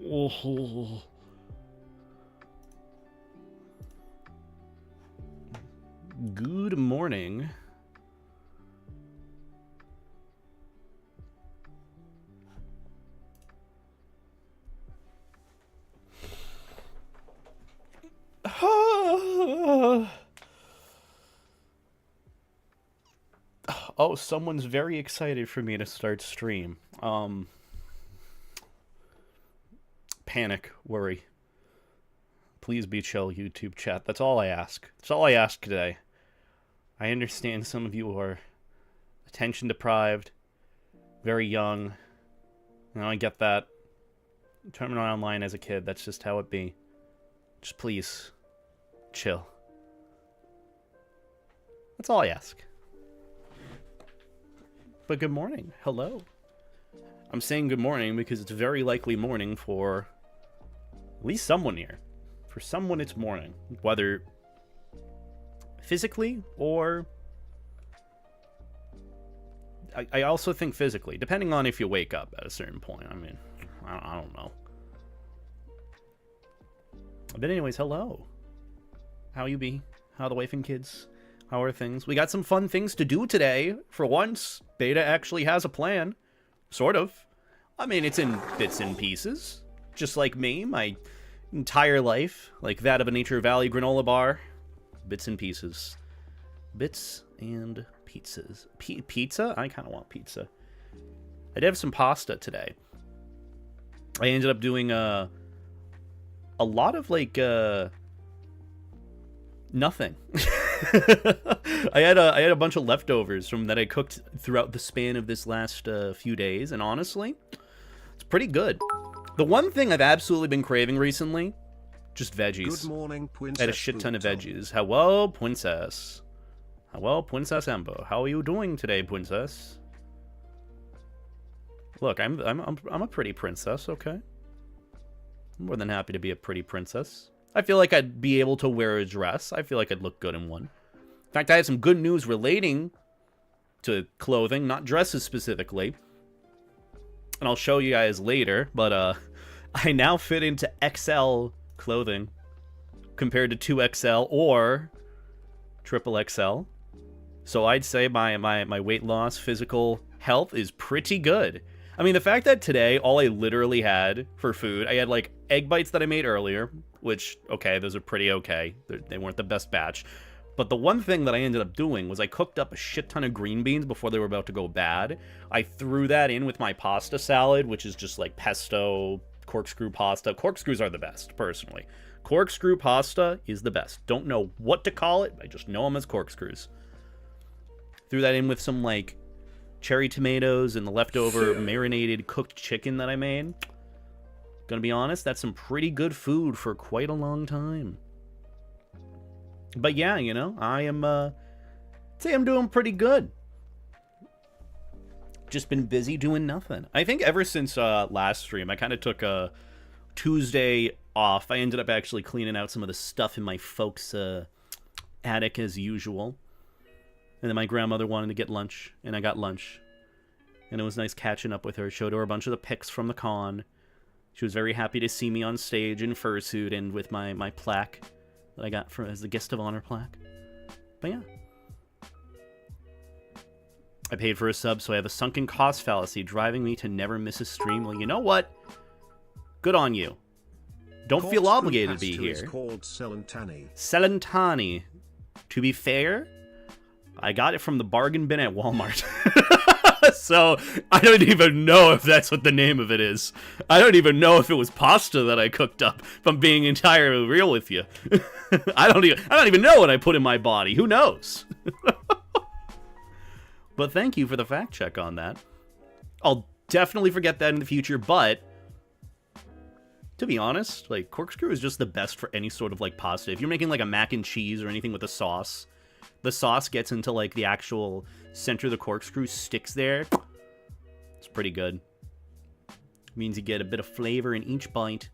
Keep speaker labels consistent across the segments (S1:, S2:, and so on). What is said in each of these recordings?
S1: Oh. Good morning. Oh, someone's very excited for me to start stream. Panic, worry. Please be chill, YouTube chat. That's all I ask. That's all I ask today. I understand some of you are attention deprived, very young. You know, I get that. Turning online as a kid, that's just how it be. Just please, chill. That's all I ask. But good morning. Hello. I'm saying good morning because it's very likely morning for at least someone here. For someone, it's morning. Whether physically or... I also think physically, depending on if you wake up at a certain point. I mean, I don't know. But anyways, hello. How you be? How the wife and kids? How are things? We got some fun things to do today. For once, Beta actually has a plan. Sort of. I mean, it's in bits and pieces. Just like me, my entire life. Like that of a Nature Valley granola bar. Bits and pieces. Bits and pizzas. Pizza? I kind of want pizza. I did have some pasta today. I ended up doing a lot of, like, nothing. I had a bunch of leftovers from that I cooked throughout the span of this last few days, and honestly, it's pretty good. The one thing I've absolutely been craving recently, just veggies.
S2: Good morning, Princess.
S1: I had a shit ton of veggies. Hello, Princess. Hello, Princess Ember. How are you doing today, Princess? Look, I'm a pretty princess, okay? I'm more than happy to be a pretty princess. I feel like I'd be able to wear a dress. I feel like I'd look good in one. In fact, I have some good news relating to clothing, not dresses specifically. And I'll show you guys later, but I now fit into XL clothing compared to 2XL or triple XL. So I'd say my weight loss, physical health is pretty good. I mean, the fact that today, all I literally had for food, I had, like, egg bites that I made earlier, which, okay, those are pretty okay. They weren't the best batch. But the one thing that I ended up doing was I cooked up a shit ton of green beans before they were about to go bad. I threw that in with my pasta salad, which is just, like, pesto, corkscrew pasta. Corkscrews are the best, personally. Corkscrew pasta is the best. Don't know what to call it, I just know them as corkscrews. Threw that in with some, like, cherry tomatoes and the leftover marinated cooked chicken that I made. Gonna be honest, that's some pretty good food for quite a long time. But yeah, you know, I am, say I'm doing pretty good. Just been busy doing nothing. I think ever since last stream, I kind of took a Tuesday off. I ended up actually cleaning out some of the stuff in my folks' attic as usual. And then my grandmother wanted to get lunch, and I got lunch. And it was nice catching up with her. Showed her a bunch of the pics from the con. She was very happy to see me on stage in fursuit and with my plaque that I got as the guest of honor plaque. But yeah. I paid for a sub, so I have a sunken cost fallacy driving me to never miss a stream. Well, you know what? Good on you. Don't feel obligated to be here.
S2: It's called Celentani.
S1: Celentani. To be fair, I got it from the bargain bin at Walmart. So, I don't even know if that's what the name of it is. I don't even know if it was pasta that I cooked up, if I'm being entirely real with you. I don't even know what I put in my body. Who knows? But thank you for the fact check on that. I'll definitely forget that in the future, but to be honest, like, corkscrew is just the best for any sort of, like, pasta. If you're making, like, a mac and cheese or anything with a sauce, the sauce gets into, like, the actual center of the corkscrew, sticks there. It's pretty good. Means you get a bit of flavor in each bite.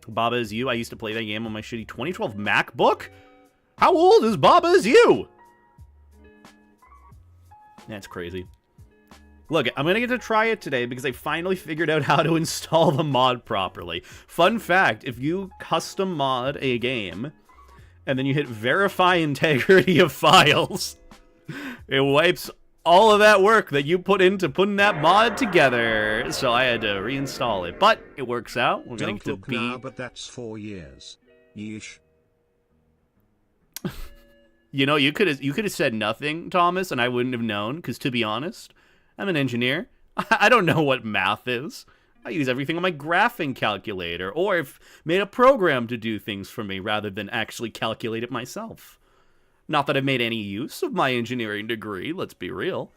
S1: Baba Is You. I used to play that game on my shitty 2012 MacBook. How old is Baba Is You? That's crazy. Look, I'm going to get to try it today because I finally figured out how to install the mod properly. Fun fact, if you custom mod a game, and then you hit verify integrity of files, it wipes all of that work that you put into putting that mod together. So I had to reinstall it, but it works out. We're going to be
S2: now, but that's 4 years. Yeesh.
S1: You know, you could have said nothing, Thomas, and I wouldn't have known, because to be honest, I'm an engineer. I don't know what math is. I use everything on my graphing calculator, or I've made a program to do things for me rather than actually calculate it myself. Not that I've made any use of my engineering degree, let's be real.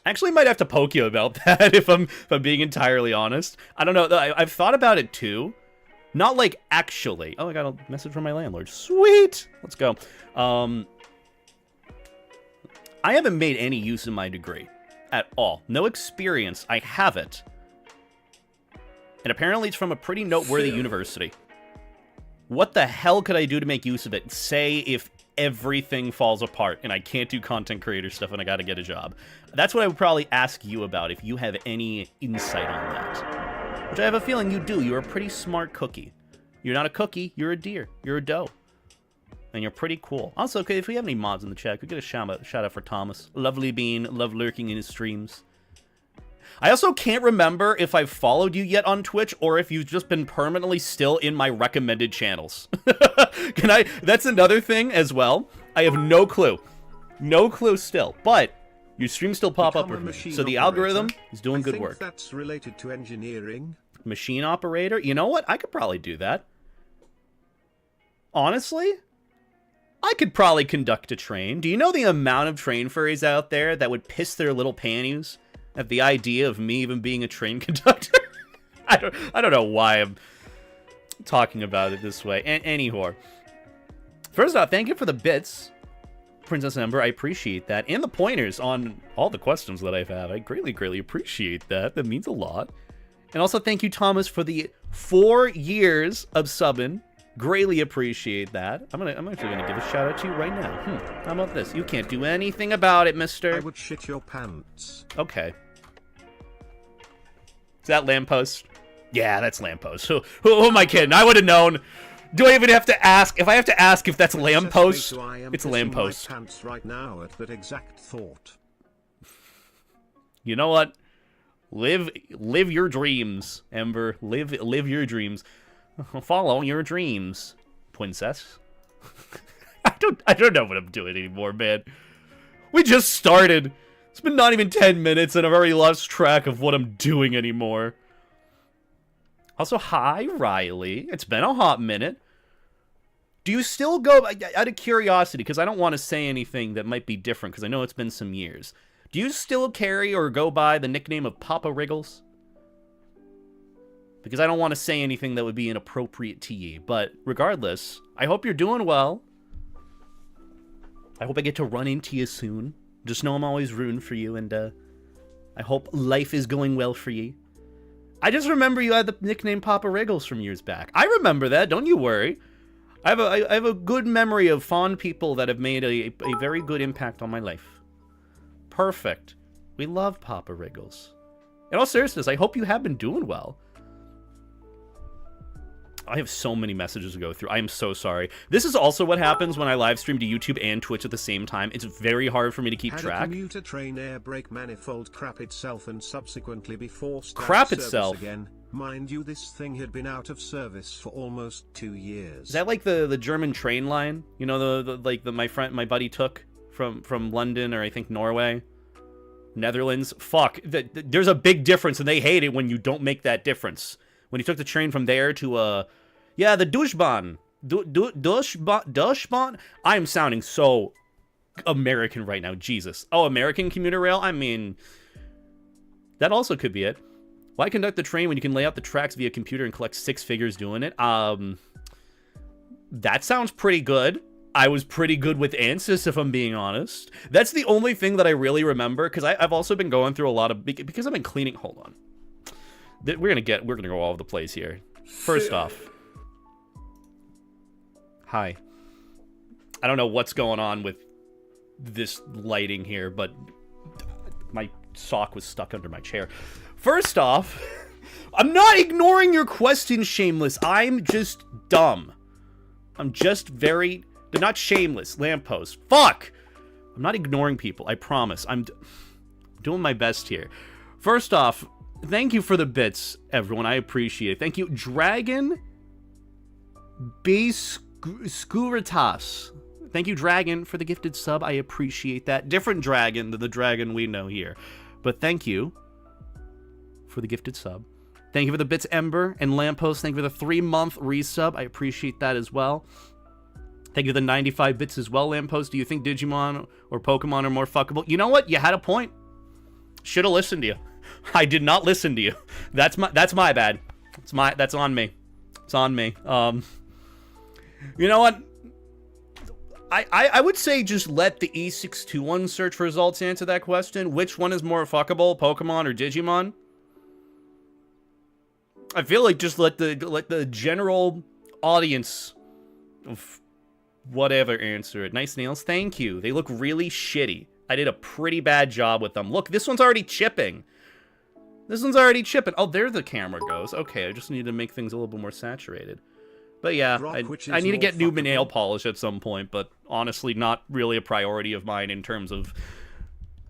S1: I actually might have to poke you about that if I'm being entirely honest. I don't know, I've thought about it too. Not like actually. Oh, I got a message from my landlord. Sweet! Let's go. I haven't made any use of my degree at all. No experience. I have it. And apparently it's from a pretty noteworthy university. What the hell could I do to make use of it? Say if everything falls apart and I can't do content creator stuff and I gotta get a job. That's what I would probably ask you about if you have any insight on that. Which I have a feeling you do. You're a pretty smart cookie. You're not a cookie, you're a deer. You're a doe. And you're pretty cool. Also, okay, if we have any mods in the chat, could get a shout out for Thomas. Lovely bean, love lurking in his streams. I also can't remember if I've followed you yet on Twitch or if you've just been permanently still in my recommended channels. That's another thing as well. I have no clue. No clue still. But your streams still pop up with me. So the algorithm is doing good work.
S2: That's related to engineering.
S1: Machine operator? You know what? I could probably do that. Honestly? I could probably conduct a train. Do you know the amount of train furries out there that would piss their little panties at the idea of me even being a train conductor? I don't know why I'm talking about it this way. Anyhow. First off, thank you for the bits, Princess Ember. I appreciate that. And the pointers on all the questions that I've had. I greatly, greatly appreciate that. That means a lot. And also thank you, Thomas, for the 4 years of subbing. Greatly appreciate that. I'm actually gonna give a shout out to you right now. How about this? You can't do anything about it, mister.
S2: I would shit your pants.
S1: Okay. Is that lamppost? Yeah, that's lamppost. Who am I kidding? I would have known. Do I even have to ask? If I have to ask if that's lamppost, it's lamppost.
S2: My pants right now at that exact thought.
S1: You know what? Live your dreams, Ember. Live your dreams. Follow your dreams, princess. I don't know what I'm doing anymore, man. We just started. It's been not even 10 minutes and I've already lost track of what I'm doing anymore. Also, hi, Riley. It's been a hot minute. Do you still go, out of curiosity, because I don't want to say anything that might be different, because I know it's been some years. Do you still carry or go by the nickname of Papa Wriggles? Because I don't want to say anything that would be inappropriate to you. But regardless, I hope you're doing well. I hope I get to run into you soon. Just know I'm always rooting for you, and I hope life is going well for you. I just remember you had the nickname Papa Wriggles from years back. I remember that, don't you worry. I have a good memory of fond people that have made a very good impact on my life. Perfect. We love Papa Wriggles. In all seriousness, I hope you have been doing well. I have so many messages to go through. I am so sorry. This is also what happens when I live stream to YouTube and Twitch at the same time. It's very hard for me to keep track.
S2: Had a commuter train air brake manifold crap itself and subsequently be forced
S1: crap
S2: out of
S1: itself
S2: service again. Mind you, this thing had been out of service for almost 2 years.
S1: Is that like the German train line? You know, my buddy took from London, or I think Norway, Netherlands. Fuck, there's a big difference, and they hate it when you don't make that difference. When he took the train from there to, yeah, the Dushbahn. Dushbahn? I am sounding so American right now, Jesus. Oh, American commuter rail? I mean, that also could be it. Why conduct the train when you can lay out the tracks via computer and collect 6 figures doing it? That sounds pretty good. I was pretty good with ANSYS, if I'm being honest. That's the only thing that I really remember, because I've also been going through a lot of, because I've been cleaning, hold on. We're gonna go all over the place here. First off, hi. I don't know what's going on with this lighting here, but my sock was stuck under my chair. First off, I'm not ignoring your question, Shameless. I'm just dumb. I'm just very... They're not shameless. Lamppost. Fuck! I'm not ignoring people. I promise. I'm doing my best here. First off, thank you for the bits, everyone. I appreciate it. Thank you. Dragon B. Skuritas. Thank you, Dragon, for the gifted sub. I appreciate that. Different dragon than the dragon we know here. But thank you for the gifted sub. Thank you for the bits, Ember and Lamppost. Thank you for the 3-month resub. I appreciate that as well. Thank you for the 95 bits as well, Lamppost. Do you think Digimon or Pokemon are more fuckable? You know what? You had a point. Should have listened to you. I did not listen to you. That's my bad. That's on me. It's on me. You know what? I would say just let the E621 search results answer that question. Which one is more fuckable, Pokemon or Digimon? I feel like just let the general audience of whatever answer it. Nice nails, thank you. They look really shitty. I did a pretty bad job with them. Look, this one's already chipping. This one's already chipping. Oh, there the camera goes. Okay, I just need to make things a little bit more saturated. But yeah, I need to get new nail polish at some point, but honestly, not really a priority of mine in terms of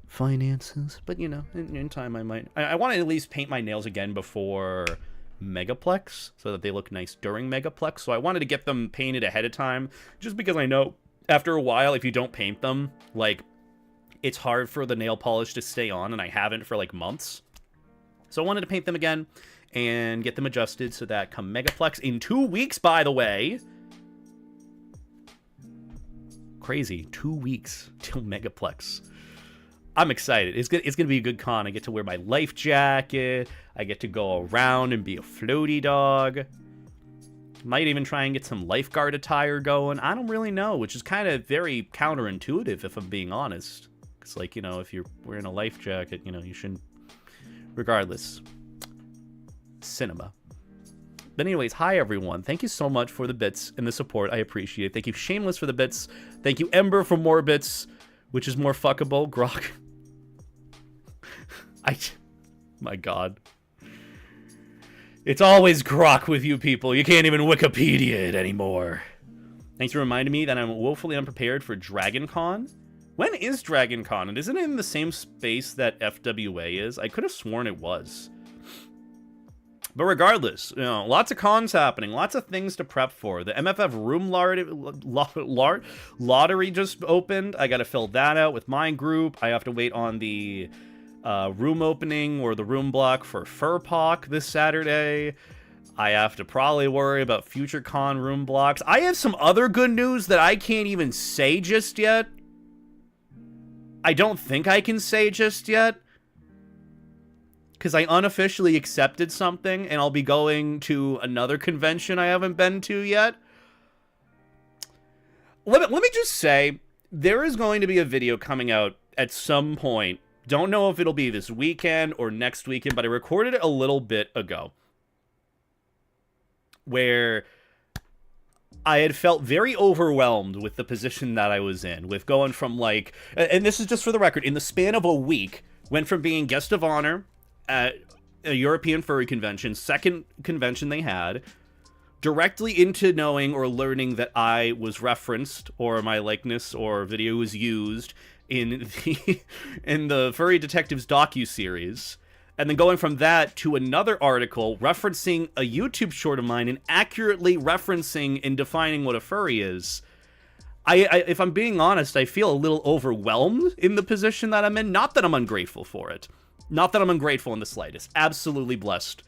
S1: finances. But, you know, in time I might. I want to at least paint my nails again before Megaplex, so that they look nice during Megaplex. So I wanted to get them painted ahead of time, just because I know after a while, if you don't paint them, like, it's hard for the nail polish to stay on, and I haven't for, like, months. So I wanted to paint them again and get them adjusted so that come Megaplex in 2 weeks, by the way. Crazy. 2 weeks till Megaplex. I'm excited. It's gonna be a good con. I get to wear my life jacket. I get to go around and be a floaty dog. Might even try and get some lifeguard attire going. I don't really know, which is kind of very counterintuitive if I'm being honest. It's like, you know, if you're wearing a life jacket, you know, you shouldn't. Regardless. Cinema. But anyways, hi everyone. Thank you so much for the bits and the support. I appreciate it. Thank you, Shameless, for the bits. Thank you, Ember, for more bits. Which is more fuckable? Grok. My god. It's always Grok with you people. You can't even Wikipedia it anymore. Thanks for reminding me that I'm woefully unprepared for Dragon Con. When is Dragon Con? And isn't it in the same space that FWA is? I could have sworn it was. But regardless, you know, lots of cons happening, lots of things to prep for. The MFF room lottery just opened. I got to fill that out with my group. I have to wait on the room opening or the room block for FurPoc this Saturday. I have to probably worry about future con room blocks. I have some other good news that I can't even say just yet. I don't think I can say just yet. Because I unofficially accepted something, and I'll be going to another convention I haven't been to yet. Let me just say, there is going to be a video coming out at some point. Don't know if it'll be this weekend or next weekend, but I recorded it a little bit ago. Where I had felt very overwhelmed with the position that I was in. With going from, like... And this is just for the record. In the span of a week, went from being guest of honor at a European furry convention, second convention they had, directly into knowing or learning that I was referenced, or my likeness or video was used in the Furry Detectives docuseries, and then going from that to another article referencing a YouTube short of mine and accurately referencing and defining what a furry is. If I'm being honest, I feel a little overwhelmed in the position that I'm in. Not that I'm ungrateful for it. Not that I'm ungrateful in the slightest. Absolutely blessed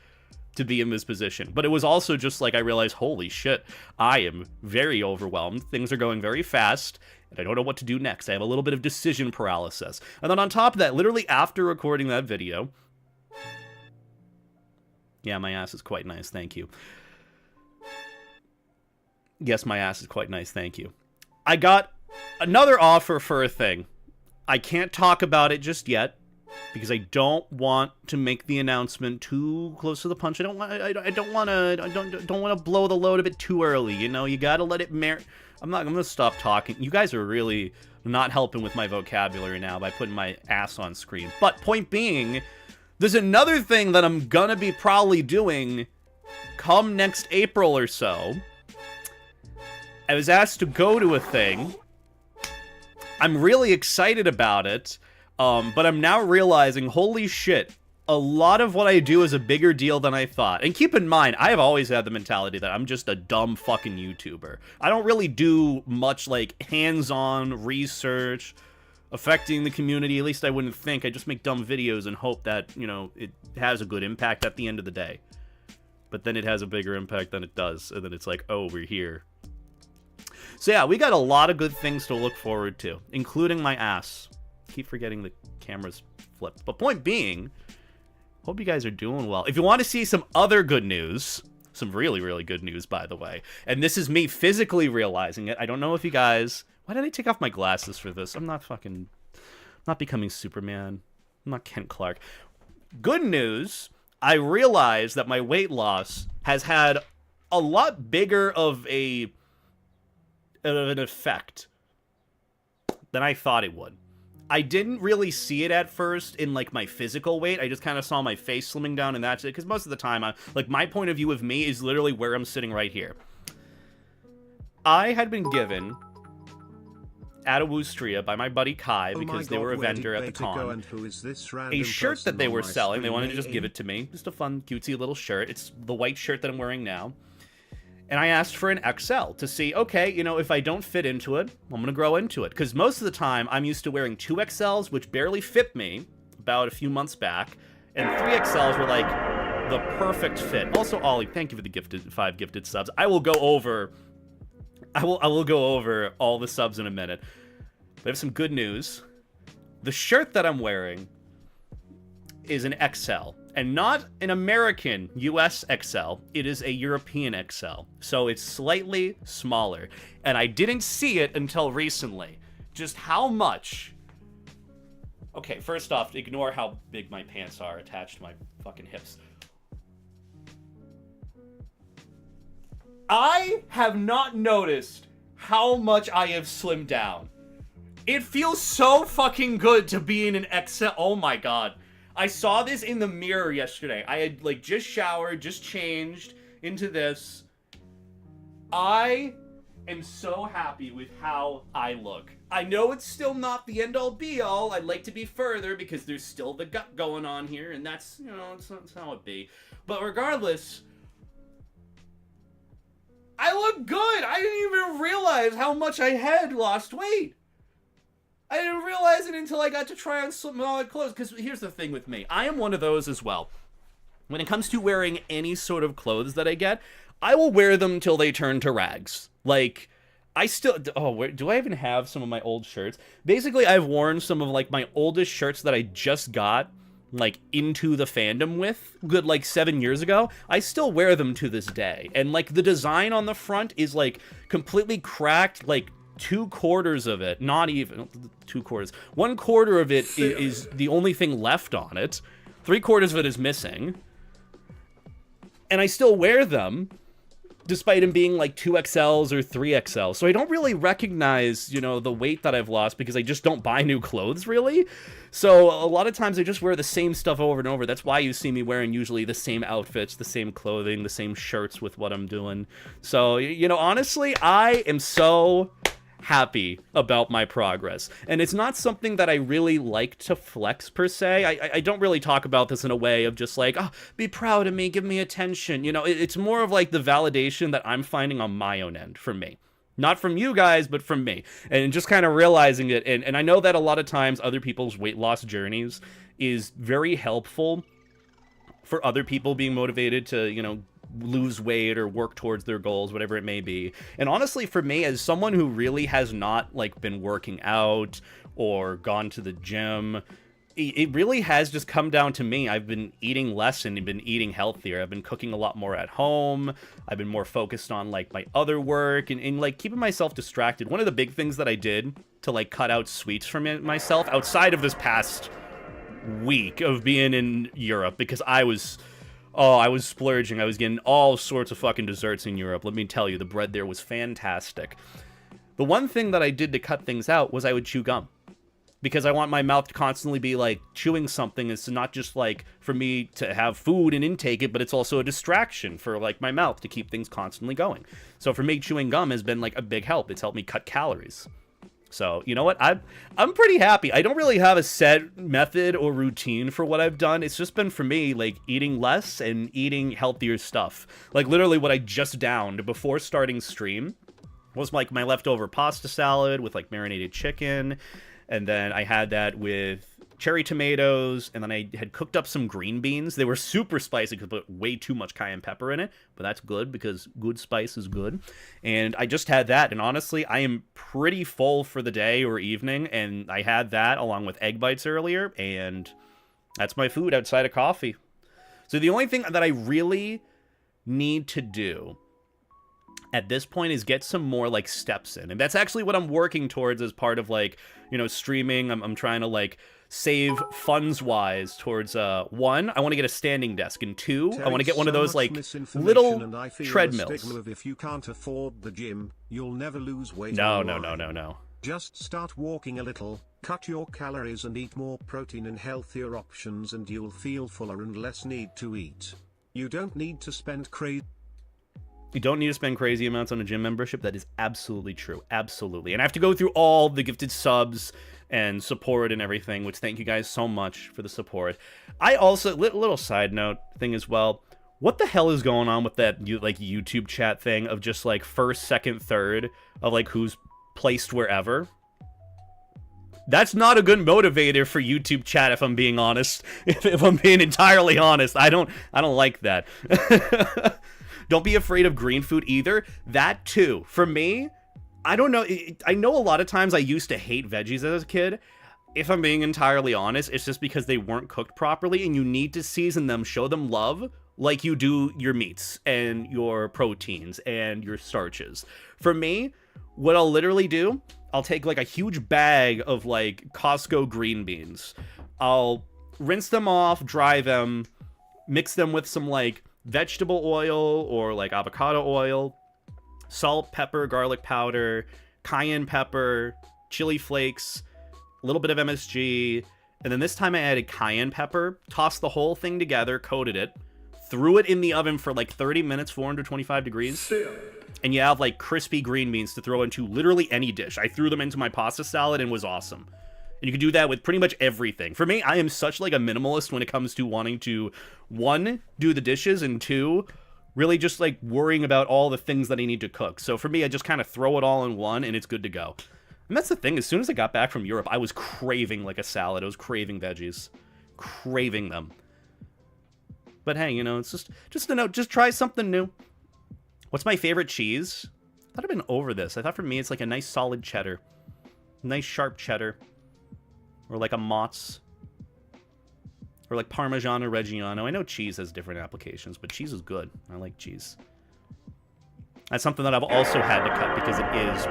S1: to be in this position. But it was also just like I realized, holy shit, I am very overwhelmed. Things are going very fast, and I don't know what to do next. I have a little bit of decision paralysis. And then on top of that, literally after recording that video... Yeah, my ass is quite nice, thank you. Yes, my ass is quite nice, thank you. I got another offer for a thing. I can't talk about it just yet, because I don't want to make the announcement too close to the punch. I don't want to blow the load a bit too early. You know, you gotta let it I'm gonna stop talking. You guys are really not helping with my vocabulary now by putting my ass on screen. But point being, there's another thing that I'm gonna be probably doing come next April or so. I was asked to go to a thing. I'm really excited about it, but I'm now realizing, holy shit, a lot of what I do is a bigger deal than I thought. And keep in mind, I have always had the mentality that I'm just a dumb fucking YouTuber. I don't really do much, like, hands-on research affecting the community. At least I wouldn't think. I just make dumb videos and hope that, you know, it has a good impact at the end of the day. But then it has a bigger impact than it does. And then it's like, oh, we're here. So yeah, we got a lot of good things to look forward to, including my ass. Keep forgetting the camera's flipped. But point being, hope you guys are doing well. If you want to see some other good news, some really, really good news, by the way, and this is me physically realizing it. I don't know if you guys... Why did I take off my glasses for this? I'm not becoming Superman. I'm not Kent Clark. Good news, I realized that my weight loss has had a lot bigger of an effect than I thought it would. I didn't really see it at first in, like, my physical weight. I just kind of saw my face slimming down, and that's it. Because most of the time, my point of view of me is literally where I'm sitting right here. I had been given at Awustria by my buddy Kai, because they were a vendor at the con, a shirt that they were selling. They wanted to just give it to me. Just a fun, cutesy little shirt. It's the white shirt that I'm wearing now. And I asked for an XL to see, okay, you know, if I don't fit into it, I'm going to grow into it. Because most of the time, I'm used to wearing 2XLs, which barely fit me about a few months back. And 3XLs were like the perfect fit. Also, Ollie, thank you for the 5 gifted subs. I will go over all the subs in a minute. But I have some good news. The shirt that I'm wearing is an XL. And not an American US XL, it is a European XL. So it's slightly smaller. And I didn't see it until recently. Just how much... Okay, first off, ignore how big my pants are attached to my fucking hips. I have not noticed how much I have slimmed down. It feels so fucking good to be in an XL. Oh my god. I saw this in the mirror yesterday. I had, like, just showered, just changed into this. I am so happy with how I look. I know it's still not the end-all be-all. I'd like to be further because there's still the gut going on here, and that's, you know, that's how it be. But regardless, I look good. I didn't even realize how much I had lost weight. I didn't realize it until I got to try on some solid clothes. Because here's the thing with me. I am one of those as well. When it comes to wearing any sort of clothes that I get, I will wear them till they turn to rags. Like, I still... Oh, do I even have some of my old shirts? Basically, I've worn some of, like, my oldest shirts that I just got, like, into the fandom with, good, like, 7 years ago. I still wear them to this day. And, like, the design on the front is, like, completely cracked, like... 2/4 of it, not even 2/4. 1/4 of it is the only thing left on it. 3/4 of it is missing. And I still wear them, despite them being like 2XLs or 3XLs. So I don't really recognize, you know, the weight that I've lost because I just don't buy new clothes, really. So a lot of times I just wear the same stuff over and over. That's why you see me wearing usually the same outfits, the same clothing, the same shirts with what I'm doing. So, you know, honestly, I am so... happy about my progress. And it's not something that I really like to flex per se. I don't really talk about this in a way of just like, oh, be proud of me, give me attention. You know, it's more of like the validation that I'm finding on my own end from me. Not from you guys, but from me. And just kind of realizing it. And I know that a lot of times other people's weight loss journeys is very helpful for other people being motivated to, you know, lose weight or work towards their goals, whatever it may be. And honestly, for me, as someone who really has not, like, been working out or gone to the gym, it really has just come down to me. I've been eating less and been eating healthier. I've been cooking a lot more at home. I've been more focused on, like, my other work and like, keeping myself distracted. One of the big things that I did to, like, cut out sweets from myself outside of this past week of being in Europe, because I was splurging. I was getting all sorts of fucking desserts in Europe. Let me tell you, the bread there was fantastic. The one thing that I did to cut things out was I would chew gum. Because I want my mouth to constantly be, like, chewing something. It's not just, like, for me to have food and intake it, but it's also a distraction for, like, my mouth to keep things constantly going. So for me, chewing gum has been, like, a big help. It's helped me cut calories. So, you know what? I'm pretty happy. I don't really have a set method or routine for what I've done. It's just been, for me, like, eating less and eating healthier stuff. Like, literally what I just downed before starting stream was, like, my leftover pasta salad with, like, marinated chicken. And then I had that with cherry tomatoes, and then I had cooked up some green beans. They were super spicy because I put way too much cayenne pepper in it, but that's good because good spice is good. And I just had that, and honestly, I am pretty full for the day or evening, and I had that along with egg bites earlier, and that's my food outside of coffee. So the only thing that I really need to do at this point is get some more, like, steps in. And that's actually what I'm working towards as part of, like, you know, streaming. I'm trying to, like, save funds-wise towards, one, I want to get a standing desk, and two, I want to get one of those, like, little treadmills.
S2: If you can't afford the gym, you'll never lose weight.
S1: No.
S2: Just start walking a little, cut your calories and eat more protein and healthier options, and you'll feel fuller and less need to eat. You don't need to spend crazy...
S1: You don't need to spend crazy amounts on a gym membership. That is absolutely true. Absolutely. And I have to go through all the gifted subs and support and everything, which thank you guys so much for the support. I also, little side note thing as well. What the hell is going on with that, like, YouTube chat thing of just, like, first, second, third of, like, who's placed wherever? That's not a good motivator for YouTube chat, if I'm being honest. If I'm being entirely honest, I don't like that. Don't be afraid of green food either. That too. For me, I don't know. I know a lot of times I used to hate veggies as a kid. If I'm being entirely honest, it's just because they weren't cooked properly, and you need to season them, show them love, like you do your meats and your proteins and your starches. For me, what I'll literally do, I'll take, like, a huge bag of, like, Costco green beans. I'll rinse them off, dry them, mix them with some, like, vegetable oil or, like, avocado oil, salt, pepper, garlic powder, cayenne pepper, chili flakes, a little bit of MSG, and then this time I added cayenne pepper, tossed the whole thing together, coated it, threw it in the oven for, like, 30 minutes, 425 degrees, and you have, like, crispy green beans to throw into literally any dish. I threw them into my pasta salad and it was awesome. And you can do that with pretty much everything. For me, I am such, like, a minimalist when it comes to wanting to, one, do the dishes, and two, really just, like, worrying about all the things that I need to cook. So for me, I just kind of throw it all in one, and it's good to go. And that's the thing. As soon as I got back from Europe, I was craving, like, a salad. I was craving veggies. Craving them. But hey, you know, it's just a note. Just try something new. What's my favorite cheese? I thought I'd been over this. I thought for me, it's, like, a nice solid cheddar. Nice sharp cheddar. Or, like, a Mott's. Or, like, Parmigiano Reggiano. I know cheese has different applications, but cheese is good. I like cheese. That's something that I've also had to cut because it is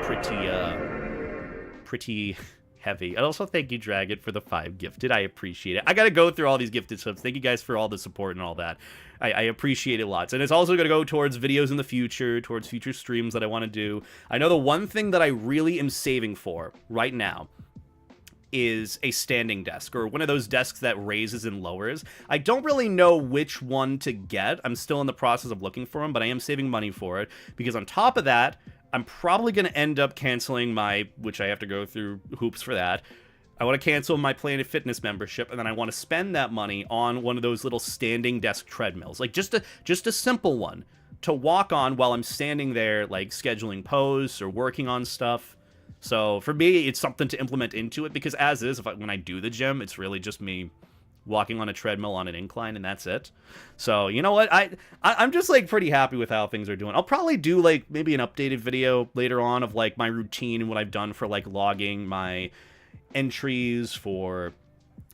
S1: pretty heavy. And also, thank you, Dragon, for the 5 gifted. I appreciate it. I gotta go through all these gifted subs. Thank you guys for all the support and all that. I appreciate it lots. And it's also gonna go towards videos in the future, towards future streams that I want to do. I know the one thing that I really am saving for right now is a standing desk, or one of those desks that raises and lowers. I don't really know which one to get. I'm still in the process of looking for them, but I am saving money for it, because on top of that, I'm probably going to end up canceling my, which I have to go through hoops for that. I want to cancel my Planet Fitness membership, and then I want to spend that money on one of those little standing desk treadmills, like just a simple one to walk on while I'm standing there, like scheduling posts or working on stuff. So for me, it's something to implement into it, because as is, when I do the gym, it's really just me walking on a treadmill on an incline, and that's it. So, you know what? I'm just, like, pretty happy with how things are doing. I'll probably do, like, maybe an updated video later on of, like, my routine and what I've done for, like, logging my entries for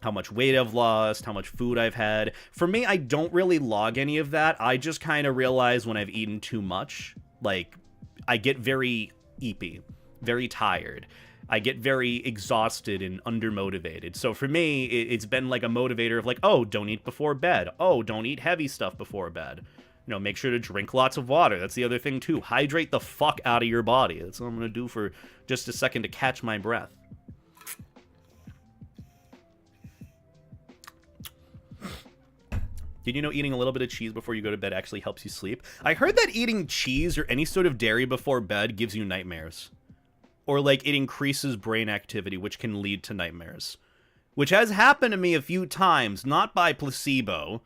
S1: how much weight I've lost, how much food I've had. For me, I don't really log any of that. I just kind of realize when I've eaten too much, like, I get very eepy. Very tired. I get very exhausted and undermotivated. So for me, it's been like a motivator of like, oh, don't eat before bed. Oh, don't eat heavy stuff before bed. You know, make sure to drink lots of water. That's the other thing, too. Hydrate the fuck out of your body. That's what I'm going to do for just a second to catch my breath. Did you know eating a little bit of cheese before you go to bed actually helps you sleep? I heard that eating cheese or any sort of dairy before bed gives you nightmares. Or, like, it increases brain activity, which can lead to nightmares. Which has happened to me a few times, not by placebo,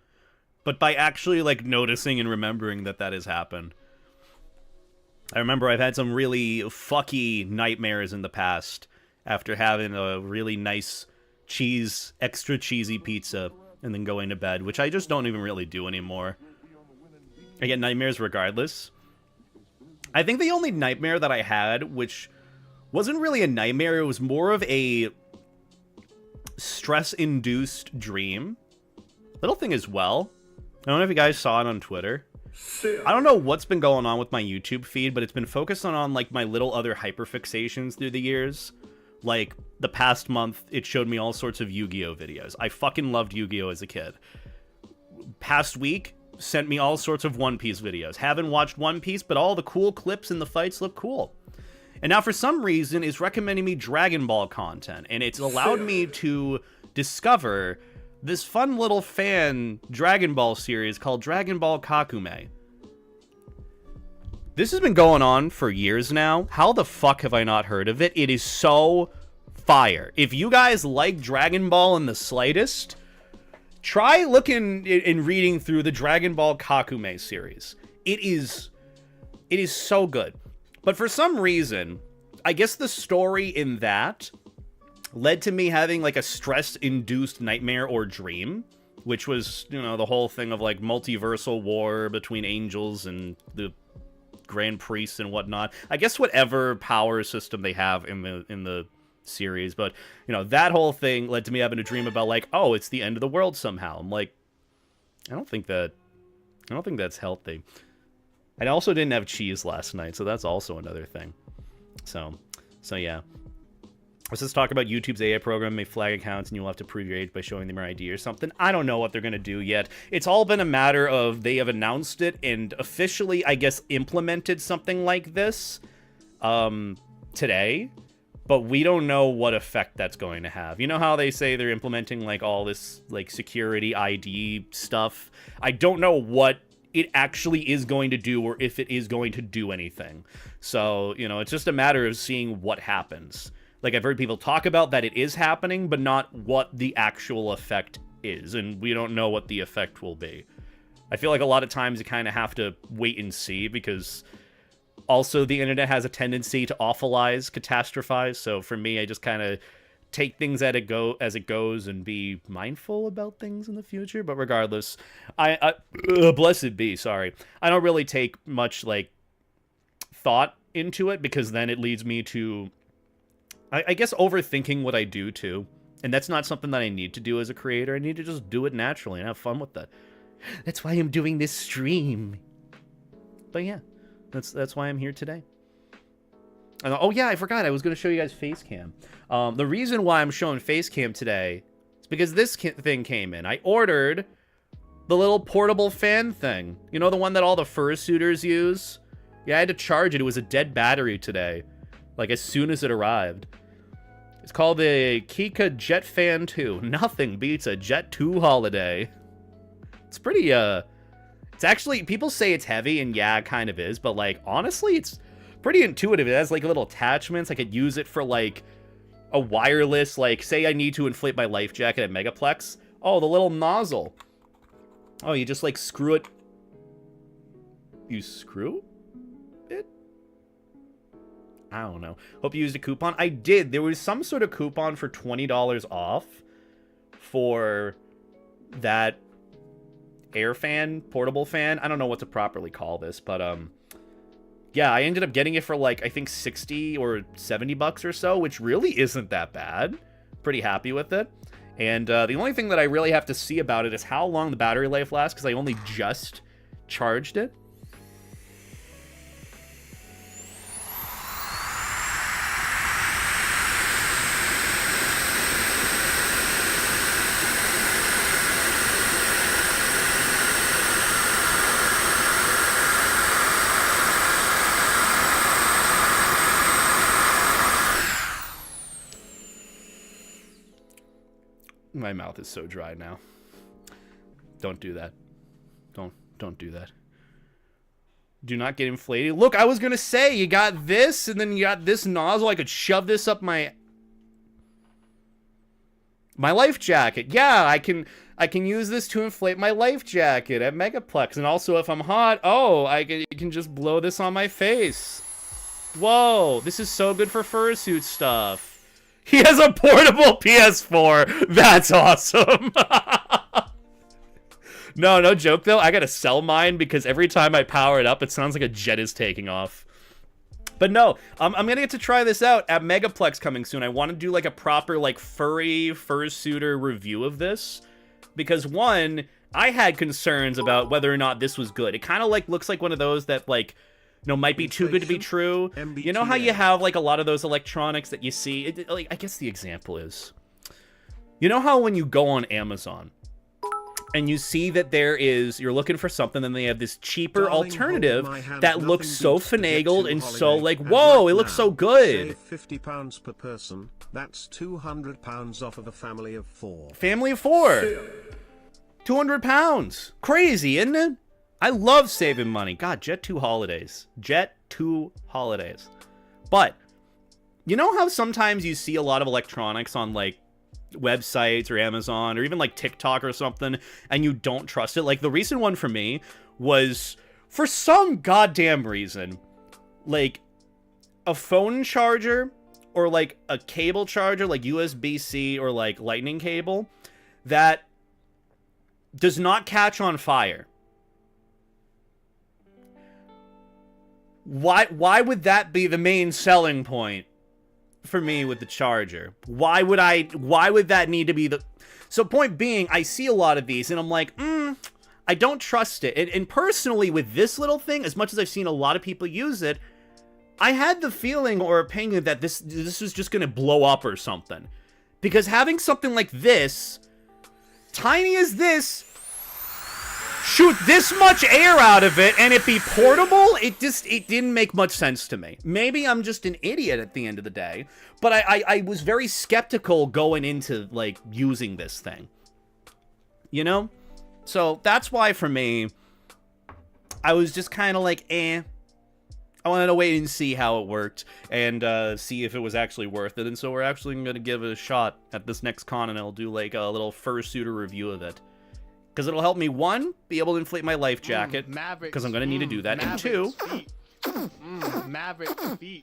S1: but by actually, like, noticing and remembering that that has happened. I remember I've had some really fucky nightmares in the past after having a really nice cheese, extra cheesy pizza and then going to bed, which I just don't even really do anymore. I get nightmares regardless. I think the only nightmare that I had, which wasn't really a nightmare, it was more of a stress-induced dream. Little thing as well. I don't know if you guys saw it on Twitter. I don't know what's been going on with my YouTube feed, but it's been focused on like, my little other hyperfixations through the years. Like, the past month, it showed me all sorts of Yu-Gi-Oh! Videos. I fucking loved Yu-Gi-Oh! As a kid. Past week, sent me all sorts of One Piece videos. Haven't watched One Piece, but all the cool clips in the fights look cool. And now, for some reason, it's recommending me Dragon Ball content. And it's allowed me to discover this fun little fan Dragon Ball series called Dragon Ball Kakume. This has been going on for years now. How the fuck have I not heard of it? It is so fire. If you guys like Dragon Ball in the slightest, try looking and reading through the Dragon Ball Kakume series. It is so good. But for some reason, I guess the story in that led to me having like a stress-induced nightmare or dream, which was, you know, the whole thing of like multiversal war between angels and the Grand Priests and whatnot. I guess whatever power system they have in the series, but you know, that whole thing led to me having a dream about like, oh, it's the end of the world somehow. I'm like, I don't think that's healthy. I also didn't have cheese last night, so that's also another thing. So yeah. Let's just talk about YouTube's AI program, may flag accounts, and you'll have to prove your age by showing them your ID or something. I don't know what they're going to do yet. It's all been a matter of they have announced it and officially, I guess, implemented something like this today. But we don't know what effect that's going to have. You know how they say they're implementing, like, all this, like, security ID stuff? I don't know what it actually is going to do or if it is going to do anything. So, you know, it's just a matter of seeing what happens. Like, I've heard people talk about that it is happening, but not what the actual effect is, and we don't know what the effect will be. I feel like a lot of times you kind of have to wait and see, because also the internet has a tendency to awfulize, catastrophize, so for me, I just kind of take things as it goes and be mindful about things in the future, but regardless, blessed be, sorry. I don't really take much, like, thought into it, because then it leads me to, I guess, overthinking what I do, too. And that's not something that I need to do as a creator. I need to just do it naturally and have fun with that. That's why I'm doing this stream. But yeah, that's why I'm here today. And, oh yeah, I forgot. I was going to show you guys face cam. The reason why I'm showing face cam today is because this thing came in. I ordered the little portable fan thing. You know, the one that all the fursuiters use? Yeah, I had to charge it. It was a dead battery today. Like, as soon as it arrived. It's called the Kika Jet Fan 2. Nothing beats a Jet 2 holiday. It's pretty, it's actually, people say it's heavy, and yeah, it kind of is, but, like, honestly, it's pretty intuitive. It has, like, little attachments. I could use it for, like, a wireless, like, say I need to inflate my life jacket at Megaplex. Oh, the little nozzle. Oh, you just, like, screw it. You screw it? I don't know. Hope you used a coupon. I did. There was some sort of coupon for $20 off for that air fan, portable fan. I don't know what to properly call this, but yeah, I ended up getting it for like, I think 60 or 70 bucks or so, which really isn't that bad. Pretty happy with it. And the only thing that I really have to see about it is how long the battery life lasts, because I only just charged it. My mouth is so dry now. Don't do that. Don't do that. Do not get inflated. Look, I was gonna say, you got this, and then you got this nozzle. I could shove this up my life jacket. Yeah, I can use this to inflate my life jacket at Megaplex. And also, if I'm hot, oh, I can just blow this on my face. Whoa, this is so good for fursuit stuff. He has a portable PS4. That's awesome. No joke, though. I gotta sell mine because every time I power it up, it sounds like a jet is taking off. But no, I'm gonna get to try this out at Megaplex coming soon. I want to do, like, a proper, like, furry fursuiter review of this. Because, one, I had concerns about whether or not this was good. It kind of, like, looks like one of those that, like, you know, might be too good to be true. MBTA. You know how you have, like, a lot of those electronics that you see? Like, I guess the example is, you know how when you go on Amazon and you see that you're looking for something, and they have this cheaper alternative that looks so finagled and so, like, whoa, it looks so good.
S2: £50 per person. That's £200 off of a family of 4.
S1: Family of 4. £200. Crazy, isn't it? I love saving money. God, Jet 2 holidays. Jet 2 holidays. But, you know how sometimes you see a lot of electronics on, like, websites or Amazon or even, like, TikTok or something, and you don't trust it? Like, the recent one for me was, for some goddamn reason, like, a phone charger or, like, a cable charger, like USB-C or, like, lightning cable, that does not catch on fire. Why would that be the main selling point for me with the charger? Why would that need to be the... So point being, I see a lot of these and I'm like, I don't trust it. And personally with this little thing, as much as I've seen a lot of people use it, I had the feeling or opinion that this is just gonna blow up or something. Because having something like this, tiny as this, shoot this much air out of it and it be portable, it didn't make much sense to me. Maybe I'm just an idiot at the end of the day, but I was very skeptical going into, like, using this thing, you know? So that's why for me, I was just kind of like, I wanted to wait and see how it worked and see if it was actually worth it. And so we're actually going to give it a shot at this next con, and I'll do, like, a little fursuiter review of it. Because it'll help me, one, be able to inflate my life jacket, because I'm going to need to do that, and two,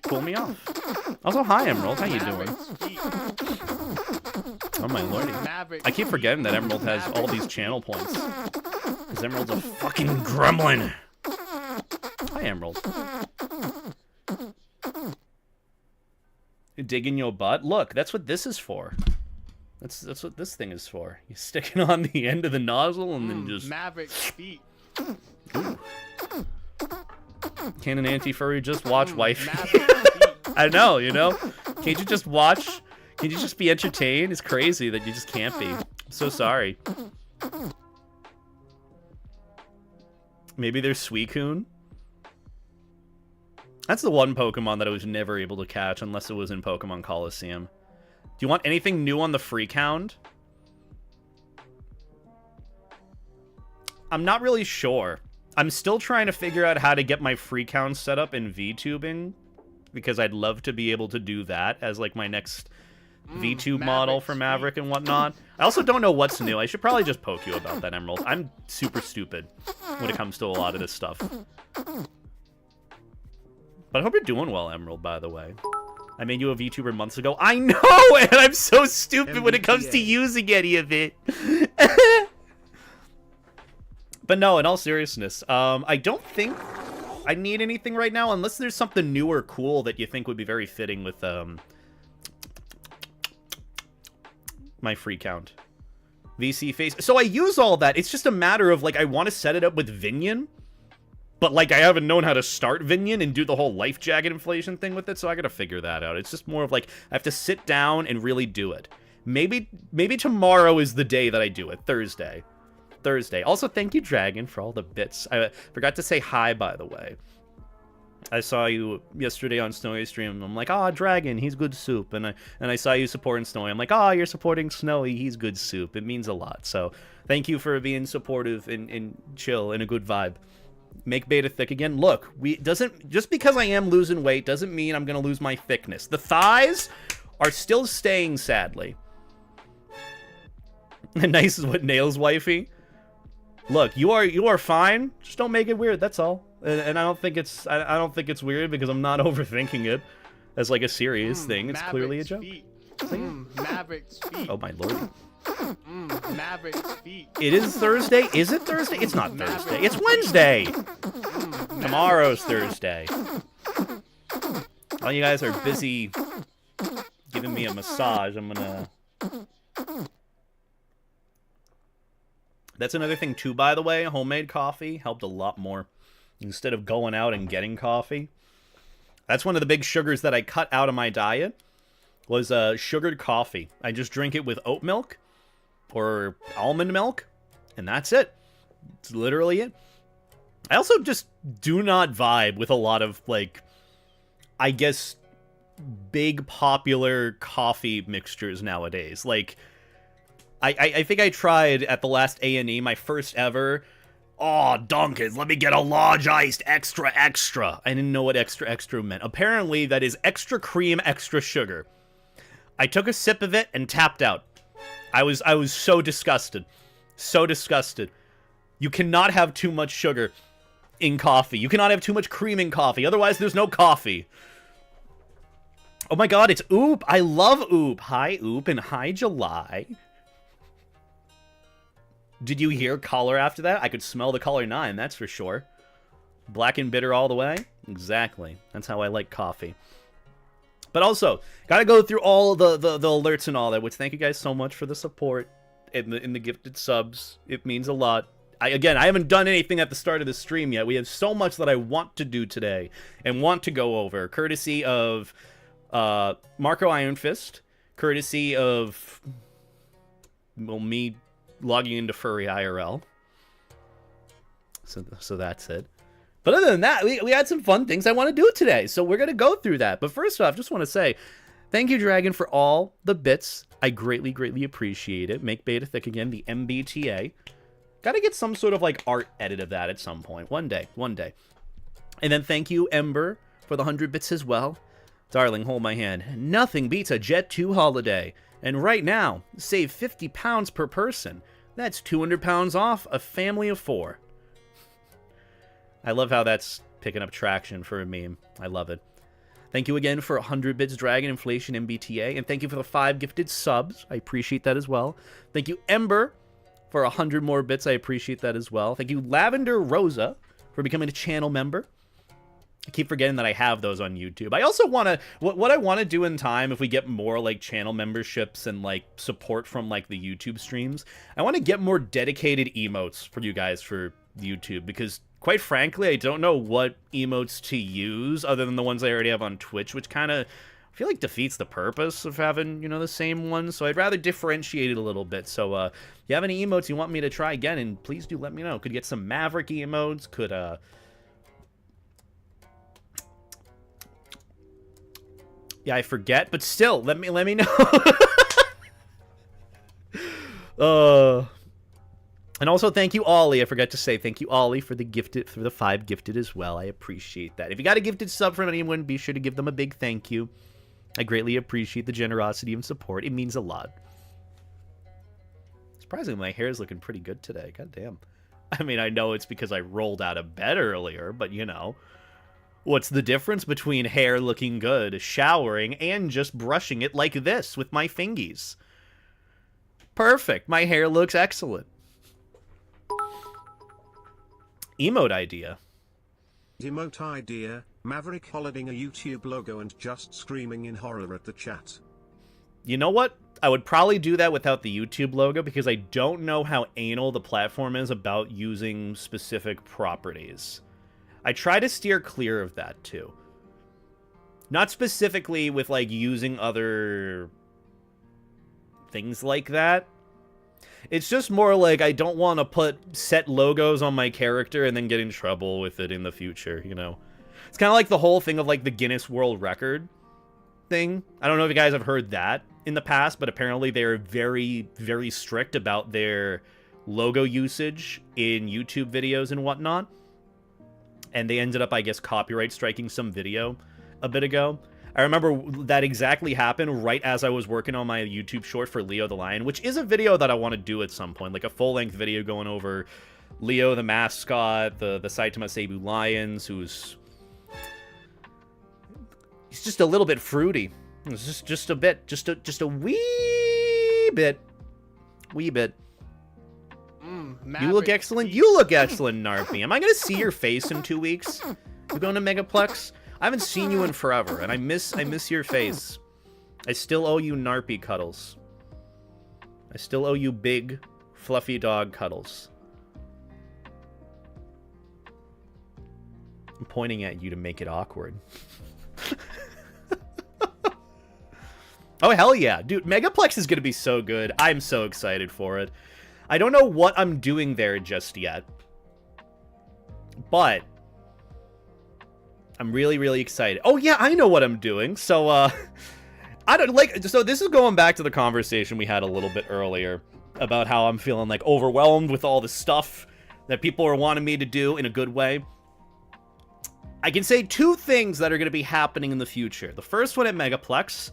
S1: pull me off. Also, hi, Emerald. How you doing? Oh, my lordy. I keep forgetting that Emerald has all these channel points. Because Emerald's a fucking gremlin. Hi, Emerald. You digging your butt? Look, that's what this is for. That's what this thing is for. You stick it on the end of the nozzle and then just... Maverick feet. Can an anti-furry just watch wifey? I know, you know? Can't you just watch? Can't you just be entertained? It's crazy that you just can't be. I'm so sorry. Maybe there's Suicune? That's the one Pokemon that I was never able to catch unless it was in Pokemon Coliseum. Do you want anything new on the free count? I'm not really sure. I'm still trying to figure out how to get my free count set up in VTubing, because I'd love to be able to do that as, like, my next VTube model for Maverick and whatnot. I also don't know what's new. I should probably just poke you about that, Emerald. I'm super stupid when it comes to a lot of this stuff. But I hope you're doing well, Emerald, by the way. I made you a VTuber months ago. I know, and I'm so stupid when it comes to using any of it. But no, in all seriousness, I don't think I need anything right now, unless there's something new or cool that you think would be very fitting with my free count. VC face. So I use all that. It's just a matter of, like, I want to set it up with Vinion. But, like, I haven't known how to start Vinion and do the whole life jacket inflation thing with it, so I gotta figure that out. It's just more of, like, I have to sit down and really do it. Maybe tomorrow is the day that I do it. Thursday. Also, thank you, Dragon, for all the bits. I forgot to say hi, by the way. I saw you yesterday on Snowy stream. I'm like, ah, Dragon, he's good soup. And I saw you supporting Snowy. I'm like, ah, you're supporting Snowy, he's good soup. It means a lot. So thank you for being supportive and chill and a good vibe. Make beta thick again. Look, just because I am losing weight doesn't mean I'm gonna lose my thickness. The thighs are still staying, sadly. Nice is what nails, wifey. Look, you are fine. Just don't make it weird. That's all. And I don't think it's weird because I'm not overthinking it as like a serious thing. It's clearly a joke.
S3: Maverick's feet.
S1: Oh my lord.
S3: Maverick's feet.
S1: It is Thursday. Is it Thursday? It's not Thursday. It's Wednesday. Tomorrow's Thursday. While you guys are busy giving me a massage, I'm gonna... That's another thing too, by the way. Homemade coffee helped a lot more. Instead of going out and getting coffee. That's one of the big sugars that I cut out of my diet. Was sugared coffee. I just drink it with oat milk. Or almond milk. And that's it. It's literally it. I also just do not vibe with a lot of, like, I guess, big popular coffee mixtures nowadays. Like, I think I tried at the last A&E, my first ever. Oh, Dunkin', let me get a large iced extra extra. I didn't know what extra extra meant. Apparently, that is extra cream, extra sugar. I took a sip of it and tapped out. I was so disgusted. So disgusted. You cannot have too much sugar in coffee. You cannot have too much cream in coffee. Otherwise, there's no coffee. Oh my god, it's Oop. I love Oop. Hi, Oop, and hi, July. Did you hear color after that? I could smell the color 9, that's for sure. Black and bitter all the way? Exactly. That's how I like coffee. But also, gotta go through all the alerts and all that, which thank you guys so much for the support in the gifted subs. It means a lot. I haven't done anything at the start of the stream yet. We have so much that I want to do today and want to go over, courtesy of Marco Ironfist, courtesy of, well, me logging into Furry IRL. So that's it. But other than that, we had some fun things I want to do today. So we're going to go through that. But first off, just want to say, thank you, Dragon, for all the bits. I greatly, greatly appreciate it. Make beta thick again, the MBTA. Got to get some sort of, like, art edit of that at some point. One day. And then thank you, Ember, for the 100 bits as well. Darling, hold my hand. Nothing beats a Jet 2 holiday. And right now, save 50 pounds per person. That's 200 pounds off a family of 4. I love how that's picking up traction for a meme. I love it. Thank you again for 100 bits, Dragon, Inflation, MBTA. And thank you for the 5 gifted subs. I appreciate that as well. Thank you, Ember, for 100 more bits. I appreciate that as well. Thank you, Lavender Rosa, for becoming a channel member. I keep forgetting that I have those on YouTube. I also want to... What I want to do in time, if we get more, like, channel memberships and, like, support from, like, the YouTube streams, I want to get more dedicated emotes for you guys for YouTube, because, quite frankly, I don't know what emotes to use other than the ones I already have on Twitch, which kind of, I feel like, defeats the purpose of having, you know, the same ones. So I'd rather differentiate it a little bit. So, if you have any emotes you want me to try again, and please do let me know. Could get some Maverick emotes, could, yeah, I forget, but still, let me know. And also, thank you, Ollie. I forgot to say thank you, Ollie, for the 5 gifted as well. I appreciate that. If you got a gifted sub from anyone, be sure to give them a big thank you. I greatly appreciate the generosity and support. It means a lot. Surprisingly, my hair is looking pretty good today. God damn. I mean, I know it's because I rolled out of bed earlier, but you know. What's the difference between hair looking good, showering, and just brushing it like this with my fingies? Perfect. My hair looks excellent. Emote idea.
S2: Emote idea, Maverick holding a YouTube logo and just screaming in horror at the chat.
S1: You know what? I would probably do that without the YouTube logo because I don't know how anal the platform is about using specific properties. I try to steer clear of that, too. Not specifically with, like, using other things like that. It's just more like I don't want to put set logos on my character and then get in trouble with it in the future, you know? It's kind of like the whole thing of, like, the Guinness World Record thing. I don't know if you guys have heard that in the past, but apparently they're very, very strict about their logo usage in YouTube videos and whatnot. And they ended up, I guess, copyright striking some video a bit ago. I remember that exactly happened right as I was working on my YouTube short for Leo the Lion, which is a video that I want to do at some point, like a full-length video going over Leo the mascot, the Saitama Seibu Lions, he's just a little bit fruity. It's just a bit, just a wee bit. You look excellent. You look excellent, Narpy. Am I going to see your face in 2 weeks? You going to Megaplex? I haven't seen you in forever, and I miss your face. I still owe you Narpy cuddles. I still owe you big, fluffy dog cuddles. I'm pointing at you to make it awkward. Oh, hell yeah. Dude, Megaplex is going to be so good. I'm so excited for it. I don't know what I'm doing there just yet, but I'm really, really excited. Oh, yeah, I know what I'm doing. So, so this is going back to the conversation we had a little bit earlier about how I'm feeling, like, overwhelmed with all the stuff that people are wanting me to do in a good way. I can say 2 things that are going to be happening in the future. The first one at Megaplex,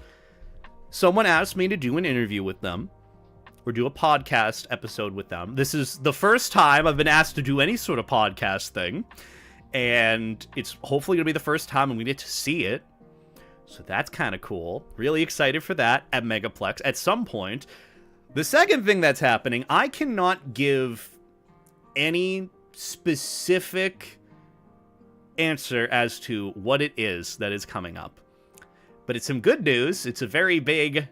S1: someone asked me to do an interview with them, or do a podcast episode with them. This is the first time I've been asked to do any sort of podcast thing, and it's hopefully going to be the first time and we get to see it. So that's kind of cool. Really excited for that at Megaplex at some point. The second thing that's happening, I cannot give any specific answer as to what it is that is coming up. But it's some good news. It's a very big,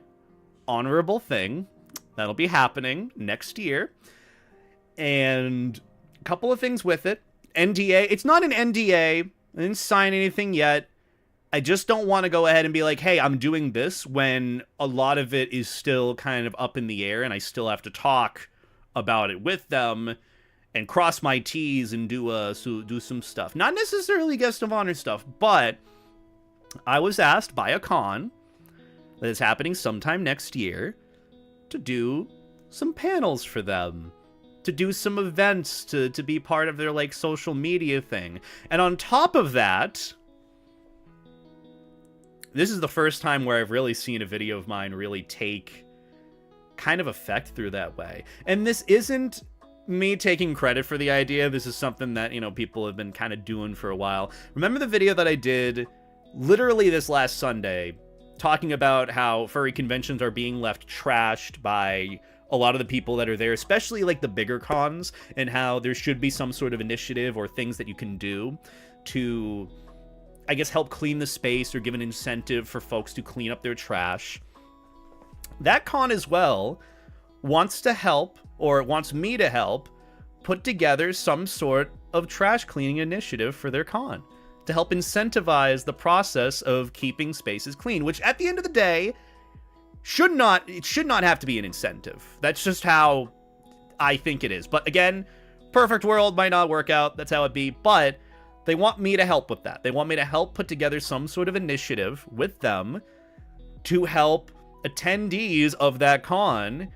S1: honorable thing that'll be happening next year. And a couple of things with it. NDA. It's not an NDA. I didn't sign anything yet. I just don't want to go ahead and be like, hey, I'm doing this when a lot of it is still kind of up in the air and I still have to talk about it with them and cross my T's and do some stuff. Not necessarily guest of honor stuff, but I was asked by a con that is happening sometime next year to do some panels for them, to do some events, to be part of their, like, social media thing. And on top of that, this is the first time where I've really seen a video of mine really take kind of effect through that way. And this isn't me taking credit for the idea. This is something that, you know, people have been kind of doing for a while. Remember the video that I did literally this last Sunday, talking about how furry conventions are being left trashed by a lot of the people that are there, especially, like, the bigger cons, and how there should be some sort of initiative or things that you can do to, I guess, help clean the space or give an incentive for folks to clean up their trash. That con as well wants to help, or wants me to help, put together some sort of trash cleaning initiative for their con, to help incentivize the process of keeping spaces clean, which at the end of the day should not have to be an incentive. That's just how I think it is. But again, perfect world might not work out. That's how it be. But they want me to help with that. They want me to help put together some sort of initiative with them to help attendees of that con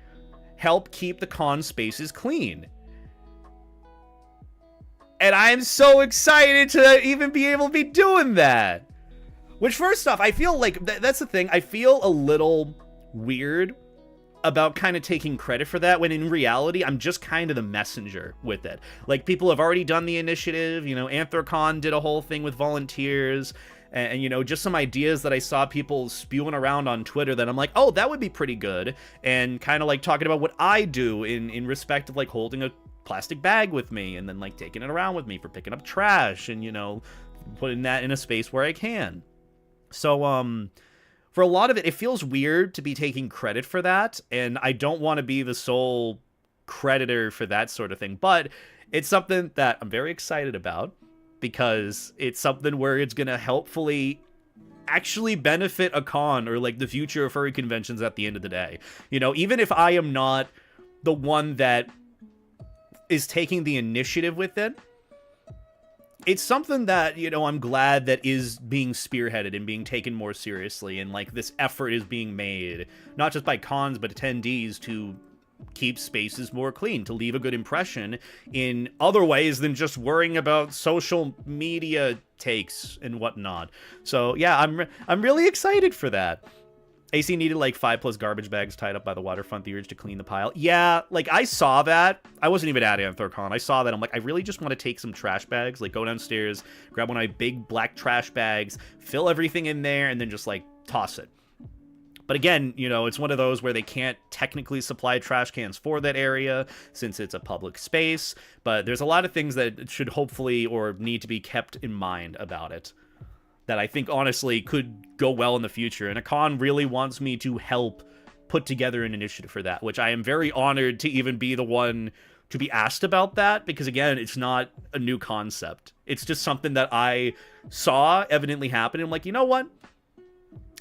S1: help keep the con spaces clean. And I'm so excited to even be able to be doing that. Which, first off, I feel like, that's the thing, I feel a little weird about kind of taking credit for that, when in reality, I'm just kind of the messenger with it. Like, people have already done the initiative, you know, Anthrocon did a whole thing with volunteers, and, you know, just some ideas that I saw people spewing around on Twitter that I'm like, oh, that would be pretty good, and kind of, like, talking about what I do in respect of, like, holding a plastic bag with me, and then, like, taking it around with me for picking up trash, and, you know, putting that in a space where I can. So, for a lot of it, it feels weird to be taking credit for that, and I don't want to be the sole creditor for that sort of thing, but it's something that I'm very excited about, because it's something where it's going to helpfully actually benefit a con, or, like, the future of furry conventions at the end of the day. You know, even if I am not the one that is taking the initiative with it, it's something that, you know, I'm glad that is being spearheaded and being taken more seriously, and like this effort is being made, not just by cons but attendees, to keep spaces more clean, to leave a good impression in other ways than just worrying about social media takes and whatnot. So yeah, I'm really excited for that. AC needed like 5+ garbage bags tied up by the waterfront, the urge to clean the pile. Yeah, like I saw that. I wasn't even at AntherCon. I saw that. I'm like, I really just want to take some trash bags, like go downstairs, grab one of my big black trash bags, fill everything in there, and then just like toss it. But again, you know, it's one of those where they can't technically supply trash cans for that area since it's a public space. But there's a lot of things that should hopefully or need to be kept in mind about it that I think honestly could go well in the future. And a con really wants me to help put together an initiative for that, which I am very honored to even be the one to be asked about that, because again, it's not a new concept. It's just something that I saw evidently happen. And I'm like, you know what?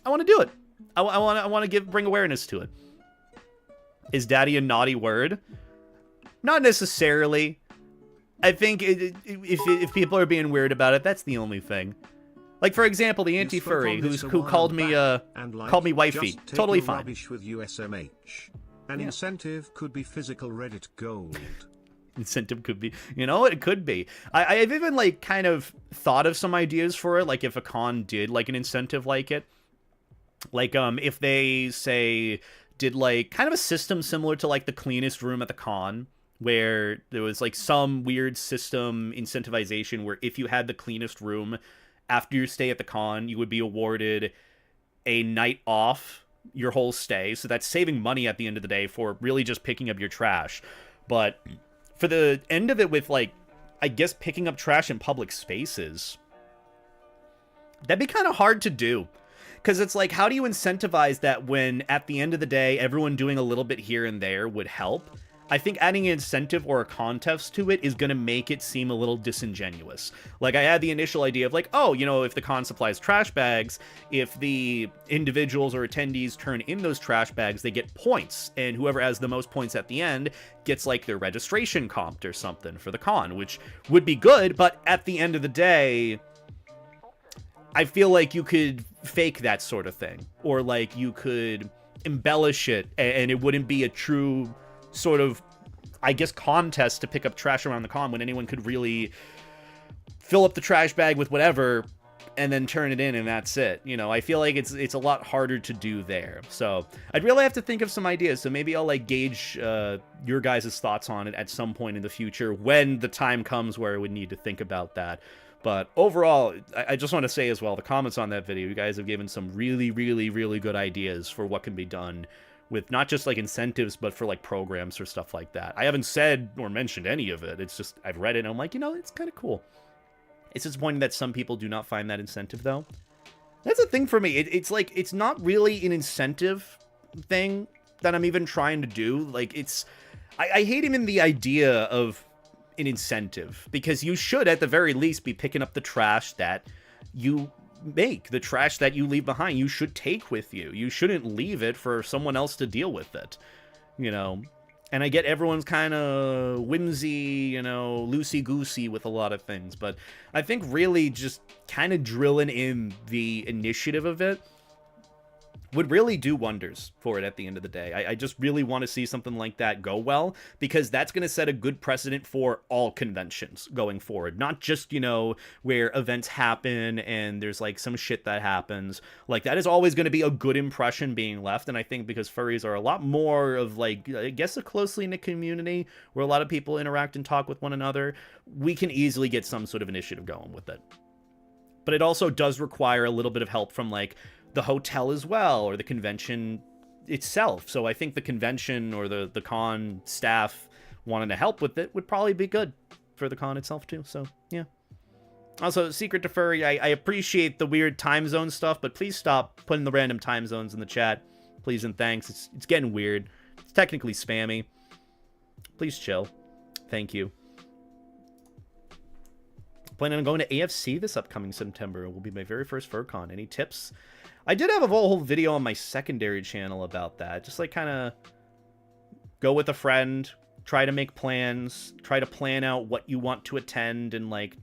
S1: I want to do it. I want to bring awareness to it. Is daddy a naughty word? Not necessarily. I think if people are being weird about it, that's the only thing. Like, for example, the anti-furry who called me wifey. Totally fine.
S2: With USMH. An incentive could be physical Reddit gold.
S1: Incentive could be, you know, it could be. I've even like kind of thought of some ideas for it, like if a con did like an incentive like it. Like if they say did like kind of a system similar to like the cleanest room at the con, where there was like some weird system incentivization where if you had the cleanest room after your stay at the con, you would be awarded a night off your whole stay. So that's saving money at the end of the day for really just picking up your trash. But for the end of it with, like, I guess picking up trash in public spaces, that'd be kind of hard to do. Because it's like, how do you incentivize that when at the end of the day, everyone doing a little bit here and there would help? I think adding an incentive or a contest to it is going to make it seem a little disingenuous. Like, I had the initial idea of like, oh, you know, if the con supplies trash bags, if the individuals or attendees turn in those trash bags, they get points. And whoever has the most points at the end gets like their registration comped or something for the con, which would be good. But at the end of the day, I feel like you could fake that sort of thing. Or like you could embellish it and it wouldn't be a true sort of, I guess, contest to pick up trash around the con when anyone could really fill up the trash bag with whatever and then turn it in and that's it. You know, I feel like it's a lot harder to do there. So I'd really have to think of some ideas. So maybe I'll like gauge your guys' thoughts on it at some point in the future when the time comes where I would need to think about that. But overall, I just want to say as well, the comments on that video, you guys have given some really, really, really good ideas for what can be done with not just like incentives, but for like programs or stuff like that. I haven't said or mentioned any of it. It's just, I've read it and I'm like, you know, it's kind of cool. It's disappointing that some people do not find that incentive though. That's a thing for me. It's like, it's not really an incentive thing that I'm even trying to do. Like it's, I hate even the idea of an incentive, because you should at the very least be picking up the trash that you make, the trash that you leave behind. You should take with you. You shouldn't leave it for someone else to deal with it, you know. And I get everyone's kind of whimsy, you know, loosey-goosey with a lot of things, but I think really just kind of drilling in the initiative of it would really do wonders for it at the end of the day. I just really want to see something like that go well, because that's going to set a good precedent for all conventions going forward. Not just, you know, where events happen and there's like some shit that happens. Like, that is always going to be a good impression being left. And I think because furries are a lot more of like, I guess, a closely knit community where a lot of people interact and talk with one another, we can easily get some sort of initiative going with it. But it also does require a little bit of help from like the hotel as well, or the convention itself. So I think the convention or the con staff wanting to help with it would probably be good for the con itself too. So yeah. Also, secret to furry, I appreciate the weird time zone stuff, but please stop putting the random time zones in the chat. Please and thanks. It's getting weird. It's technically spammy. Please chill. Thank you. Planning on going to AFC this upcoming September. It will be my very first FurCon. Any tips? I did have a whole video on my secondary channel about that. Just like kind of go with a friend, try to make plans, try to plan out what you want to attend, and like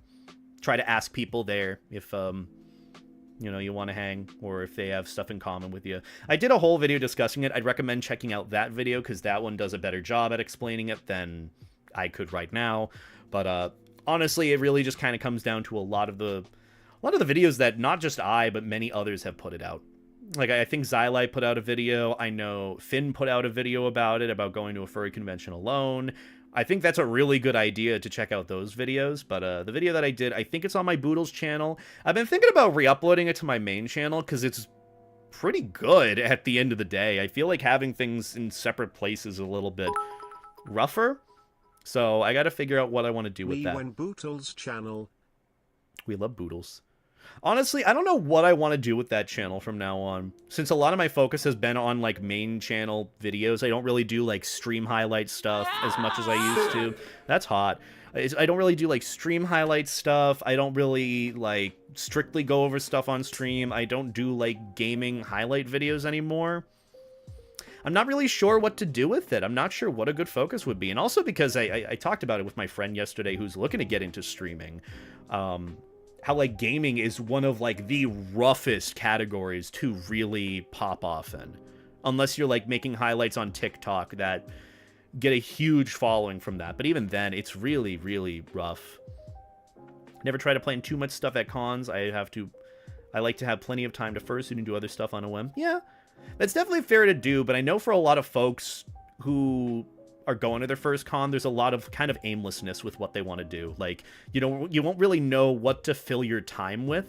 S1: try to ask people there if you know, you want to hang, or if they have stuff in common with you. I did a whole video discussing it. I'd recommend checking out that video, because that one does a better job at explaining it than I could right now. But honestly, it really just kind of comes down to a lot of the videos that not just I, but many others have put it out. Like, I think Xylite put out a video. I know Finn put out a video about it, about going to a furry convention alone. I think that's a really good idea to check out those videos, but the video that I did, I think it's on my Boodles channel. I've been thinking about re-uploading it to my main channel, because it's pretty good at the end of the day. I feel like having things in separate places is a little bit rougher, so I gotta figure out what I want to do with that.
S2: When Boodles channel.
S1: We love Boodles. Honestly, I don't know what I want to do with that channel from now on. Since a lot of my focus has been on, like, main channel videos, I don't really do, like, stream highlight stuff as much as I used to. That's hot. I don't really do, like, stream highlight stuff. I don't really, like, strictly go over stuff on stream. I don't do, like, gaming highlight videos anymore. I'm not really sure what to do with it. I'm not sure what a good focus would be. And also because I talked about it with my friend yesterday who's looking to get into streaming. How, like, gaming is one of, like, the roughest categories to really pop off in. Unless you're, like, making highlights on TikTok that get a huge following from that. But even then, it's really, really rough. Never try to plan too much stuff at cons. I like to have plenty of time to fursuit and do other stuff on a whim. Yeah, that's definitely fair to do, but I know for a lot of folks who are going to their first con, there's a lot of kind of aimlessness with what they want to do. Like, you won't really know what to fill your time with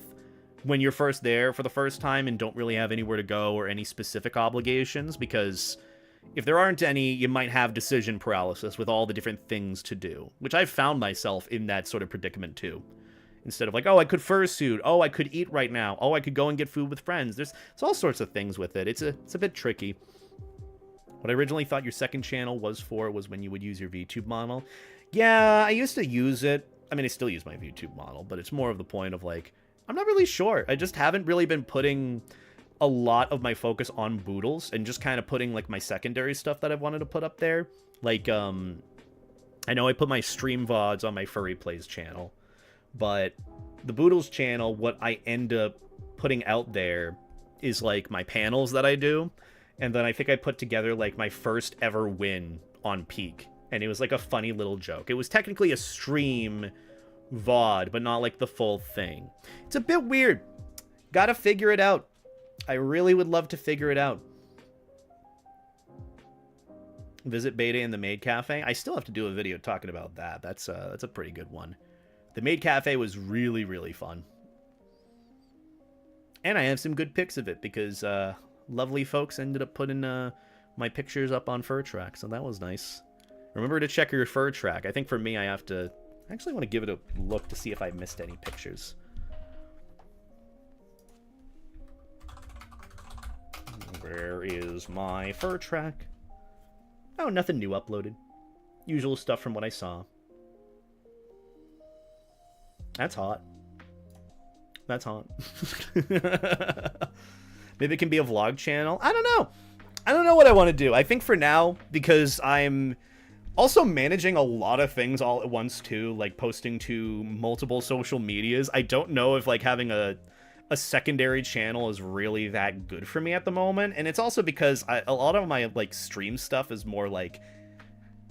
S1: when you're first there for the first time and don't really have anywhere to go or any specific obligations, because if there aren't any, you might have decision paralysis with all the different things to do, which I've found myself in that sort of predicament too. Instead of like, oh, I could fursuit, oh, I could eat right now, oh, I could go and get food with friends. There's all sorts of things with it. It's a bit tricky. What I originally thought your second channel was when you would use your VTube model. Yeah, I used to use it. I mean, I still use my VTube model, but it's more of the point of like, I'm not really sure. I just haven't really been putting a lot of my focus on Boodles and just kind of putting like my secondary stuff that I've wanted to put up there. Like, I know I put my stream VODs on my Furry Plays channel, but the Boodles channel, what I end up putting out there is like my panels that I do. And then I think I put together, like, my first ever win on Peak. And it was, like, a funny little joke. It was technically a stream VOD, but not, like, the full thing. It's a bit weird. Gotta figure it out. I really would love to figure it out. Visit Beta in the Maid Cafe. I still have to do a video talking about that. That's a pretty good one. The Maid Cafe was really, really fun. And I have some good pics of it because, lovely folks ended up putting my pictures up on FurTrack, so that was nice. Remember to check your FurTrack. I think for me, I actually want to give it a look to see if I missed any pictures. Where is my FurTrack? Oh, nothing new uploaded. Usual stuff from what I saw. That's hot. That's hot. Maybe it can be a vlog channel. I don't know. I don't know what I want to do. I think for now, because I'm also managing a lot of things all at once too, like posting to multiple social medias, I don't know if like having a secondary channel is really that good for me at the moment. And it's also because a lot of my like stream stuff is more like,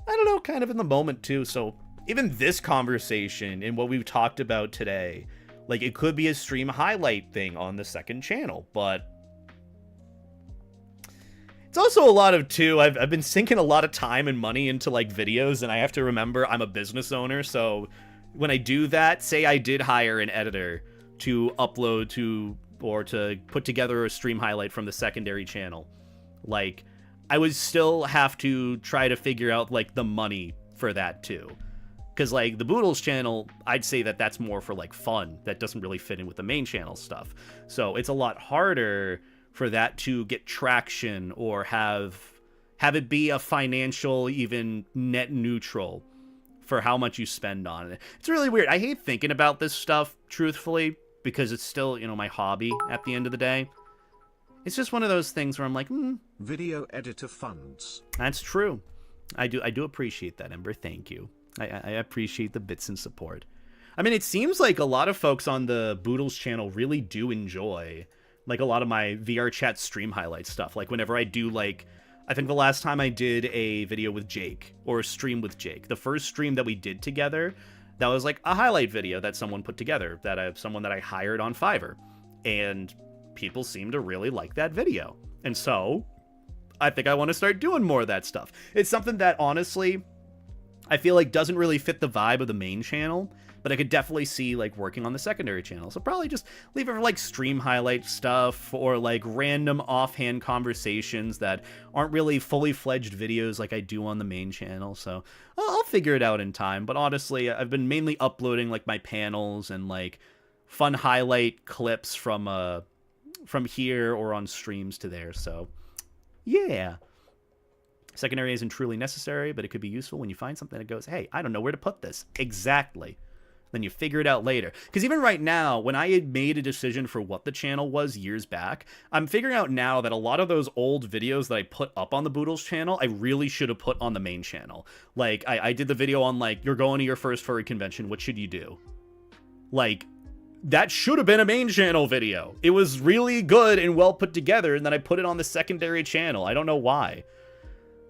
S1: I don't know, kind of in the moment too. So even this conversation and what we've talked about today, like it could be a stream highlight thing on the second channel, but it's also a lot of, too, I've been sinking a lot of time and money into, like, videos, and I have to remember I'm a business owner, so when I do that, say I did hire an editor to upload to, or to put together a stream highlight from the secondary channel, like, I would still have to try to figure out, like, the money for that, too. Because, like, the Boodles channel, I'd say that that's more for, like, fun. That doesn't really fit in with the main channel stuff. So it's a lot harder for that to get traction or have it be a financial, even net neutral for how much you spend on it. It's really weird. I hate thinking about this stuff, truthfully, because it's still, you know, my hobby at the end of the day. It's just one of those things where I'm like,
S2: Video editor funds.
S1: That's true. I do appreciate that, Ember. Thank you. I appreciate the bits and support. I mean, it seems like a lot of folks on the Boodles channel really do enjoy, like, a lot of my VR chat stream highlight stuff. Like, whenever I do, like, I think the last time I did a video with Jake, or a stream with Jake, the first stream that we did together, that was, like, a highlight video that someone put together, someone that I hired on Fiverr. And people seem to really like that video. And so, I think I want to start doing more of that stuff. It's something that, honestly, I feel like doesn't really fit the vibe of the main channel, but I could definitely see, like, working on the secondary channel. So probably just leave it for, like, stream highlight stuff, or, like, random offhand conversations that aren't really fully fledged videos like I do on the main channel. So I'll figure it out in time. But honestly, I've been mainly uploading, like, my panels and, like, fun highlight clips from here or on streams to there. So yeah. Secondary isn't truly necessary, but it could be useful when you find something that goes, hey, I don't know where to put this. Exactly. Then you figure it out later. Because even right now, when I had made a decision for what the channel was years back, I'm figuring out now that a lot of those old videos that I put up on the Boodles channel, I really should have put on the main channel. Like, I did the video on, like, you're going to your first furry convention, what should you do? Like, that should have been a main channel video. It was really good and well put together, and then I put it on the secondary channel. I don't know why.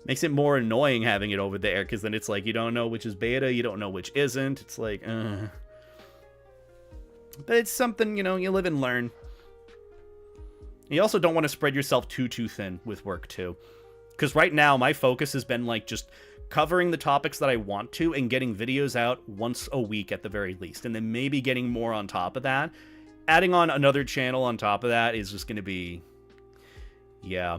S1: Makes it more annoying having it over there, because then it's like, you don't know which is beta, you don't know which isn't. It's like, But it's something, you know, you live and learn. You also don't want to spread yourself too thin with work, too. Because right now, my focus has been, like, just covering the topics that I want to and getting videos out once a week at the very least. And then maybe getting more on top of that. Adding on another channel on top of that is just going to be... yeah.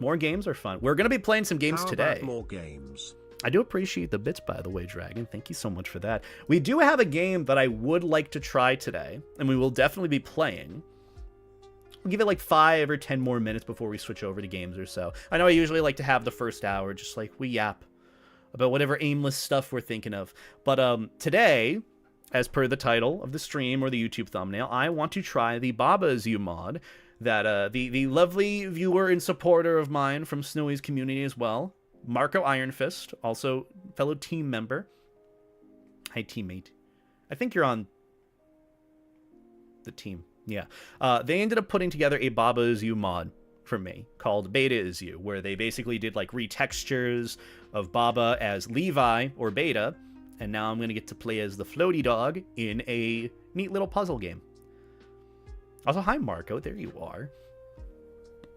S1: More games are fun. We're going to be playing some games
S2: How
S1: today.
S2: about more games?
S1: I do appreciate the bits, by the way, Dragon. Thank you so much for that. We do have a game that I would like to try today, and we will definitely be playing. We'll give it like 5 or 10 more minutes before we switch over to games or so. I know I usually like to have the first hour just like we yap about whatever aimless stuff we're thinking of. But today, as per the title of the stream or the YouTube thumbnail, I want to try the Baba Is You mod that the lovely viewer and supporter of mine from Snowy's community as well, Marco Ironfist, also fellow team member. Hi, teammate. I think you're on the team. Yeah. They ended up putting together a Baba Is You mod for me called Beta Is You, where they basically did like retextures of Baba as Levi or Beta, and now I'm going to get to play as the floaty dog in a neat little puzzle game. Also, hi, Marco. There you are.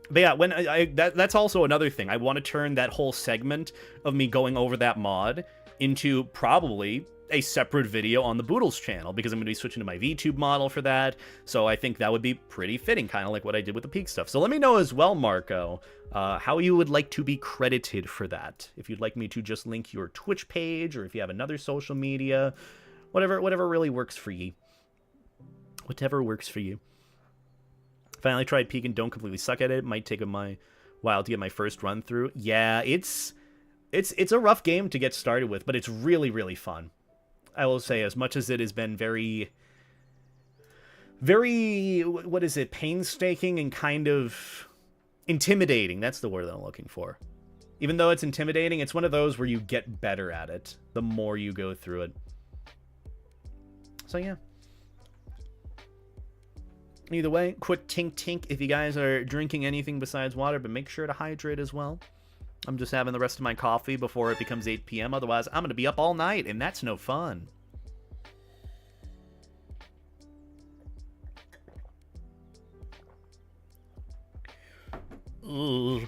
S1: But yeah, when that's also another thing. I want to turn that whole segment of me going over that mod into probably a separate video on the Boodles channel, because I'm going to be switching to my VTube model for that. So I think that would be pretty fitting, kind of like what I did with the Peak stuff. So let me know as well, Marco, how you would like to be credited for that. If you'd like me to just link your Twitch page, or if you have another social media, whatever really works for you. Whatever works for you. Finally tried Peak and don't completely suck at it. Might take a while to get my first run through. Yeah, it's a rough game to get started with, but it's really, really fun. I will say, as much as it has been very, what is it, painstaking and kind of intimidating. That's the word that I'm looking for. Even though it's intimidating, it's one of those where you get better at it the more you go through it. So yeah. Either way, quick tink if you guys are drinking anything besides water, but make sure to hydrate as well. I'm just having the rest of my coffee before it becomes 8 p.m. Otherwise, I'm going to be up all night, and that's no fun. Ugh.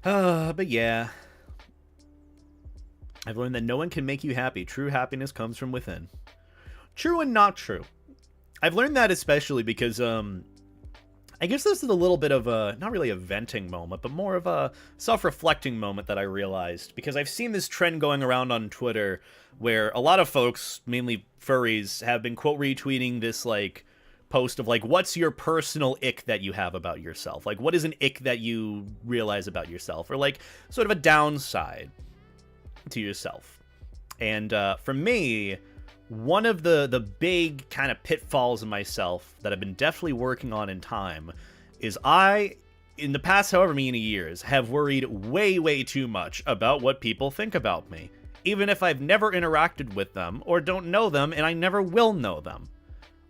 S1: But yeah. I've learned that no one can make you happy. True happiness comes from within. True and not true. I've learned that especially because, I guess this is a little bit of a, not really a venting moment, but more of a self-reflecting moment that I realized. Because I've seen this trend going around on Twitter where a lot of folks, mainly furries, have been quote retweeting this, like, post of, like, what's your personal ick that you have about yourself? Like, what is an ick that you realize about yourself? Or, like, sort of a downside to yourself. And for me, one of the big kind of pitfalls of myself that I've been definitely working on in time is I in the past however many years, have worried way, way too much about what people think about me, even if I've never interacted with them or don't know them and I never will know them.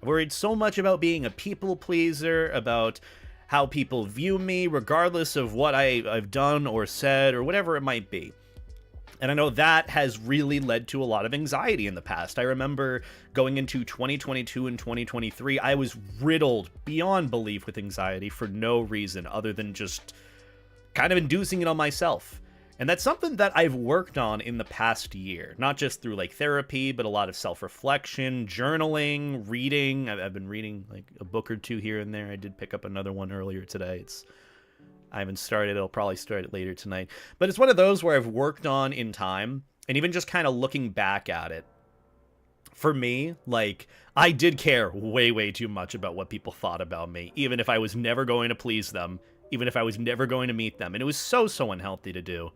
S1: I've worried so much about being a people pleaser, about how people view me, regardless of what I've done or said or whatever it might be. And I know that has really led to a lot of anxiety in the past. I remember going into 2022 and 2023, I was riddled beyond belief with anxiety for no reason other than just kind of inducing it on myself. And that's something that I've worked on in the past year, not just through like therapy, but a lot of self-reflection, journaling, reading. I've been reading like a book or two here and there. I did pick up another one earlier today. I haven't started. I'll probably start it later tonight. But it's one of those where I've worked on in time, and even just kind of looking back at it. For me, like, I did care way, way too much about what people thought about me, even if I was never going to please them, even if I was never going to meet them. And it was so, so unhealthy to do.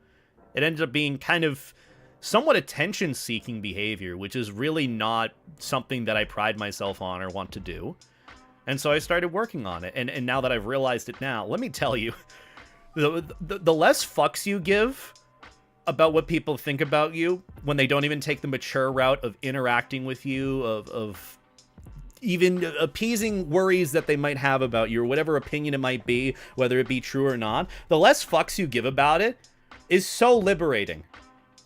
S1: It ended up being kind of somewhat attention-seeking behavior, which is really not something that I pride myself on or want to do. And so I started working on it. And now that I've realized it now, let me tell you, the less fucks you give about what people think about you when they don't even take the mature route of interacting with you, of even appeasing worries that they might have about you, or whatever opinion it might be, whether it be true or not, the less fucks you give about it is so liberating.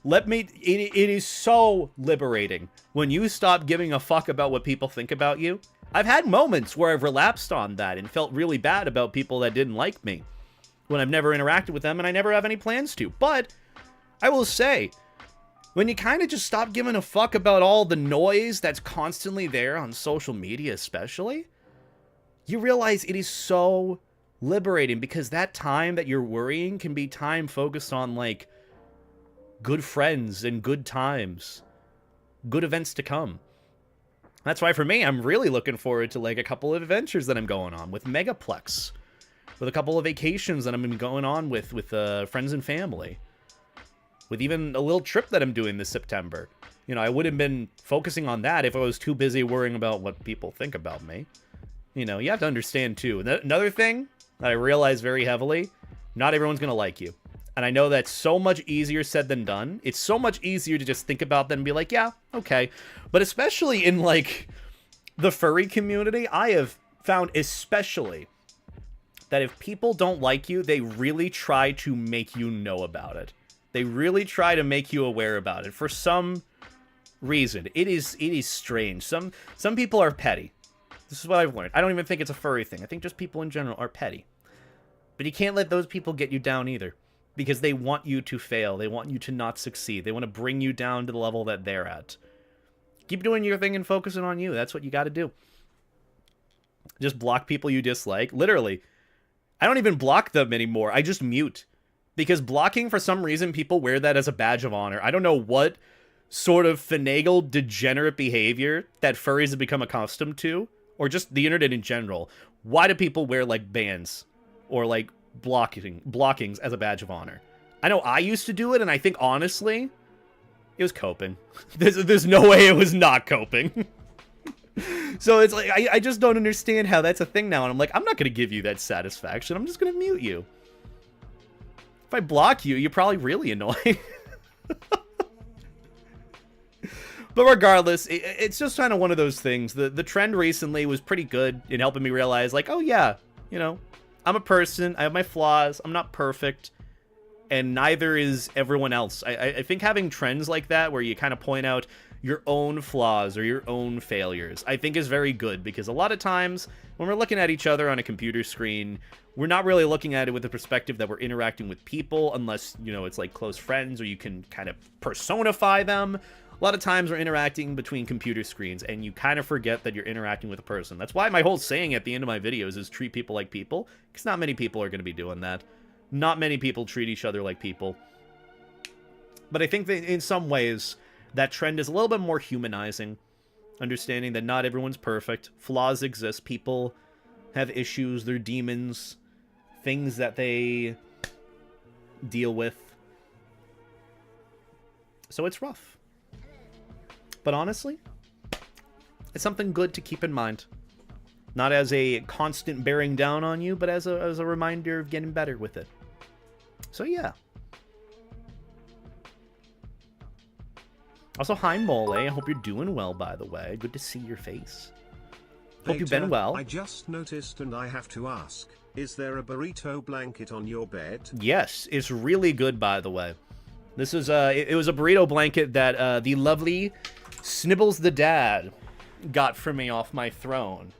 S1: It is so liberating when you stop giving a fuck about what people think about you. I've had moments where I've relapsed on that and felt really bad about people that didn't like me when I've never interacted with them and I never have any plans to. But I will say, when you kind of just stop giving a fuck about all the noise that's constantly there on social media especially, you realize it is so liberating, because that time that you're worrying can be time focused on, like, good friends and good times, good events to come. That's why for me, I'm really looking forward to, like, a couple of adventures that I'm going on with Megaplex, with a couple of vacations that I'm going to be going on with friends and family, with even a little trip that I'm doing this September. You know, I would have been focusing on that if I was too busy worrying about what people think about me. You know, you have to understand, too. Another thing that I realize very heavily, not everyone's going to like you. And I know that's so much easier said than done. It's so much easier to just think about that and be like, yeah, okay. But especially in, like, the furry community, I have found especially that if people don't like you, they really try to make you know about it. They really try to make you aware about it for some reason. It is strange. Some people are petty. This is what I've learned. I don't even think it's a furry thing. I think just people in general are petty. But you can't let those people get you down either, because they want you to fail. They want you to not succeed. They want to bring you down to the level that they're at. Keep doing your thing and focusing on you. That's what you got to do. Just block people you dislike. Literally, I don't even block them anymore. I just mute. Because blocking, for some reason, people wear that as a badge of honor. I don't know what sort of finagled, degenerate behavior that furries have become accustomed to, or just the internet in general. Why do people wear, like, bans or, like, blockings as a badge of honor? I know I used to do it, and I think, honestly, it was coping. There's no way it was not coping. So it's like, I just don't understand how that's a thing now, and I'm like, I'm not going to give you that satisfaction. I'm just going to mute you. If I block you, you're probably really annoying. But regardless, it's just kind of one of those things. The trend recently was pretty good in helping me realize, like, oh yeah, you know, I'm a person, I have my flaws, I'm not perfect, and neither is everyone else. I think having trends like that, where you kind of point out your own flaws or your own failures, I think is very good, because a lot of times when we're looking at each other on a computer screen, we're not really looking at it with the perspective that we're interacting with people, unless, you know, it's like close friends or you can kind of personify them. A lot of times we're interacting between computer screens, and you kind of forget that you're interacting with a person. That's why my whole saying at the end of my videos is treat people like people, because not many people are going to be doing that. Not many people treat each other like people. But I think that in some ways, that trend is a little bit more humanizing, understanding that not everyone's perfect. Flaws exist. People have issues. They're demons. Things that they deal with. So it's rough. But honestly, it's something good to keep in mind. Not as a constant bearing down on you, but as a reminder of getting better with it. So yeah. Also, hi Mole. I hope you're doing well, by the way. Good to see your face. Hope you've been well.
S2: I just noticed and I have to ask, is there a burrito blanket on your bed?
S1: Yes, it's really good, by the way. This is it was a burrito blanket that the lovely SnibbletheDAD got for me off my throne.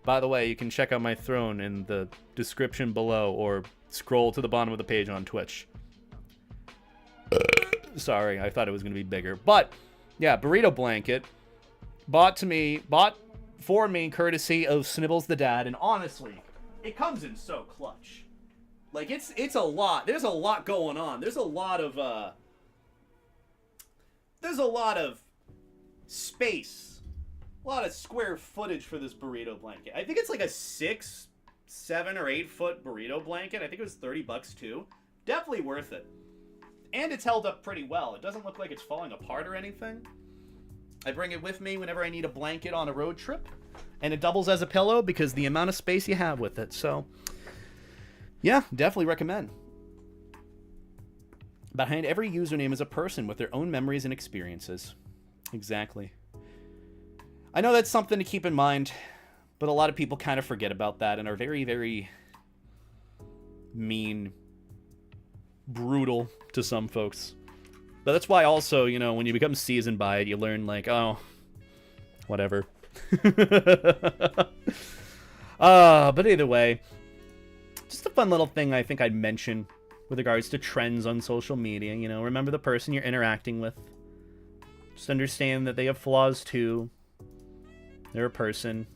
S1: By the way, you can check out my throne in the description below or scroll to the bottom of the page on Twitch. Sorry, I thought it was going to be bigger. But, yeah, burrito blanket. Bought for me, courtesy of SnibbletheDAD. And honestly, it comes in so clutch. Like, it's a lot. There's a lot going on. There's a lot of space. A lot of square footage for this burrito blanket. I think it's like a 6, 7, or 8 foot burrito blanket. I think it was $30 too. Definitely worth it. And it's held up pretty well. It doesn't look like it's falling apart or anything. I bring it with me whenever I need a blanket on a road trip. And it doubles as a pillow because the amount of space you have with it. So, yeah, definitely recommend. Behind every username is a person with their own memories and experiences. Exactly. I know that's something to keep in mind, but a lot of people kind of forget about that and are very, very mean, brutal to some folks. But that's why also, you know, when you become seasoned by it, you learn like, oh, whatever. But either way, just a fun little thing I think I'd mention with regards to trends on social media. You know, remember the person you're interacting with. Just understand that they have flaws too. They're a person.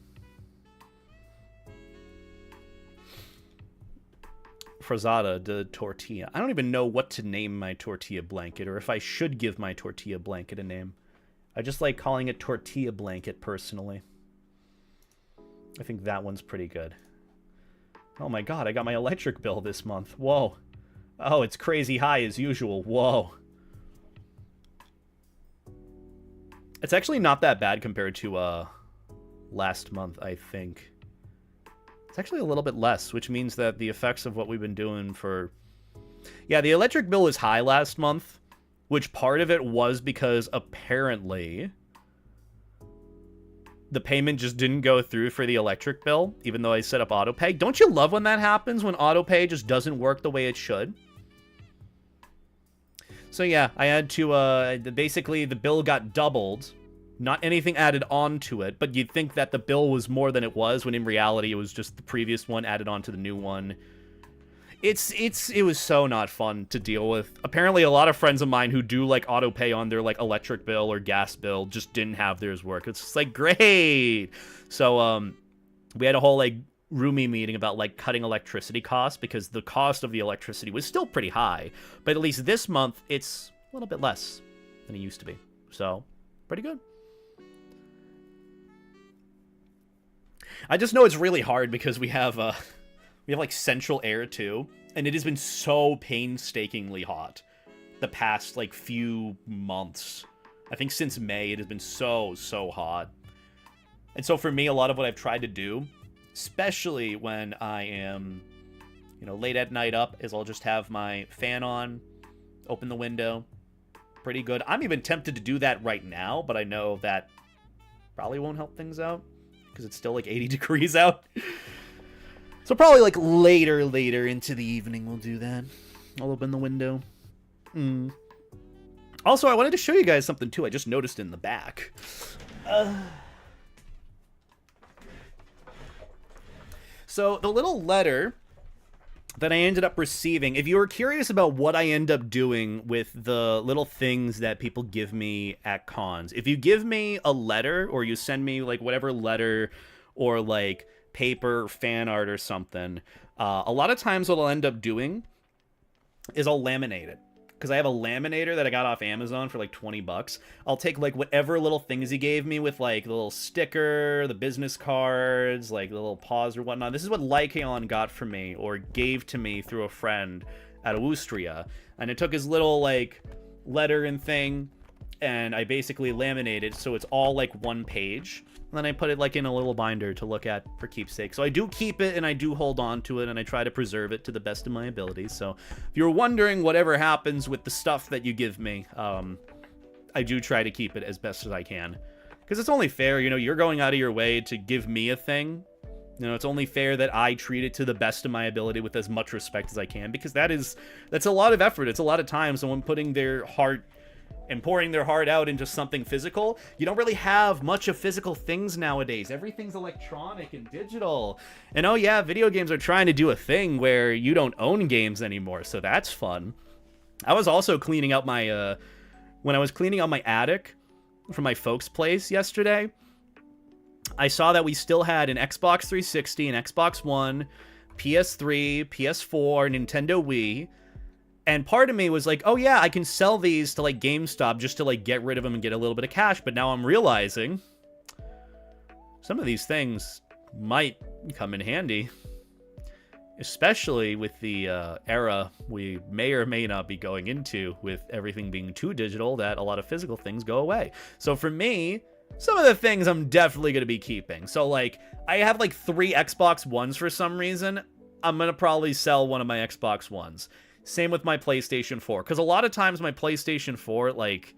S1: Frazada de tortilla. I don't even know what to name my tortilla blanket, or if I should give my tortilla blanket a name. I just like calling it tortilla blanket personally. I think that one's pretty good. Oh my god, I got my electric bill this month. Whoa. Oh, it's crazy high as usual. Whoa. It's actually not that bad compared to last month, I think. It's actually a little bit less, which means that the effects of what we've been doing for... Yeah, the electric bill was high last month, which part of it was because apparently the payment just didn't go through for the electric bill, even though I set up autopay. Don't you love when that happens, when autopay just doesn't work the way it should? So yeah, I had to, basically the bill got doubled. Not anything added on to it, but you'd think that the bill was more than it was, when in reality it was just the previous one added on to the new one. It was so not fun to deal with. Apparently a lot of friends of mine who do like auto pay on their like electric bill or gas bill just didn't have theirs work. It's just like, great. So we had a whole like roomie meeting about like cutting electricity costs, because the cost of the electricity was still pretty high, but at least this month it's a little bit less than it used to be. So pretty good. I just know it's really hard because we have like central air too, and it has been so painstakingly hot the past like few months. I think since May it has been so hot. And so for me, a lot of what I've tried to do, especially when I am, you know, late at night up, is I'll just have my fan on, open the window. Pretty good. I'm even tempted to do that right now, but I know that probably won't help things out, because it's still like 80 degrees out. So probably like later into the evening we'll do that. I'll open the window. Also, I wanted to show you guys something too I just noticed in the back. So the little letter that I ended up receiving, if you were curious about what I end up doing with the little things that people give me at cons, if you give me a letter, or you send me like whatever letter or like paper, fan art or something, a lot of times what I'll end up doing is I'll laminate it. Because I have a laminator that I got off Amazon for like 20 bucks. I'll take like whatever little things he gave me with like the little sticker, the business cards, like the little paws or whatnot. This is what Lycaon got for me, or gave to me through a friend at Austria. And it took his little like letter and thing, and I basically laminate it so it's all like one page. And then I put it like in a little binder to look at for keepsake. So I do keep it and I do hold on to it and I try to preserve it to the best of my ability. So if you're wondering whatever happens with the stuff that you give me, I do try to keep it as best as I can. Because it's only fair, you know, you're going out of your way to give me a thing. You know, it's only fair that I treat it to the best of my ability with as much respect as I can. Because that's a lot of effort. It's a lot of time. Someone putting their heart and pouring their heart out into something physical. You don't really have much of physical things nowadays. Everything's electronic and digital. And oh yeah, video games are trying to do a thing where you don't own games anymore, so that's fun. I was also cleaning out my, when I was cleaning out my attic from my folks' place yesterday, I saw that we still had an Xbox 360, an Xbox One, PS3, PS4, Nintendo Wii. And part of me was like, oh yeah, I can sell these to like GameStop just to like get rid of them and get a little bit of cash. But now I'm realizing some of these things might come in handy, especially with the era we may or may not be going into with everything being too digital, that a lot of physical things go away. So for me, some of the things I'm definitely going to be keeping. So like I have like 3 Xbox Ones for some reason. I'm going to probably sell one of my Xbox Ones. Same with my PlayStation 4, because a lot of times my PlayStation 4, like,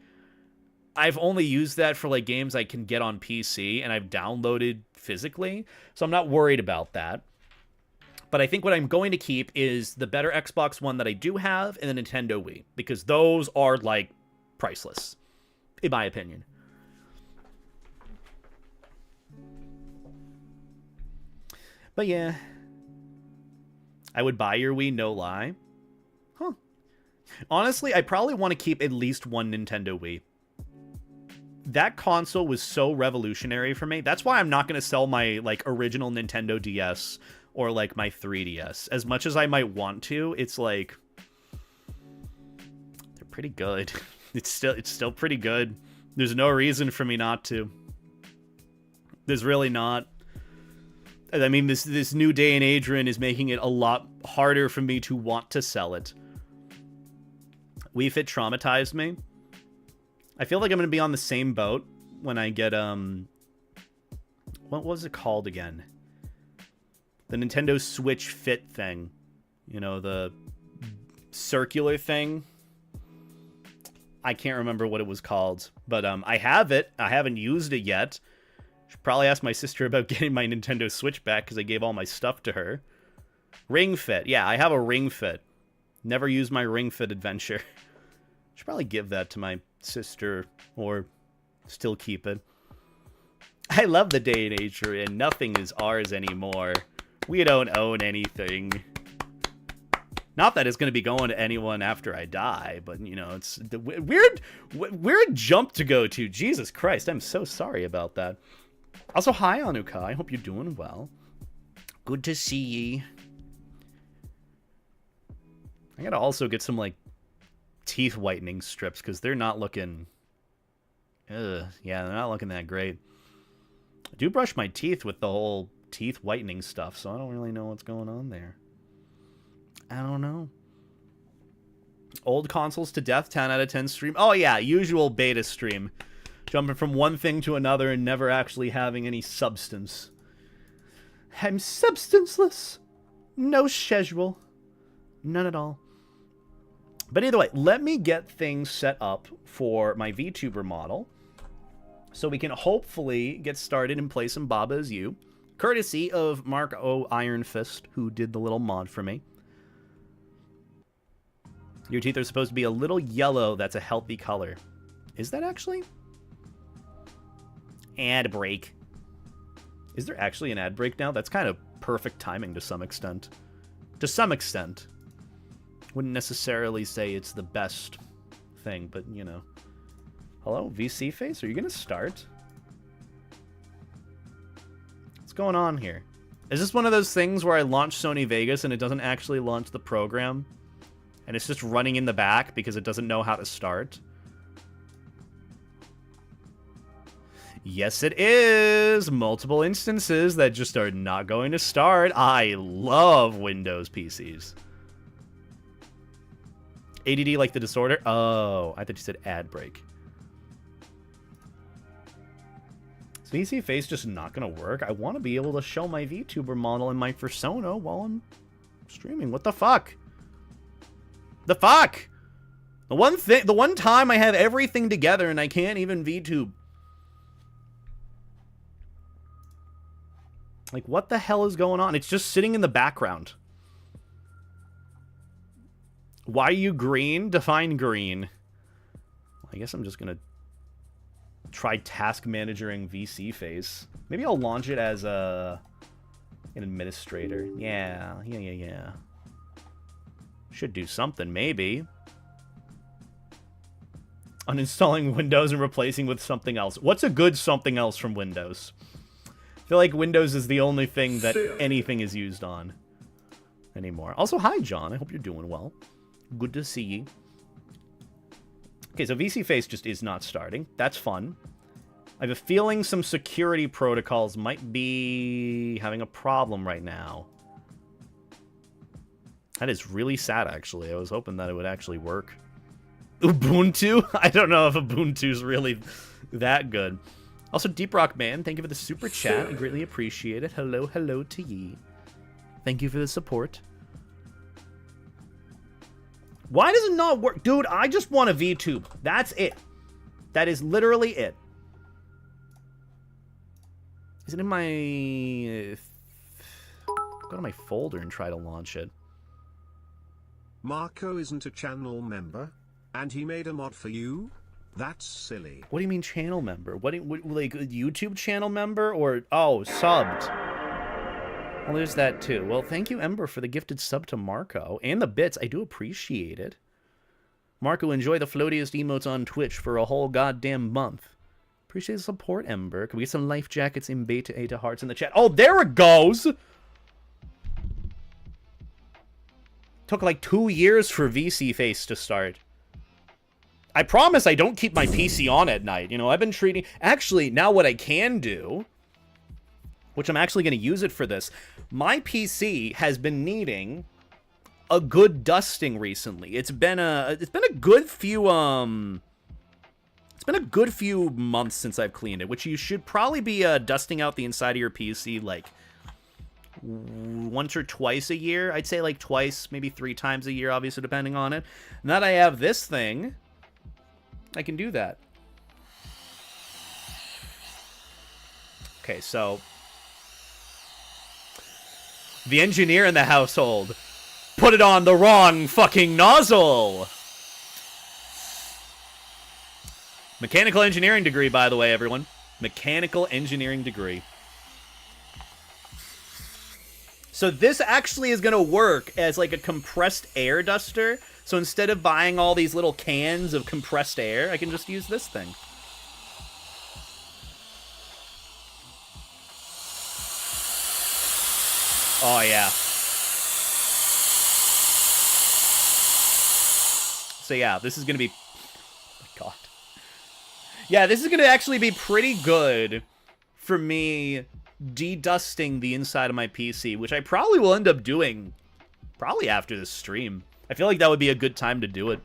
S1: I've only used that for, like, games I can get on PC, and I've downloaded physically, so I'm not worried about that. But I think what I'm going to keep is the better Xbox One that I do have, and the Nintendo Wii, because those are, like, priceless, in my opinion. But yeah, I would buy your Wii, no lie. Huh. Honestly, I probably want to keep at least one Nintendo Wii. That console was so revolutionary for me. That's why I'm not going to sell my, like, original Nintendo DS or, like, my 3DS. As much as I might want to, it's like, they're pretty good. It's still pretty good. There's no reason for me not to. There's really not. I mean, this new day and age we're in is making it a lot harder for me to want to sell it. Wii Fit traumatized me. I feel like I'm going to be on the same boat when I get, what was it called again? The Nintendo Switch Fit thing. You know, the circular thing. I can't remember what it was called. But I have it. I haven't used it yet. Should probably ask my sister about getting my Nintendo Switch back because I gave all my stuff to her. Ring Fit. Yeah, I have a Ring Fit. Never used my Ring Fit adventure. Should probably give that to my sister or still keep it. I love the day and age we're in. Nothing is ours anymore. We don't own anything. Not that it's going to be going to anyone after I die, but, you know, it's the weird jump to go to. Jesus Christ, I'm so sorry about that. Also, hi, Anuka. I hope you're doing well. Good to see ye. I gotta also get some, like, teeth whitening strips, because they're not looking... yeah, they're not looking that great. I do brush my teeth with the whole teeth whitening stuff, so I don't really know what's going on there. I don't know. Old consoles to death, 10 out of 10 stream. Oh, yeah, usual beta stream. Jumping from one thing to another and never actually having any substance. I'm substanceless. No schedule. None at all. But either way, let me get things set up for my VTuber model so we can hopefully get started and play some Baba Is You, courtesy of Mark O. Iron Fist, who did the little mod for me. Your teeth are supposed to be a little yellow. That's a healthy color. Is that actually? Ad break. Is there actually an ad break now? That's kind of perfect timing to some extent. To some extent. Wouldn't necessarily say it's the best thing, but, you know. Hello, VC Face? Are you going to start? What's going on here? Is this one of those things where I launch Sony Vegas and it doesn't actually launch the program? And it's just running in the back because it doesn't know how to start? Yes, it is! Multiple instances that just are not going to start. I love Windows PCs. ADD like the disorder? Oh, I thought you said ad break. VC face just not gonna work? I want to be able to show my VTuber model in my fursona while I'm streaming. What the fuck? The fuck? The one time I have everything together and I can't even VTube. Like, what the hell is going on? It's just sitting in the background. Why are you green? Define green. I guess I'm just gonna try task managering VC face. Maybe I'll launch it as an administrator. Yeah. Should do something, maybe. Uninstalling Windows and replacing with something else. What's a good something else from Windows? I feel like Windows is the only thing that anything is used on anymore. Also, hi, John. I hope you're doing well. Good to see you. Okay, so VC Face just is not starting. That's fun. I have a feeling some security protocols might be having a problem right now. That is really sad, actually. I was hoping that it would actually work. Ubuntu? I don't know if Ubuntu's really that good. Also, Deep Rock Man, thank you for the super chat. I greatly appreciate it. Hello to ye. Thank you for the support. Why does it not work? Dude, I just want a VTube. That's it. That is literally it. Is it in my... Go to my folder and try to launch it.
S2: Marco isn't a channel member, and he made a mod for you? That's silly.
S1: What do you mean channel member? What like, a YouTube channel member? Or, oh, subbed. Well, there's that too. Well, thank you, Ember, for the gifted sub to Marco. And the bits. I do appreciate it. Marco, enjoy the floatiest emotes on Twitch for a whole goddamn month. Appreciate the support, Ember. Can we get some life jackets in beta hearts in the chat? Oh, there it goes! Took like 2 years for VC Face to start. I promise I don't keep my PC on at night. You know, I've been treating... Actually, now what I can do, which I'm actually going to use it for this, my PC has been needing a good dusting recently. It's been a good few It's been a good few months since I've cleaned it, which you should probably be dusting out the inside of your PC like once or twice a year. I'd say like twice, maybe 3 times a year, obviously depending on it. Now that I have this thing, I can do that. Okay, so the engineer in the household put it on the wrong fucking nozzle. Mechanical engineering degree, by the way, everyone. Mechanical engineering degree. So this actually is going to work as like a compressed air duster. So instead of buying all these little cans of compressed air, I can just use this thing. Oh, yeah. So yeah, this is going to be... Oh my god. Yeah, this is going to actually be pretty good for me de-dusting the inside of my PC, which I probably will end up doing probably after this stream. I feel like that would be a good time to do it.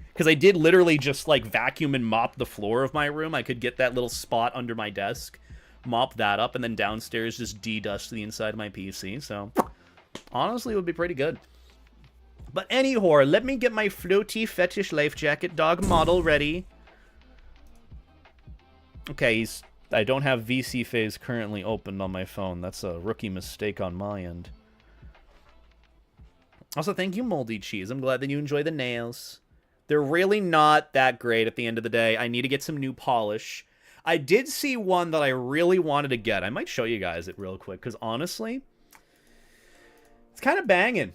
S1: Because I did literally just, like, vacuum and mop the floor of my room. I could get that little spot under my desk, mop that up, and then downstairs just de-dust the inside of my PC. So, honestly, it would be pretty good. But anyhow, let me get my floaty fetish life jacket dog model ready. Okay, I don't have VC phase currently opened on my phone. That's a rookie mistake on my end. Also, thank you, Moldy Cheese. I'm glad that you enjoy the nails. They're really not that great at the end of the day. I need to get some new polish. I did see one that I really wanted to get. I might show you guys it real quick, because honestly, it's kind of banging.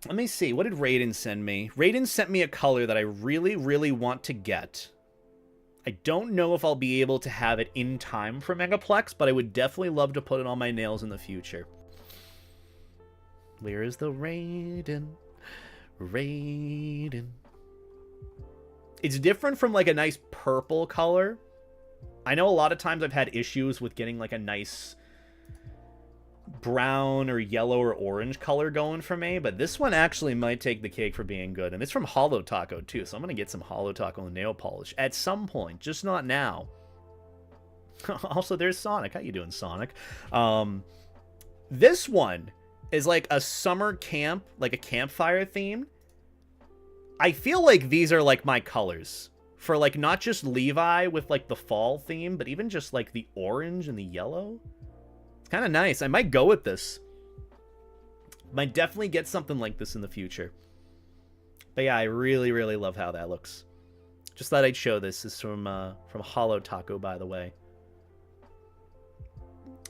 S1: Let me see. What did Raiden send me? Raiden sent me a color that I really, really want to get. I don't know if I'll be able to have it in time for Megaplex, but I would definitely love to put it on my nails in the future. Where is the Raiden? Raiden. It's different from like a nice purple color. I know a lot of times I've had issues with getting like a nice brown or yellow or orange color going for me, but this one actually might take the cake for being good. And it's from Hollow Taco too, so I'm gonna get some Hollow Taco nail polish at some point, just not now. Also, there's Sonic. How you doing, Sonic? This one is like a summer camp, like a campfire theme. I feel like these are like my colors for like not just Levi with like the fall theme, but even just like the orange and the yellow. It's kind of nice. I might go with this. Might definitely get something like this in the future. But yeah, I really, really love how that looks. Just thought I'd show this. This is from Hollow Taco, by the way.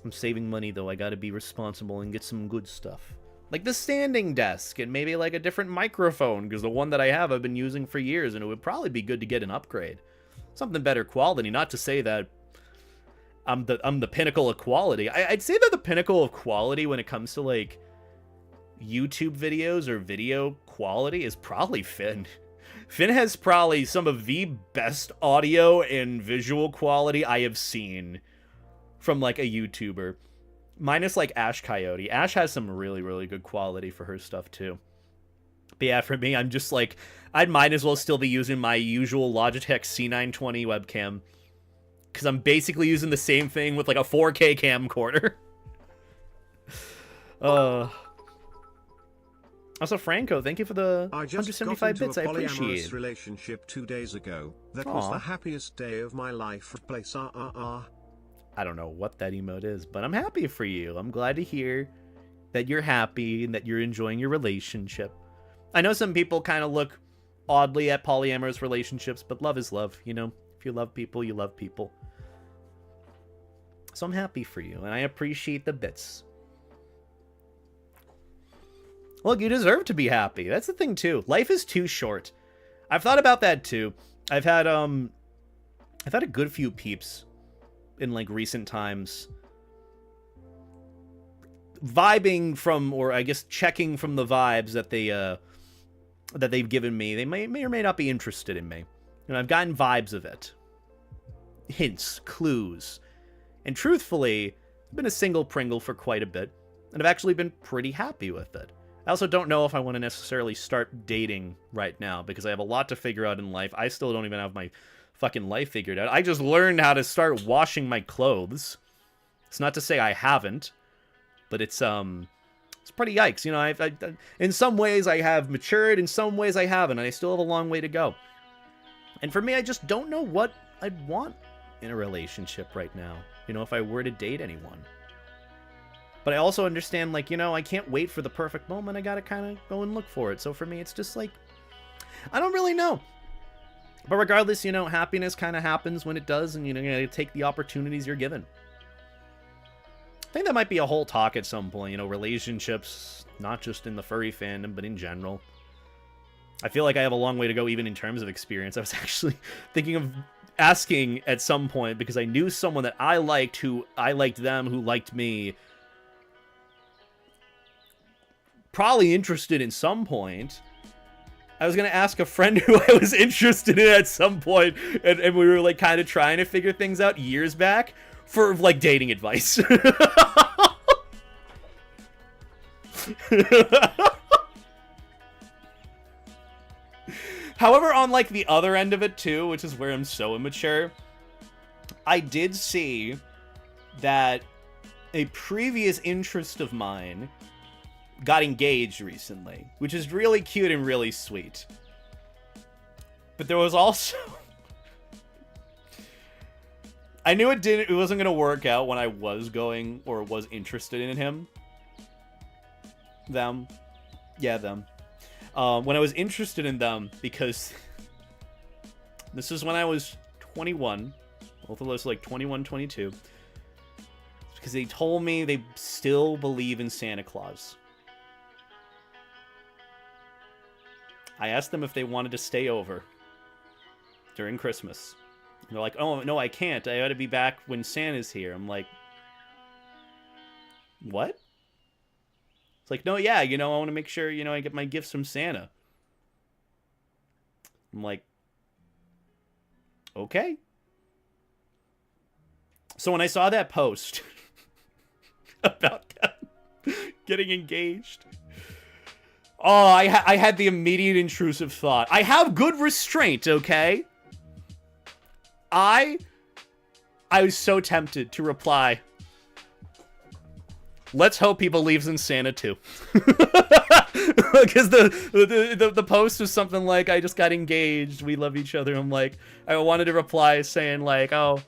S1: I'm saving money, though. I gotta be responsible and get some good stuff. Like the standing desk, and maybe like a different microphone, because the one that I have I've been using for years, and it would probably be good to get an upgrade. Something better quality, not to say that I'm the pinnacle of quality. I'd say that the pinnacle of quality when it comes to, like, YouTube videos or video quality is probably Finn. Finn has probably some of the best audio and visual quality I have seen from, like, a YouTuber. Minus, like, Ash Coyote. Ash has some really, really good quality for her stuff, too. But yeah, for me, I'm just, like, I might as well still be using my usual Logitech C920 webcam. Because I'm basically using the same thing with, like, a 4K camcorder. Also, Franco, thank you for the 175 bits. I appreciate it.
S2: Relationship 2 days ago. That was the happiest day of my life. Place
S1: I don't know what that emote is, but I'm happy for you. I'm glad to hear that you're happy and that you're enjoying your relationship. I know some people kind of look oddly at polyamorous relationships, but love is love, you know? If you love people, you love people. So I'm happy for you, and I appreciate the bits. Look, you deserve to be happy. That's the thing, too. Life is too short. I've thought about that, too. I've had a good few peeps in, like, recent times vibing from, or I guess checking from the vibes that they've given me. They may or may not be interested in me. And I've gotten vibes of it. Hints, clues. And truthfully, I've been a single Pringle for quite a bit, and I've actually been pretty happy with it. I also don't know if I want to necessarily start dating right now, because I have a lot to figure out in life. I still don't even have my fucking life figured out. I just learned how to start washing my clothes. It's not to say I haven't, but it's pretty yikes. You know, in some ways I have matured, in some ways I haven't, and I still have a long way to go. And for me, I just don't know what I'd want in a relationship right now, you know, if I were to date anyone. But I also understand, like, you know, I can't wait for the perfect moment. I gotta kind of go and look for it. So for me, it's just like, I don't really know. But regardless, you know, happiness kind of happens when it does, and, you know, you gotta take the opportunities you're given. I think that might be a whole talk at some point, you know, relationships, not just in the furry fandom, but in general. I feel like I have a long way to go even in terms of experience. I was actually thinking of asking at some point, because I knew someone that I liked, who I liked them, who liked me. Probably interested in some point. I was going to ask a friend who I was interested in at some point, and we were, like, kind of trying to figure things out years back for, like, dating advice. However, on, like, the other end of it, too, which is where I'm so immature, I did see that a previous interest of mine got engaged recently, which is really cute and really sweet. But there was also... I knew it wasn't going to work out when I was going, or was interested in him. Them. Yeah, them. When I was interested in them, because this is when I was 21, both of us like 21, 22, because they told me they still believe in Santa Claus. I asked them if they wanted to stay over during Christmas. And they're like, oh, no, I can't. I ought to be back when Santa's here. I'm like, what? It's like, no, yeah, you know, I want to make sure, you know, I get my gifts from Santa. I'm like, okay. So when I saw that post about them getting engaged, oh, I had the immediate intrusive thought. I have good restraint, okay? I I was so tempted to reply, let's hope he believes in Santa too. Because the post was something like, I just got engaged, we love each other. I'm like, I wanted to reply saying like, oh,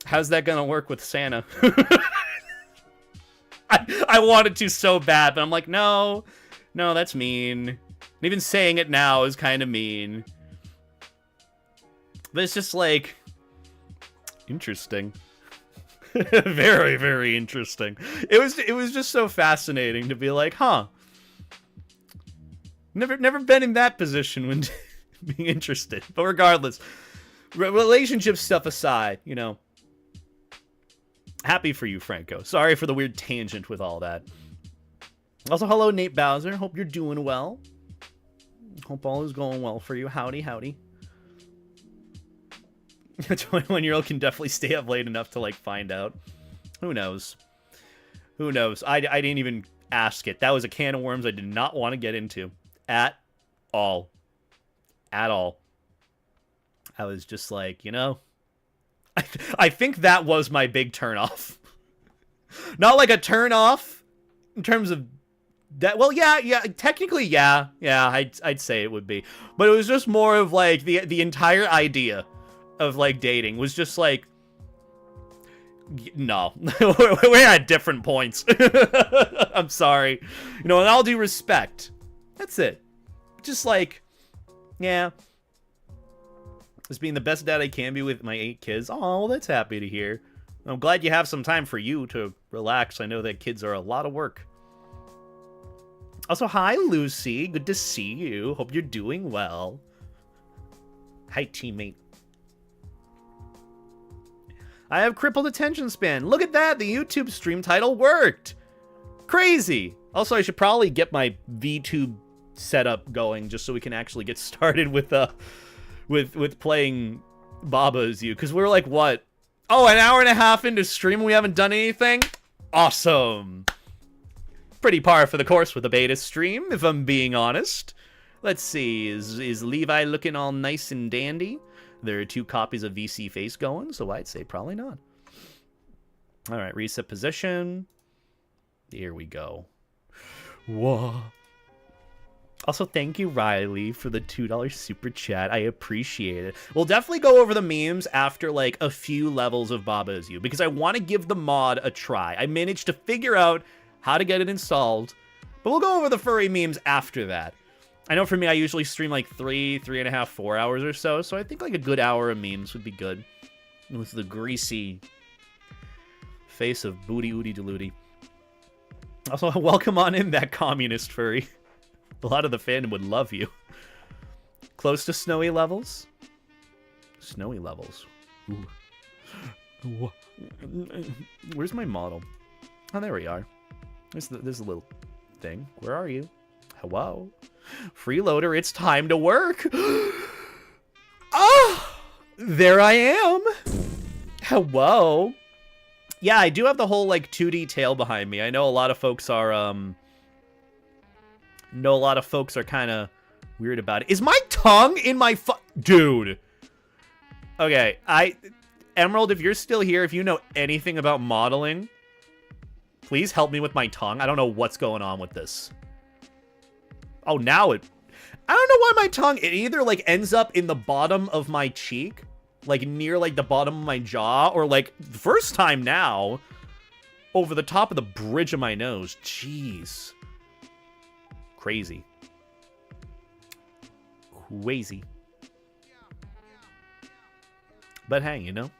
S1: how's that gonna work with Santa? I wanted to so bad, but I'm like, no, that's mean. And even saying it now is kind of mean. But it's just like, interesting. Very, very interesting. It was just so fascinating to be like, huh. Never been in that position when being interested. But regardless, relationship stuff aside, you know. Happy for you, Franco. Sorry for the weird tangent with all that. Also, hello, Nate Bowser. Hope you're doing well. Hope all is going well for you. Howdy, howdy. A 21-year-old can definitely stay up late enough to, like, find out. Who knows? Who knows? I didn't even ask it. That was a can of worms I did not want to get into. At all. At all. I was just like, you know, I think that was my big turnoff. Not like a turnoff in terms of that. Well, yeah, technically, yeah, I'd say it would be. But it was just more of like the entire idea of like dating was just like, no, we're at different points. I'm sorry, you know, in all due respect, that's it. Just like, yeah, just being the best dad I can be with my 8 kids. Oh, well, that's happy to hear. I'm glad you have some time for you to relax. I know that kids are a lot of work. Also, hi, Lucy. Good to see you. Hope you're doing well. Hi, teammate. I have crippled attention span. Look at that. The YouTube stream title worked. Crazy. Also, I should probably get my VTube setup going just so we can actually get started with playing Baba Is You. Because we're like, what? Oh, an hour and a half into stream and we haven't done anything? Awesome. Pretty par for the course with a beta stream, if I'm being honest. Let's see. Is Levi looking all nice and dandy? There are 2 copies of VC Face going, so I'd say probably not. All right, reset position. Here we go. Whoa. Also, thank you, Riley, for the $2 super chat. I appreciate it. We'll definitely go over the memes after, like, a few levels of Baba Is You, because I want to give the mod a try. I managed to figure out how to get it installed, but we'll go over the furry memes after that. I know for me, I usually stream like 3.5, 4 hours or so, so I think like a good hour of memes would be good. With the greasy face of Booty Ooty Delooty. Also, welcome on in, that communist furry. A lot of the fandom would love you. Close to snowy levels? Snowy levels. Ooh. Where's my model? Oh, there we are. There's a little thing. Where are you? Hello? Freeloader, it's time to work. Oh, there I am. Hello. Yeah, I do have the whole like 2D tail behind me. I know a lot of folks are kind of weird about it. Is my tongue in my dude? Okay, Emerald, if you're still here, if you know anything about modeling, please help me with my tongue. I don't know what's going on with this. Oh, now I don't know why my tongue, it either like ends up in the bottom of my cheek, like near like the bottom of my jaw, or like first time now over the top of the bridge of my nose. Jeez. Crazy. Crazy. But hey, you know,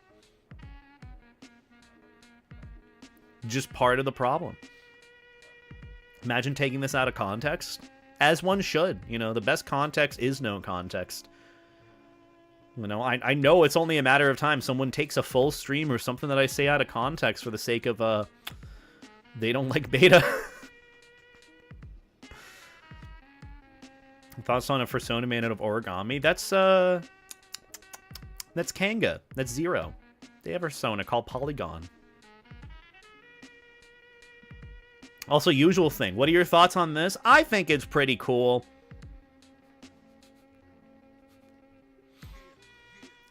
S1: just part of the problem. Imagine taking this out of context. As one should. You know, the best context is no context. You know, I know it's only a matter of time. Someone takes a full stream or something that I say out of context for the sake of, they don't like beta. Thoughts on a Fursona made out of origami? That's Kanga. That's Zero. They have a Fursona called Polygon. Also, usual thing. What are your thoughts on this? I think it's pretty cool.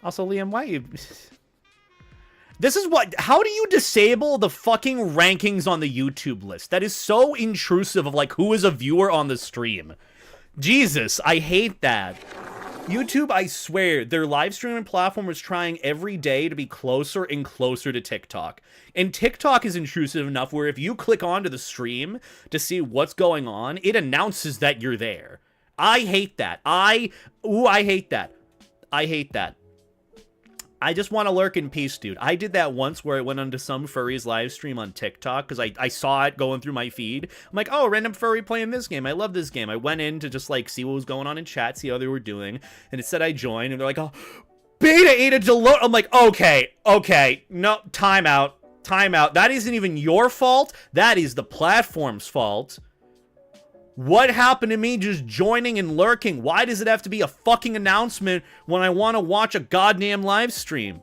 S1: Also, Liam, why you... This is what... How do you disable the fucking rankings on the YouTube list? That is so intrusive of, like, who is a viewer on the stream. Jesus, I hate that. YouTube, I swear, their live streaming platform is trying every day to be closer and closer to TikTok. And TikTok is intrusive enough where if you click onto the stream to see what's going on, it announces that you're there. I hate that. I hate that. I hate that. I just want to lurk in peace, dude. I did that once where I went onto some furry's live stream on TikTok because I saw it going through my feed. I'm like, oh, random furry playing this game. I love this game. I went in to just, like, see what was going on in chat, see how they were doing. And it said I joined, and they're like, oh, beta 8 deload. I'm like, okay. No, timeout. That isn't even your fault. That is the platform's fault. What happened to me just joining and lurking? Why does it have to be a fucking announcement when I want to watch a goddamn live stream?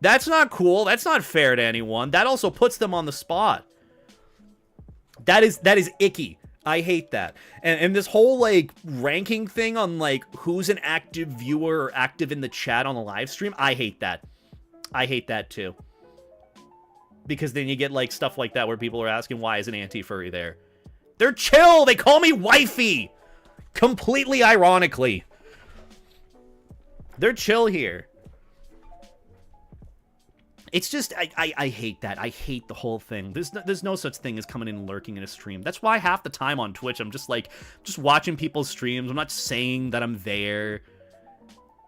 S1: That's not cool. That's not fair to anyone. That also puts them on the spot. That is icky. I hate that. And this whole, like, ranking thing on, like, who's an active viewer or active in the chat on the live stream, I hate that. I hate that, too. Because then you get, like, stuff like that where people are asking, why is an anti-furry there? They're chill. They call me wifey. Completely ironically. They're chill here. It's just, I hate that. I hate the whole thing. There's no such thing as coming in and lurking in a stream. That's why half the time on Twitch, I'm just like, just watching people's streams. I'm not saying that I'm there.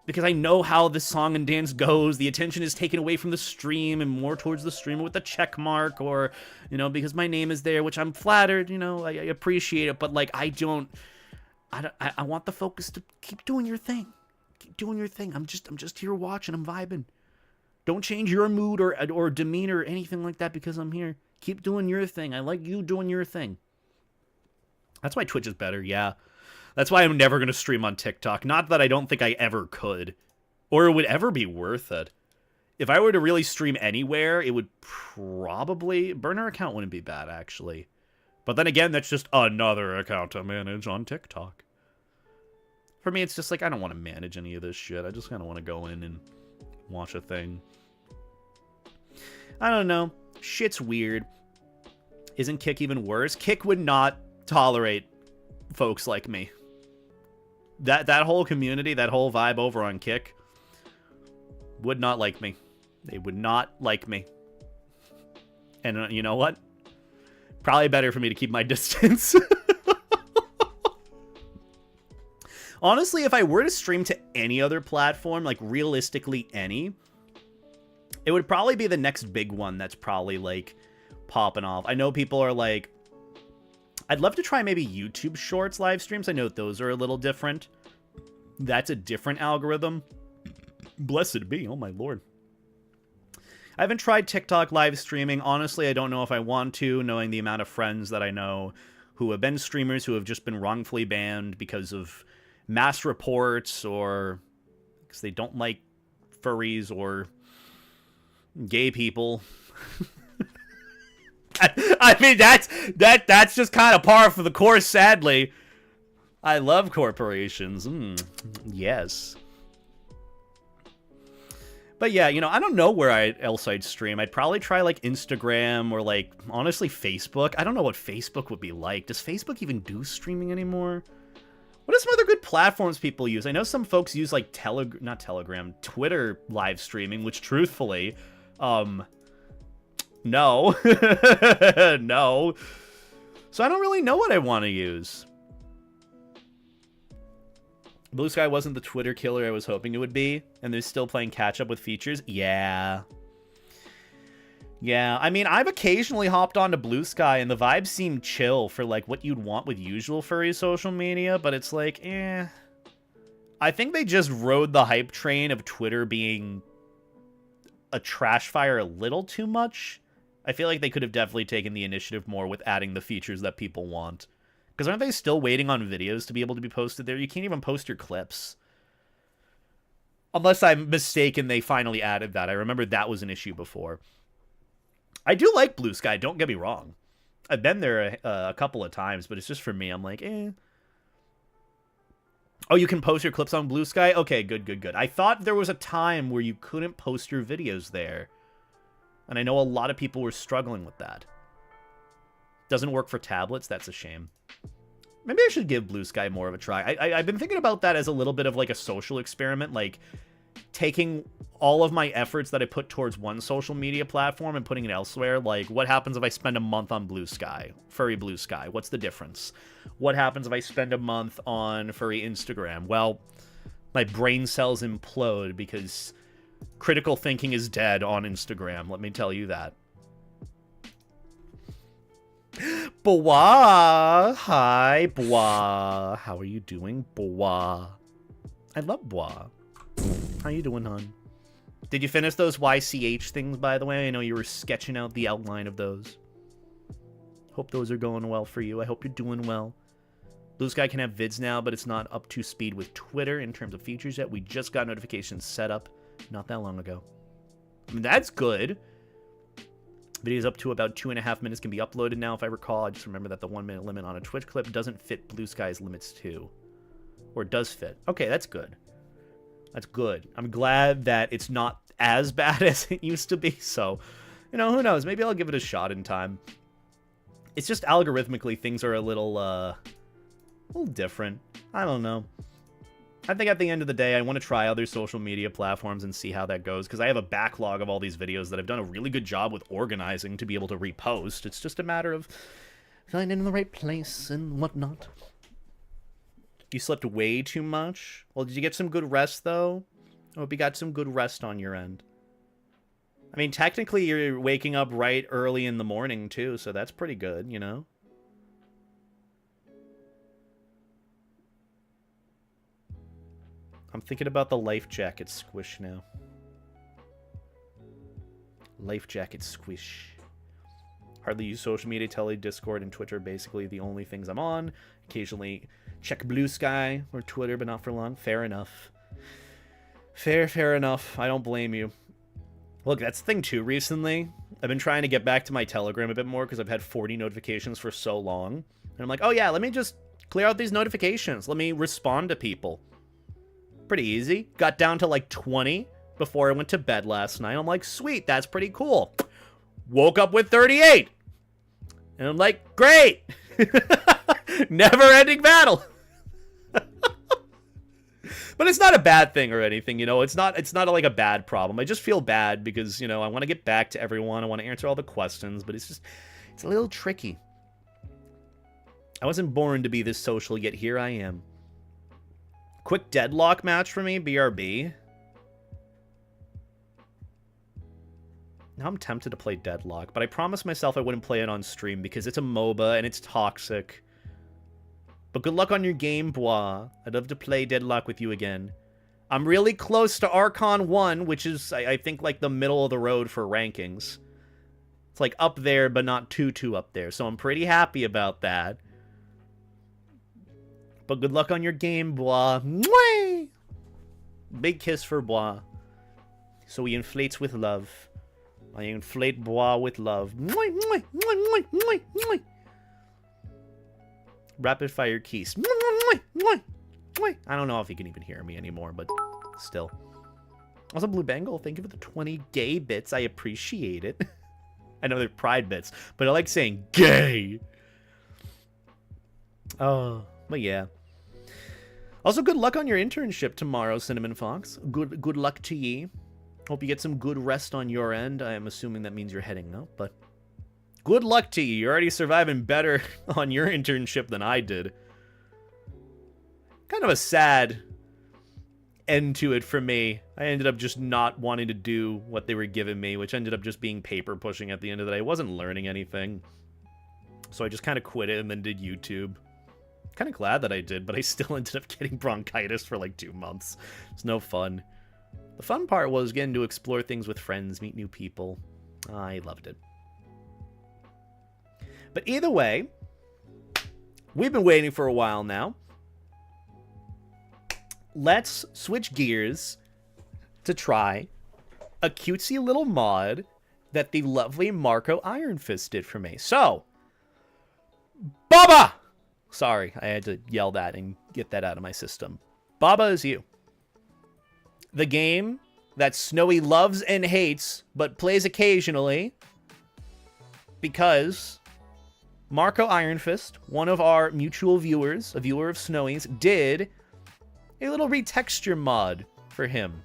S1: Because I know how this song and dance goes. The attention is taken away from the stream and more towards the streamer with the check mark, or, you know, because my name is there, which I'm flattered, you know, I appreciate it, but, like, I want the focus to keep doing your thing. Keep doing your thing. I'm just here watching. I'm vibing. Don't change your mood or demeanor or anything like that because I'm here. Keep doing your thing. I like you doing your thing. That's why Twitch is better, yeah. That's why I'm never going to stream on TikTok. Not that I don't think I ever could. Or it would ever be worth it. If I were to really stream anywhere, it would probably... Burner account wouldn't be bad, actually. But then again, that's just another account to manage on TikTok. For me, it's just like, I don't want to manage any of this shit. I just kind of want to go in and watch a thing. I don't know. Shit's weird. Isn't Kick even worse? Kick would not tolerate folks like me. That whole community, that whole vibe over on Kick would not like me. They would not like me. And you know what? Probably better for me to keep my distance. Honestly, if I were to stream to any other platform, like realistically any, it would probably be the next big one that's probably like popping off. I know people are like, I'd love to try maybe YouTube Shorts live streams. I know those are a little different. That's a different algorithm. Blessed be, oh my lord. I haven't tried TikTok live streaming. Honestly, I don't know if I want to, knowing the amount of friends that I know who have been streamers who have just been wrongfully banned because of mass reports or because they don't like furries or gay people. I mean, that's just kind of par for the course, sadly. I love corporations. Yes. But yeah, you know, I don't know where else I'd stream. I'd probably try, like, Instagram or, like, honestly, Facebook. I don't know what Facebook would be like. Does Facebook even do streaming anymore? What are some other good platforms people use? I know some folks use, like, Twitter live streaming, which, truthfully, no. No. So I don't really know what I want to use. Blue Sky wasn't the Twitter killer I was hoping it would be, and they're still playing catch-up with features. Yeah. Yeah, I mean, I've occasionally hopped onto Blue Sky, and the vibes seem chill for, like, what you'd want with usual furry social media, but it's like, eh. I think they just rode the hype train of Twitter being a trash fire a little too much. I feel like they could have definitely taken the initiative more with adding the features that people want. Because aren't they still waiting on videos to be able to be posted there? You can't even post your clips. Unless I'm mistaken, they finally added that. I remember that was an issue before. I do like Blue Sky, don't get me wrong. I've been there a couple of times, but it's just for me, I'm like, eh. Oh, you can post your clips on Blue Sky? Okay, good. I thought there was a time where you couldn't post your videos there. And I know a lot of people were struggling with that. Doesn't work for tablets? That's a shame. Maybe I should give Blue Sky more of a try. I've been thinking about that as a little bit of like a social experiment, like taking all of my efforts that I put towards one social media platform and putting it elsewhere. Like, what happens if I spend a month on Blue Sky? Furry Blue Sky. What's the difference? What happens if I spend a month on Furry Instagram? Well, my brain cells implode because critical thinking is dead on Instagram. Let me tell you that. Bois! Hi, Bois. How are you doing, Bois? I love Bois. How you doing, hon? Did you finish those YCH things, by the way? I know you were sketching out the outline of those. Hope those are going well for you. I hope you're doing well. Blue Sky can have vids now, but it's not up to speed with Twitter in terms of features yet. We just got notifications set up not that long ago. I mean, that's good. Videos up to about 2.5 minutes can be uploaded now, if I recall. I just remember that the 1 minute limit on a Twitch clip doesn't fit Blue Sky's limits too. Or it does fit. Okay, that's good. That's good. I'm glad that it's not as bad as it used to be. So, you know, who knows? Maybe I'll give it a shot in time. It's just algorithmically things are a little different. I don't know. I think at the end of the day, I want to try other social media platforms and see how that goes, because I have a backlog of all these videos that I've done a really good job with organizing to be able to repost. It's just a matter of finding the right place and whatnot. You slept way too much? Well, did you get some good rest, though? I hope you got some good rest on your end. I mean, technically, you're waking up right early in the morning, too, so that's pretty good, you know? I'm thinking about the life jacket squish now. Life jacket squish. Hardly use social media, Tele, Discord, and Twitter are basically the only things I'm on. Occasionally check Blue Sky or Twitter, but not for long. Fair enough. Fair enough. I don't blame you. Look, that's the thing too recently. I've been trying to get back to my Telegram a bit more because I've had 40 notifications for so long. And I'm like, oh yeah, let me just clear out these notifications. Let me respond to people. Pretty easy. Got down to like 20 before I went to bed last night. I'm like, sweet, that's pretty cool. Woke up with 38. And I'm like, great. Never-ending battle. But it's not a bad thing or anything, you know. It's not like a bad problem. I just feel bad because, you know, I want to get back to everyone. I want to answer all the questions, but it's a little tricky. I wasn't born to be this social, yet here I am. Quick deadlock match for me, BRB. Now I'm tempted to play Deadlock, but I promised myself I wouldn't play it on stream because it's a MOBA and it's toxic. But good luck on your game, Bois. I'd love to play Deadlock with you again. I'm really close to Archon 1, which is, I think, like the middle of the road for rankings. It's like up there, but not too up there, so I'm pretty happy about that. But good luck on your game, Bois. Mwah! Big kiss for Bois. So he inflates with love. I inflate Bois with love. Mwah, mwah, mwah, mwah, mwah, mwah. Rapid fire keys. Mwah, mwah, mwah, mwah. I don't know if you can even hear me anymore, but still. Also, Blue Bengal, thank you for the 20 gay bits. I appreciate it. I know they're pride bits, but I like saying gay. Oh, but yeah. Also, good luck on your internship tomorrow, Cinnamon Fox. Good luck to ye. Hope you get some good rest on your end. I am assuming that means you're heading out, but good luck to you. You're already surviving better on your internship than I did. Kind of a sad end to it for me. I ended up just not wanting to do what they were giving me, which ended up just being paper pushing at the end of the day. I wasn't learning anything. So I just kind of quit it and then did YouTube. Kind of glad that I did, but I still ended up getting bronchitis for like 2 months. It's no fun. The fun part was getting to explore things with friends, meet new people. I loved it. But either way, we've been waiting for a while now. Let's switch gears to try a cutesy little mod that the lovely Marco Iron Fist did for me. So, Baba! Sorry, I had to yell that and get that out of my system. Baba Is You. The game that Snowy loves and hates, but plays occasionally because Marco Ironfist, one of our mutual viewers, a viewer of Snowy's, did a little retexture mod for him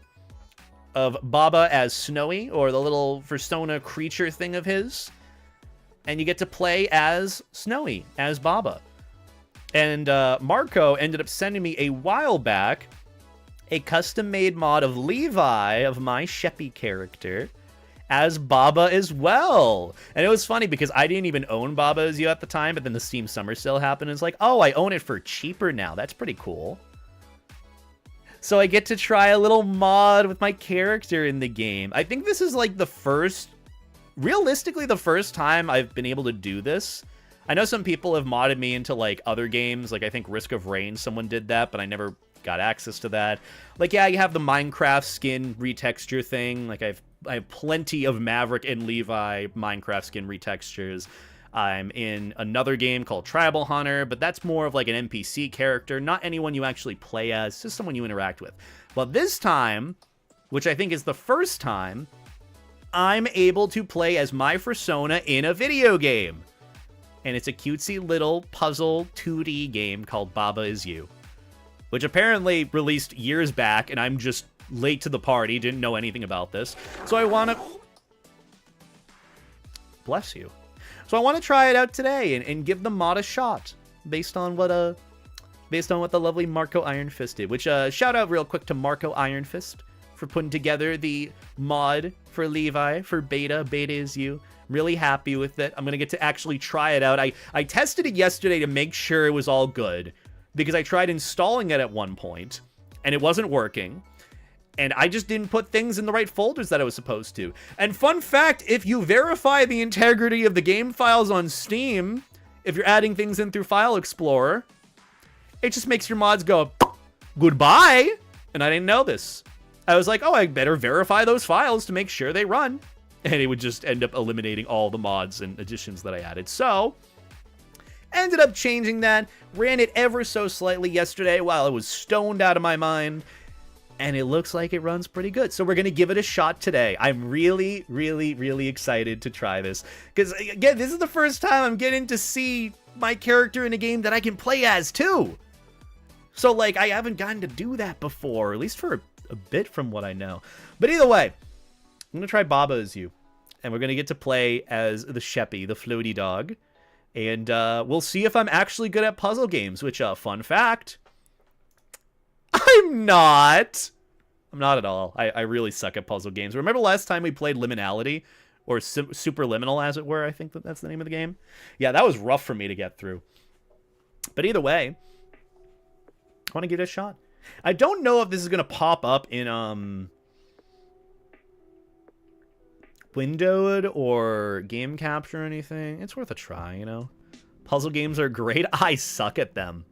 S1: of Baba as Snowy, or the little FURSONA creature thing of his, and you get to play as Snowy, as Baba. And Marco ended up sending me a while back a custom-made mod of Levi, of my Sheppy character, as Baba as well. And it was funny because I didn't even own Baba Is You at the time, but then the Steam Summer Sale happened, and it's like, oh, I own it for cheaper now. That's pretty cool. So I get to try a little mod with my character in the game. I think this is like the first, realistically, the first time I've been able to do this. I know some people have modded me into like other games, like I think Risk of Rain, someone did that, but I never got access to that. Like, yeah, you have the Minecraft skin retexture thing. Like, I have plenty of Maverick and Levi Minecraft skin retextures. I'm in another game called Tribal Hunter, but that's more of like an NPC character, not anyone you actually play as, just someone you interact with. But this time, which I think is the first time, I'm able to play as my FURSONA in a video game. And it's a cutesy little puzzle 2D game called Baba Is You, which apparently released years back, and I'm just late to the party, didn't know anything about this. So I want to... Bless you. So I want to try it out today and give the mod a shot based on what the lovely Marco Ironfist did. Which, shout out real quick to Marco Ironfist for putting together the mod for Levi, for Beta. Beta Is You. Really happy with it. I'm going to get to actually try it out. I tested it yesterday to make sure it was all good, because I tried installing it at one point, and it wasn't working. And I just didn't put things in the right folders that I was supposed to. And fun fact, if you verify the integrity of the game files on Steam, if you're adding things in through File Explorer, it just makes your mods go, goodbye. And I didn't know this. I was like, oh, I better verify those files to make sure they run. And it would just end up eliminating all the mods and additions that I added. So, ended up changing that. Ran it ever so slightly yesterday while I was stoned out of my mind. And it looks like it runs pretty good. So we're going to give it a shot today. I'm really, really, really excited to try this. Because, again, this is the first time I'm getting to see my character in a game that I can play as, too. So, like, I haven't gotten to do that before. At least for a bit from what I know. But either way, I'm going to try Baba Is You. And we're going to get to play as the Sheppy, the floaty dog. And we'll see if I'm actually good at puzzle games. Which, fun fact... I'm not at all. I really suck at puzzle games. Remember last time we played Liminality? Or Superliminal, as it were. I think that's the name of the game. Yeah, that was rough for me to get through. But either way, I want to give it a shot. I don't know if this is going to pop up in windowed or game capture or anything. It's worth a try, you know? Puzzle games are great. I suck at them.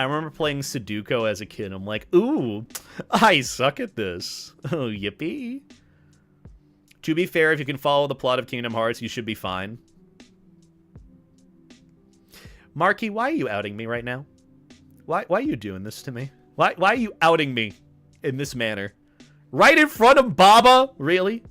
S1: I remember playing Sudoku as a kid. I'm like, ooh, I suck at this. Oh, yippee. To be fair, if you can follow the plot of Kingdom Hearts, you should be fine. Marky, why are you outing me right now? Why are you doing this to me? Why are you outing me in this manner? Right in front of Baba? Really?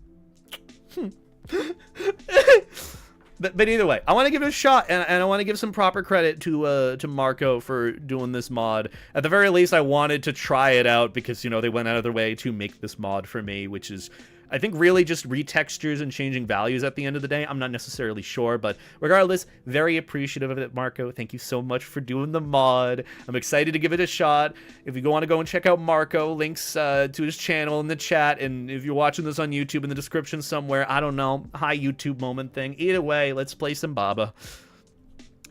S1: But either way, I want to give it a shot, and I want to give some proper credit to Marco for doing this mod. At the very least, I wanted to try it out because, you know, they went out of their way to make this mod for me, which is, I think, really just retextures and changing values at the end of the day. I'm not necessarily sure, but regardless, very appreciative of it, Marco. Thank you so much for doing the mod. I'm excited to give it a shot. If you want to go and check out Marco, links to his channel in the chat, and if you're watching this on YouTube, in the description somewhere, I don't know, hi YouTube moment thing. Either way, let's play some Baba.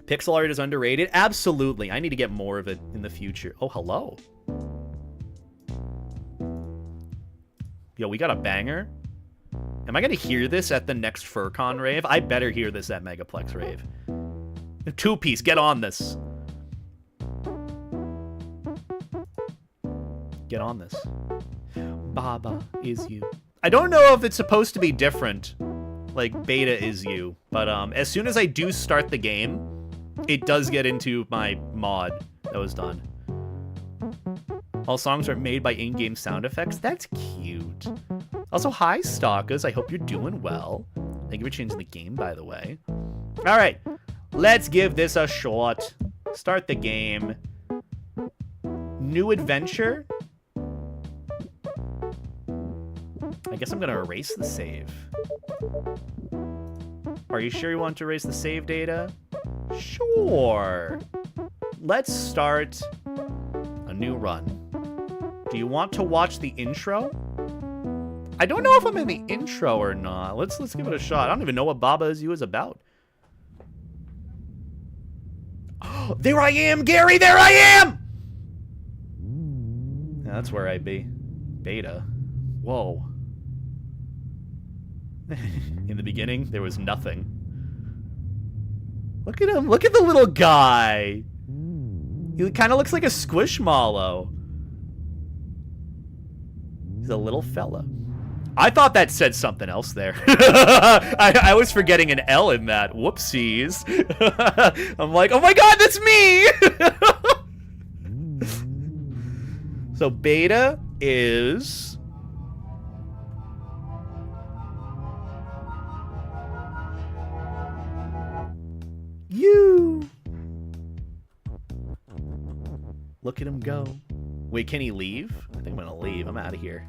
S1: Pixel art is underrated? Absolutely. I need to get more of it in the future. Oh, hello. Yo, we got a banger. Am I going to hear this at the next FurCon rave? I better hear this at Megaplex rave. Two-piece, get on this. Get on this. Baba Is You. I don't know if it's supposed to be different, like Beta Is You, but as soon as I do start the game, it does get into my mod that was done. All songs are made by in-game sound effects. That's cute. Also, hi, stalkers. I hope you're doing well. Thank you for changing the game, by the way. All right. Let's give this a shot. Start the game. New adventure? I guess I'm going to erase the save. Are you sure you want to erase the save data? Sure. Let's start a new run. Do you want to watch the intro? I don't know if I'm in the intro or not. Let's give it a shot. I don't even know what Baba Is You is about. Oh, there I am, Gary! There I am! Yeah, that's where I be. Beta. Whoa. In the beginning, there was nothing. Look at him. Look at the little guy. He kind of looks like a squishmallow. He's a little fella. I thought that said something else there. I was forgetting an L in that. Whoopsies. I'm like, oh my god, that's me! So beta is... you. Look at him go. Wait, can he leave? I think I'm gonna leave. I'm out of here.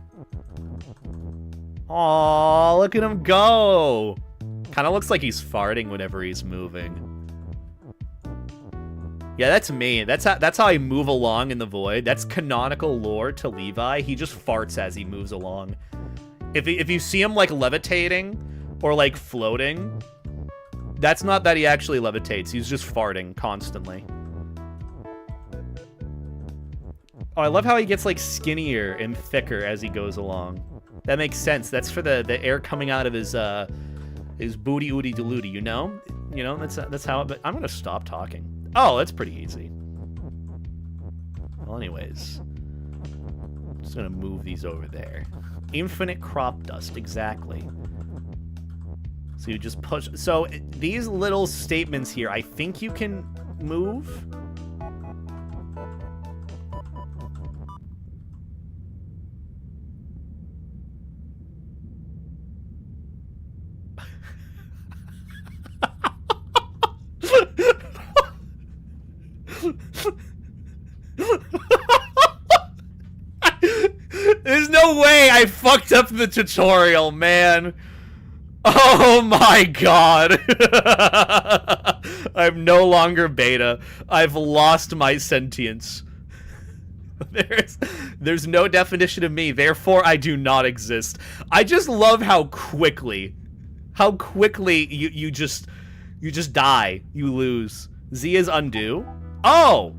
S1: Aw, look at him go. Kind of looks like he's farting whenever he's moving. Yeah, that's me. That's how I move along in the void. That's canonical lore to Levi. He just farts as he moves along. If you see him like levitating or like floating, that's not that he actually levitates. He's just farting constantly. Oh, I love how he gets like skinnier and thicker as he goes along. That makes sense. That's for the air coming out of his booty ooty delooty, you know? You know, that's how it, but I'm gonna stop talking. Oh, that's pretty easy. Well, anyways. I'm just gonna move these over there. Infinite crop dust, exactly. So you just push. So these little statements here, I think you can move. There's no way I fucked up the tutorial, man. Oh my god. I'm no longer beta. I've lost my sentience. There's no definition of me, therefore I do not exist. I just love how quickly you just die. You lose. Z is undo. Oh!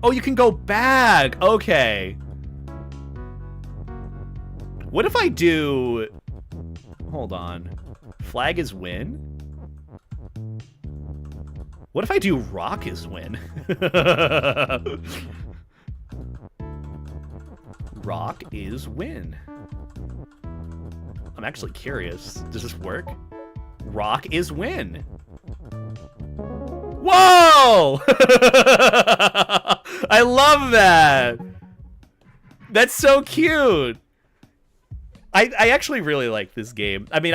S1: Oh, you can go back. Okay. What if I do... Hold on. Flag is win? What if I do rock is win? Rock is win. I'm actually curious. Does this work? Rock is win. Whoa! I love that. That's so cute. I actually really like this game. I mean,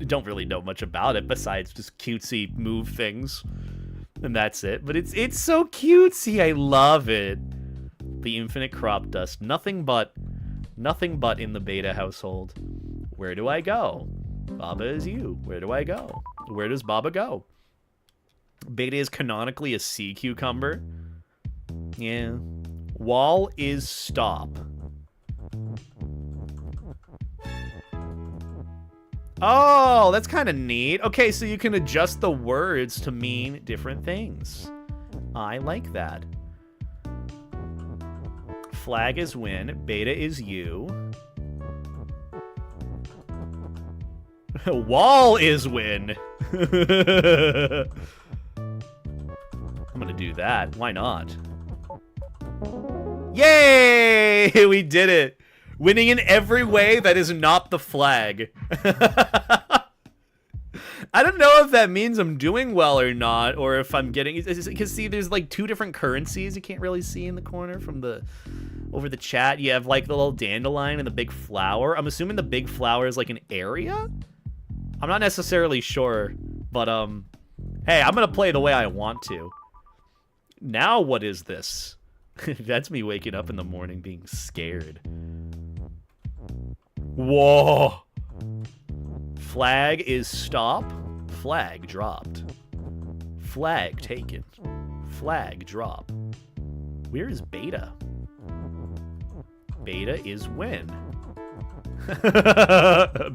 S1: don't really know much about it besides just cutesy move things, and that's it. But it's so cutesy. I love it. The infinite crop dust. Nothing but in the beta household. Where do I go? Baba Is You. Where do I go? Where does Baba go? Beta is canonically a sea cucumber. Yeah. Wall is stop. Oh, that's kind of neat. Okay, so you can adjust the words to mean different things. I like that. Flag is win. Beta is you. Wall is win. I'm gonna do that. Why not? Yay! We did it. Winning in every way that is not the flag. I don't know if that means I'm doing well or not, or if I'm getting... Because, see, there's, like, 2 different currencies you can't really see in the corner from the... Over the chat. You have, like, the little dandelion and the big flower. I'm assuming the big flower is, like, an area? I'm not necessarily sure, but, hey, I'm gonna play the way I want to. Now what is this? That's me waking up in the morning being scared. Whoa! Flag is stop. Flag dropped. Flag taken. Flag drop. Where is beta? Beta is win.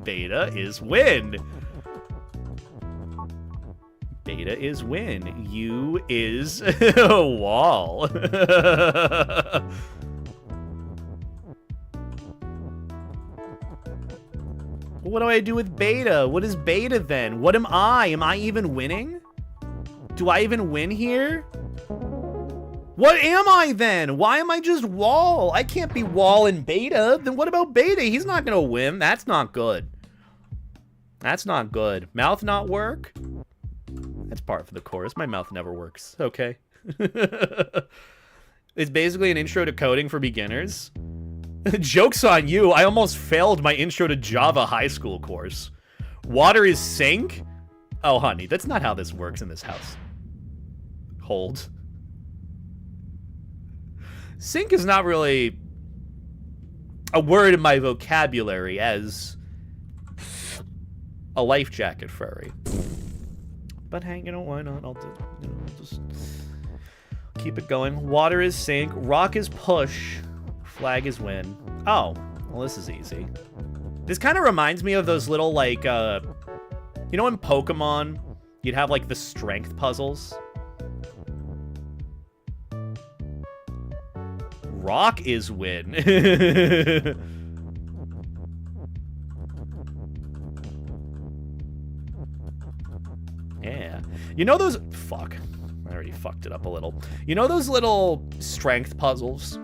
S1: Beta is win. Beta is win. U is wall. What do I do with beta? What is beta then? What am I? Am I even winning? Do I even win here? What am I then? Why am I just wall? I can't be wall in beta. Then what about beta? He's not gonna win. That's not good. That's not good. Mouth not work? That's part for the chorus. My mouth never works. Okay. It's basically an intro to coding for beginners. Joke's on you. I almost failed my intro to Java high school course. Water is sink? Oh, honey, that's not how this works in this house. Hold. Sink is not really a word in my vocabulary as a life jacket furry. But hey, you know, why not? I'll just keep it going. Water is sink. Rock is push. Flag is win. Oh, well, this is easy. This kind of reminds me of those little, like, you know in Pokemon, you'd have, like, the strength puzzles? Rock is win. Yeah. You know those... Fuck. I already fucked it up a little. You know those little strength puzzles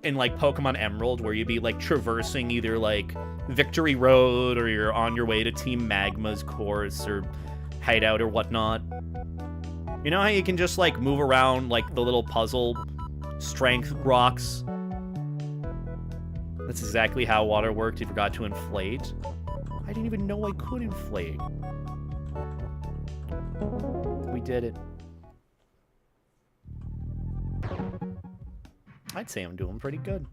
S1: in, like, Pokemon Emerald where you'd be, like, traversing either, like, Victory Road or you're on your way to Team Magma's course or hideout or whatnot? You know how you can just, like, move around, like, the little puzzle strength rocks? That's exactly how water worked. You forgot to inflate. I didn't even know I could inflate. We did it. I'd say I'm doing pretty good.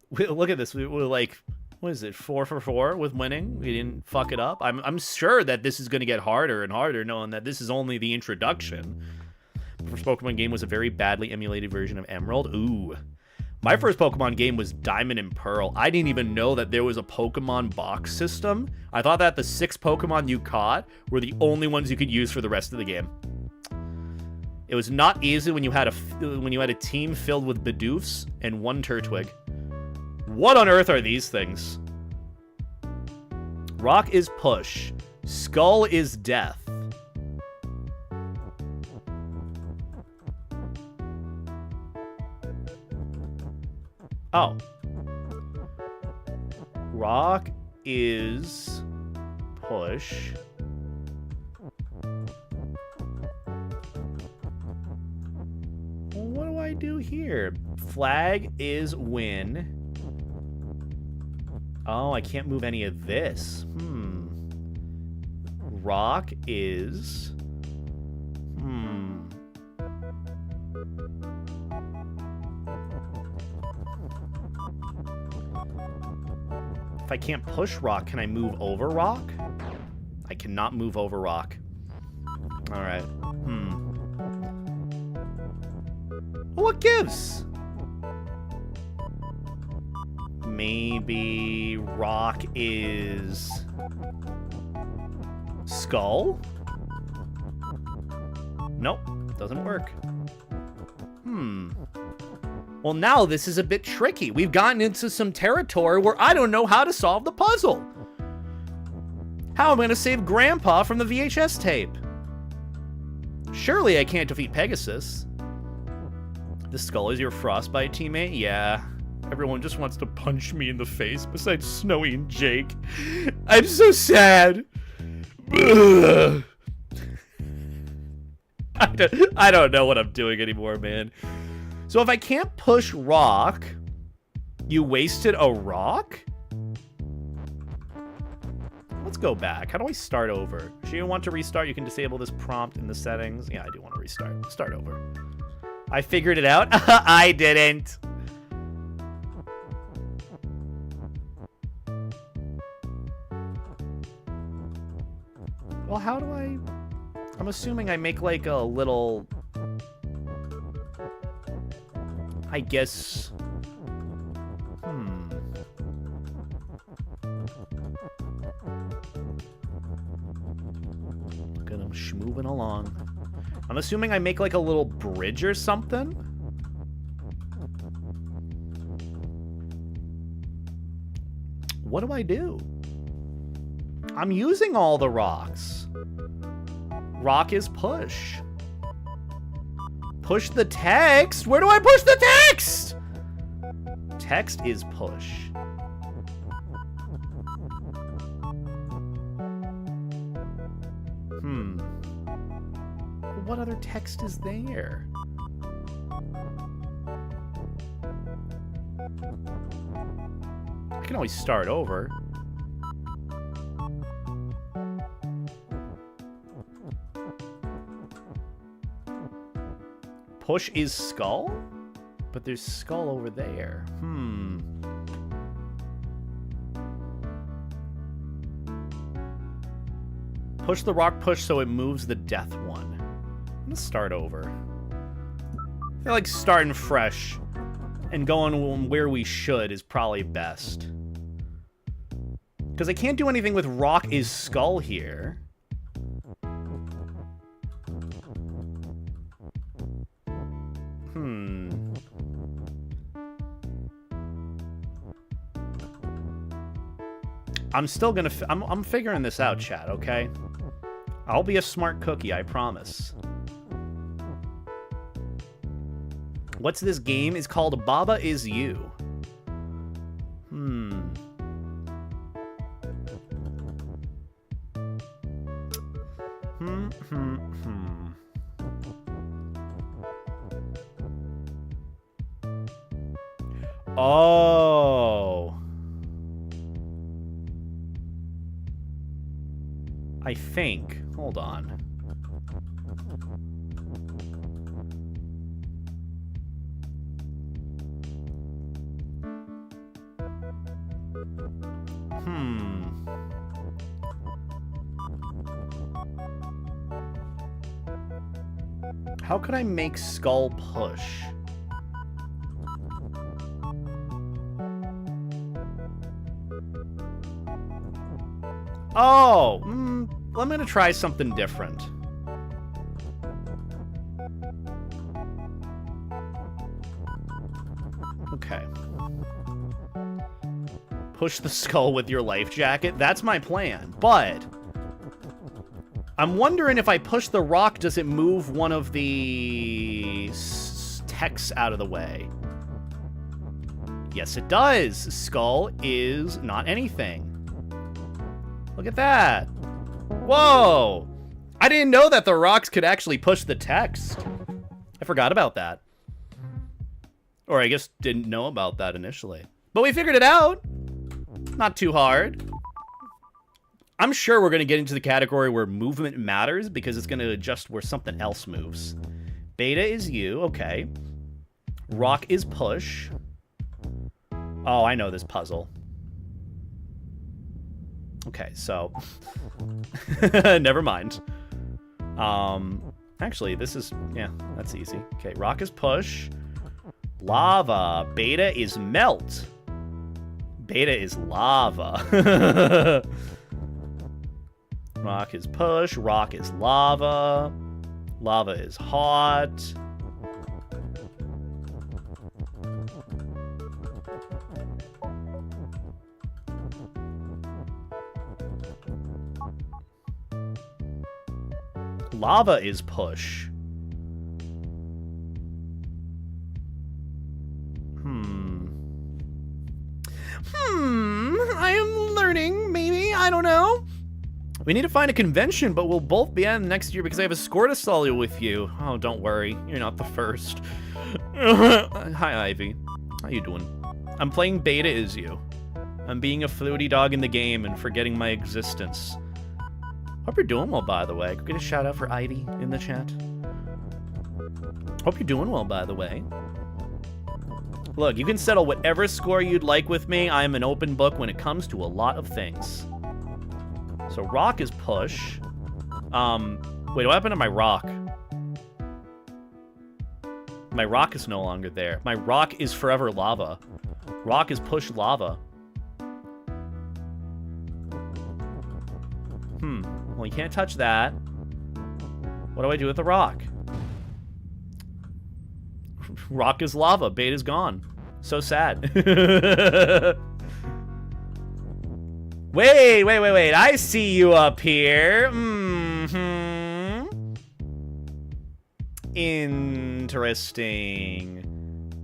S1: Look at this. We're like, what is it, 4 for 4 with winning? We didn't fuck it up. I'm sure that this is going to get harder and harder, knowing that this is only the introduction. The first Pokemon game was a very badly emulated version of Emerald. Ooh. My first Pokemon game was Diamond and Pearl. I didn't even know that there was a Pokemon box system. I thought that the 6 Pokemon you caught were the only ones you could use for the rest of the game. It was not easy when you had a team filled with Bidoofs and 1 Turtwig. What on earth are these things? Rock is push. Skull is death. Oh. Rock is push. What do I do here? Flag is win. Oh, I can't move any of this. Rock is... If I can't push rock, can I move over rock? I cannot move over rock. Alright. Well, what gives? Maybe rock is... skull? Nope, doesn't work. Well, now this is a bit tricky. We've gotten into some territory where I don't know how to solve the puzzle. How am I going to save Grandpa from the VHS tape? Surely I can't defeat Pegasus. The skull is your Frostbite teammate? Yeah. Everyone just wants to punch me in the face besides Snowy and Jake. I'm so sad. Ugh. I don't know what I'm doing anymore, man. So if I can't push rock, you wasted a rock? Let's go back. How do I start over? Should you want to restart? You can disable this prompt in the settings. Yeah, I do want to restart. Start over. I figured it out. I didn't. Well, how do I... I'm assuming I make like a little... I guess... Good, I'm moving along. I'm assuming I make like a little bridge or something? What do I do? I'm using all the rocks. Rock is push. Push the text? Where do I push the text? Text is push. What other text is there? I can always start over. Push is skull? But there's skull over there. Push the rock push so it moves the death one. I'm gonna start over. I feel like starting fresh and going where we should is probably best. Because I can't do anything with rock is skull here. I'm still gonna... I'm figuring this out, chat, okay? I'll be a smart cookie, I promise. What's this game? It's called Baba Is You. Oh. I think. Hold on. How could I make skull push? Oh, I'm gonna try something different. Okay. Push the skull with your life jacket. That's my plan, but I'm wondering if I push the rock, does it move one of the texts out of the way? Yes, it does. Skull is not anything. Look at that. Whoa. I didn't know that the rocks could actually push the text. I forgot about that. Or I guess didn't know about that initially. But we figured it out. Not too hard. I'm sure we're going to get into the category where movement matters because it's going to adjust where something else moves. Beta is you. Okay. Rock is push. Oh, I know this puzzle. Okay, so never mind. Actually, this is, yeah, that's easy. Okay, rock is push. Lava. Beta is melt. Beta is lava. Rock is push. Rock is lava. Lava is hot. Lava is push. I am learning, maybe. I don't know. We need to find a convention, but we'll both be in next year because I have a score to solo with you. Oh, don't worry. You're not the first. Hi, Ivy. How you doing? I'm playing beta as you. I'm being a floaty dog in the game and forgetting my existence. Hope you're doing well, by the way. Could get a shout out for Ivy in the chat. Hope you're doing well, by the way. Look, you can settle whatever score you'd like with me. I am an open book when it comes to a lot of things. So rock is push. Wait, what happened to my rock? My rock is no longer there. My rock is forever lava. Rock is push lava. Well, you can't touch that. What do I do with the rock? Rock is lava. Beta's gone. So sad. Wait. I see you up here. Interesting.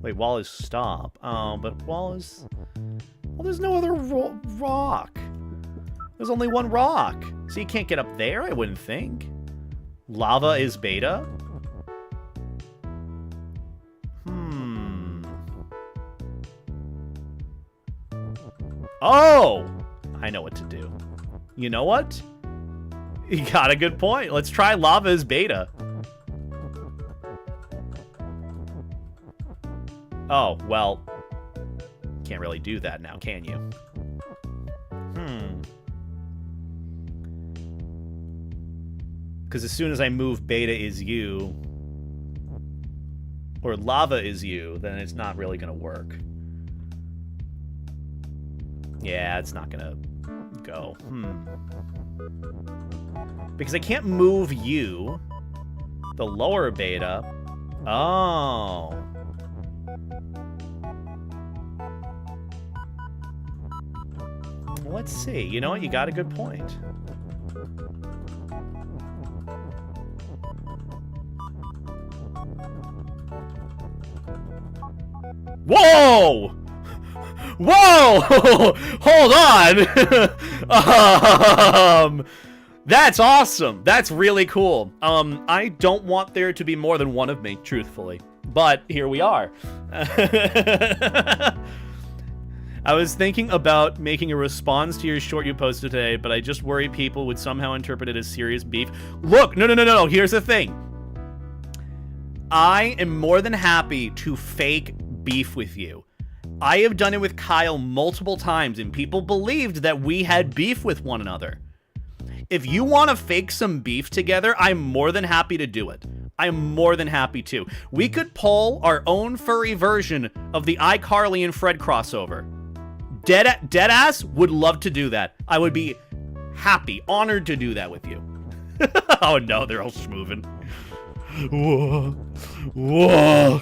S1: Wait, wall is stop. But wall is... Well, there's no other rock. There's only one rock. So you can't get up there, I wouldn't think. Lava is beta? Oh! I know what to do. You know what? You got a good point. Let's try lava as beta. Oh, well. Can't really do that now, can you? Because as soon as I move beta is you, or lava is you, then it's not really going to work. Yeah, it's not going to go. Because I can't move you, the lower beta. Oh. Well, let's see. You know what? You got a good point. Whoa! Whoa! Hold on! That's awesome. That's really cool. I don't want there to be more than one of me, truthfully. But here we are. I was thinking about making a response to your short you posted today, but I just worry people would somehow interpret it as serious beef. Look, no. Here's the thing. I am more than happy to fake beef with you. I have done it with Kyle multiple times, and people believed that we had beef with one another. If you want to fake some beef together, I'm more than happy to do it. I'm more than happy to. We could pull our own furry version of the iCarly and Fred crossover. Deadass would love to do that. I would be happy, honored to do that with you. Oh no, they're all schmoovin'. Whoa.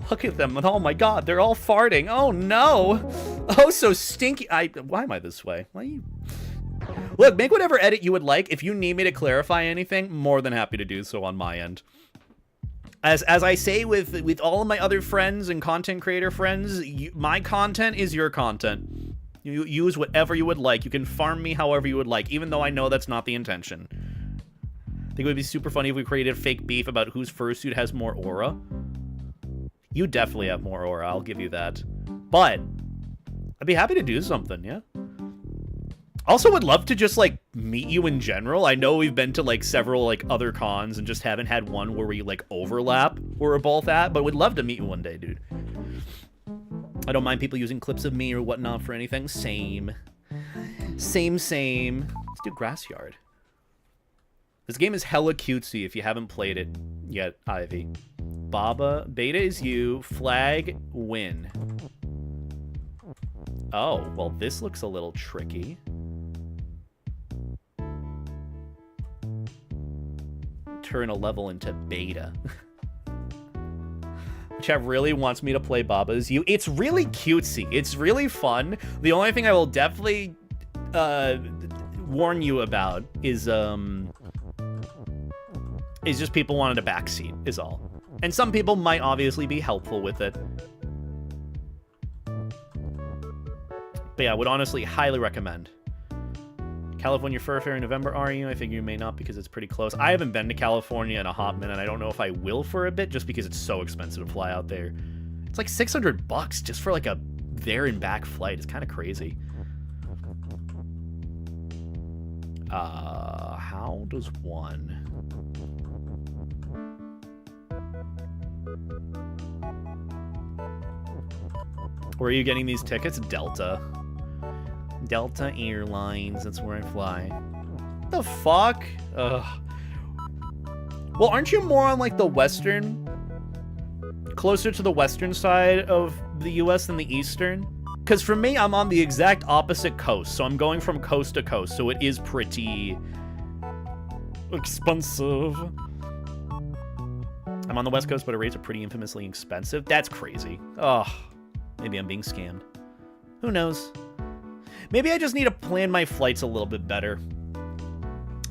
S1: Look at them. Oh my god, they're all farting. Oh no. Oh, so stinky. Why am I this way? Why are you... Look, make whatever edit you would like. If you need me to clarify anything, more than happy to do so on my end. As I say with all of my other friends and content creator friends, my content is your content. You use whatever you would like. You can farm me however you would like, even though I know that's not the intention. I think it would be super funny if we created fake beef about whose fursuit has more aura. You definitely have more aura, I'll give you that. But I'd be happy to do something, yeah? Also would love to just, like, meet you in general. I know we've been to, like, several, like, other cons and just haven't had one where we, like, overlap where we're both at, but would love to meet you one day, dude. I don't mind people using clips of me or whatnot for anything. Same. Let's do Grass Yard. This game is hella cutesy if you haven't played it yet, Ivy. Baba, beta is you, flag, win. Oh, well, this looks a little tricky. Turn a level into beta. Chat really wants me to play Baba as you. It's really cutesy. It's really fun. The only thing I will definitely warn you about is just people wanted a backseat, is all. And some people might obviously be helpful with it. But yeah, I would honestly highly recommend California Fur Fair in November, are you? I figure you may not because it's pretty close. I haven't been to California in a hot minute. I don't know if I will for a bit just because it's so expensive to fly out there. It's like $600 just for like a there and back flight. It's kind of crazy. How does one... Where are you getting these tickets? Delta. Delta Airlines, that's where I fly. The fuck? Ugh. Well, aren't you more on like the western, closer to the western side of the US than the eastern? Because for me, I'm on the exact opposite coast, so I'm going from coast to coast, so it is pretty expensive. I'm on the west coast, but our rates are pretty infamously expensive. That's crazy. Ugh. Maybe I'm being scammed. Who knows? Maybe I just need to plan my flights a little bit better.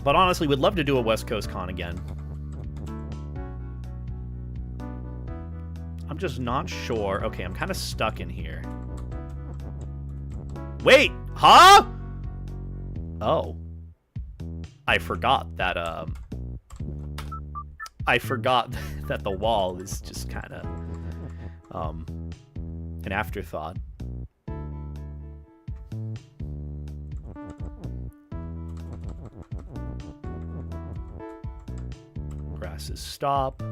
S1: But honestly, would love to do a West Coast con again. I'm just not sure. Okay, I'm kind of stuck in here. Wait! Huh? Oh. I forgot that, I forgot that the wall is just kind of, an afterthought. Grasses stop.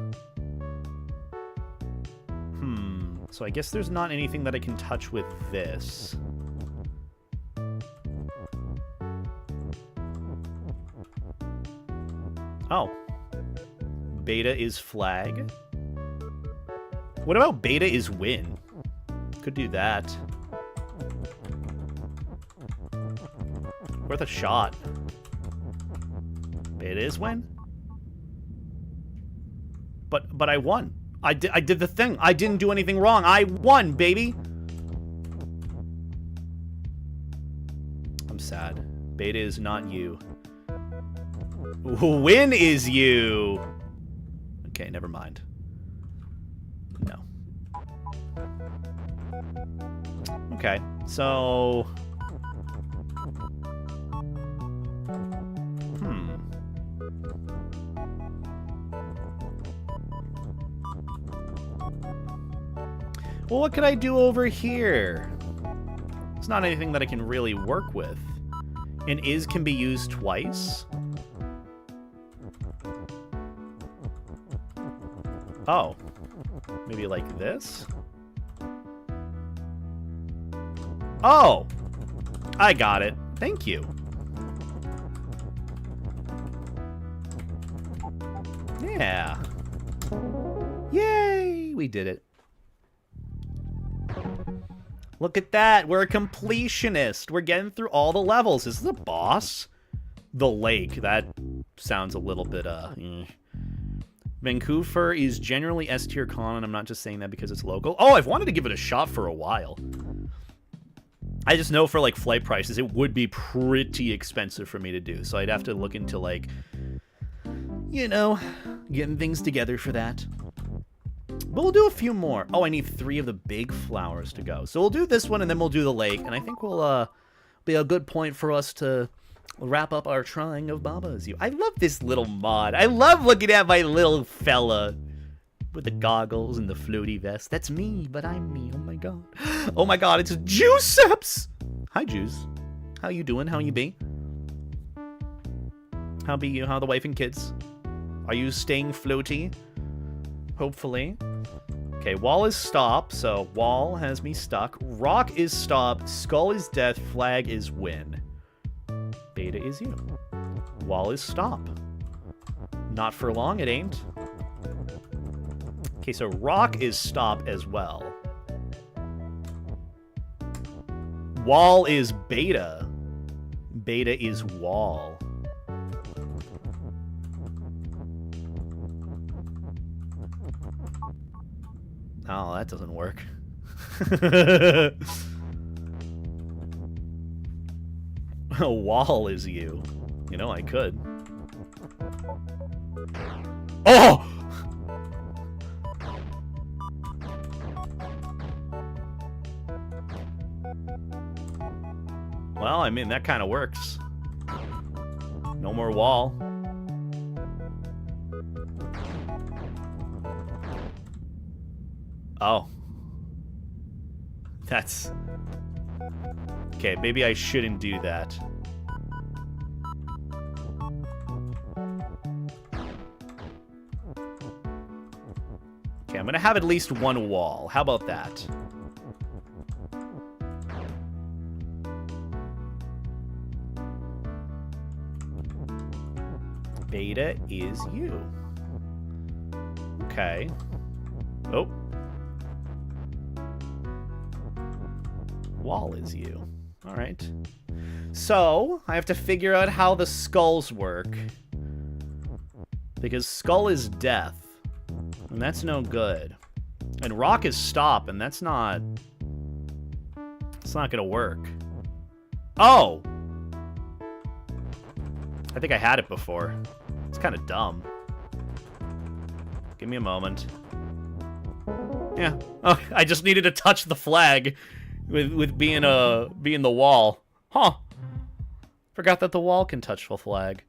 S1: So I guess there's not anything that I can touch with this. Oh. Beta is flag. What about beta is win? Could do that. Worth a shot. Beta is win. But I won. I did the thing. I didn't do anything wrong. I won, baby. I'm sad. Beta is not you. Win is you. Okay, never mind. No. Okay, so... Well, what could I do over here? It's not anything that I can really work with. And is can be used twice? Oh. Maybe like this? Oh! I got it. Thank you. Yeah. Yay! We did it. Look at that. We're a completionist. We're getting through all the levels. Is this a boss? The lake. That sounds a little bit, Vancouver is generally S-tier con, and I'm not just saying that because it's local. Oh, I've wanted to give it a shot for a while. I just know for, like, flight prices, it would be pretty expensive for me to do. So I'd have to look into, like, you know, getting things together for that. But we'll do a few more. Oh, I need 3 of the big flowers to go. So we'll do this one, and then we'll do the lake. And I think we'll be a good point for us to wrap up our trying of Baba Is You. I love this little mod. I love looking at my little fella with the goggles and the floaty vest. That's me, but I'm me. Oh, my God. Oh, my God. It's Juiceps. Hi, Juice. How you doing? How you be? How be you? How the wife and kids? Are you staying floaty? Hopefully. Okay, wall is stop, so wall has me stuck. Rock is stop, skull is death, flag is win. Beta is you. Wall is stop. Not for long, it ain't. Okay, so rock is stop as well. Wall is beta. Beta is wall. Oh, that doesn't work. A wall is you. You know, I could. Oh! Well, I mean, that kind of works. No more wall. Oh. That's... Okay, maybe I shouldn't do that. Okay, I'm gonna have at least one wall. How about that? Beta is you. Okay. Oh. Wall is you. All right. So, I have to figure out how the skulls work. Because skull is death. And that's no good. And rock is stop, and that's not... It's not gonna work. Oh! I think I had it before. It's kind of dumb. Give me a moment. Yeah. Oh, I just needed to touch the flag with being the wall. Huh. Forgot that the wall can touch the flag.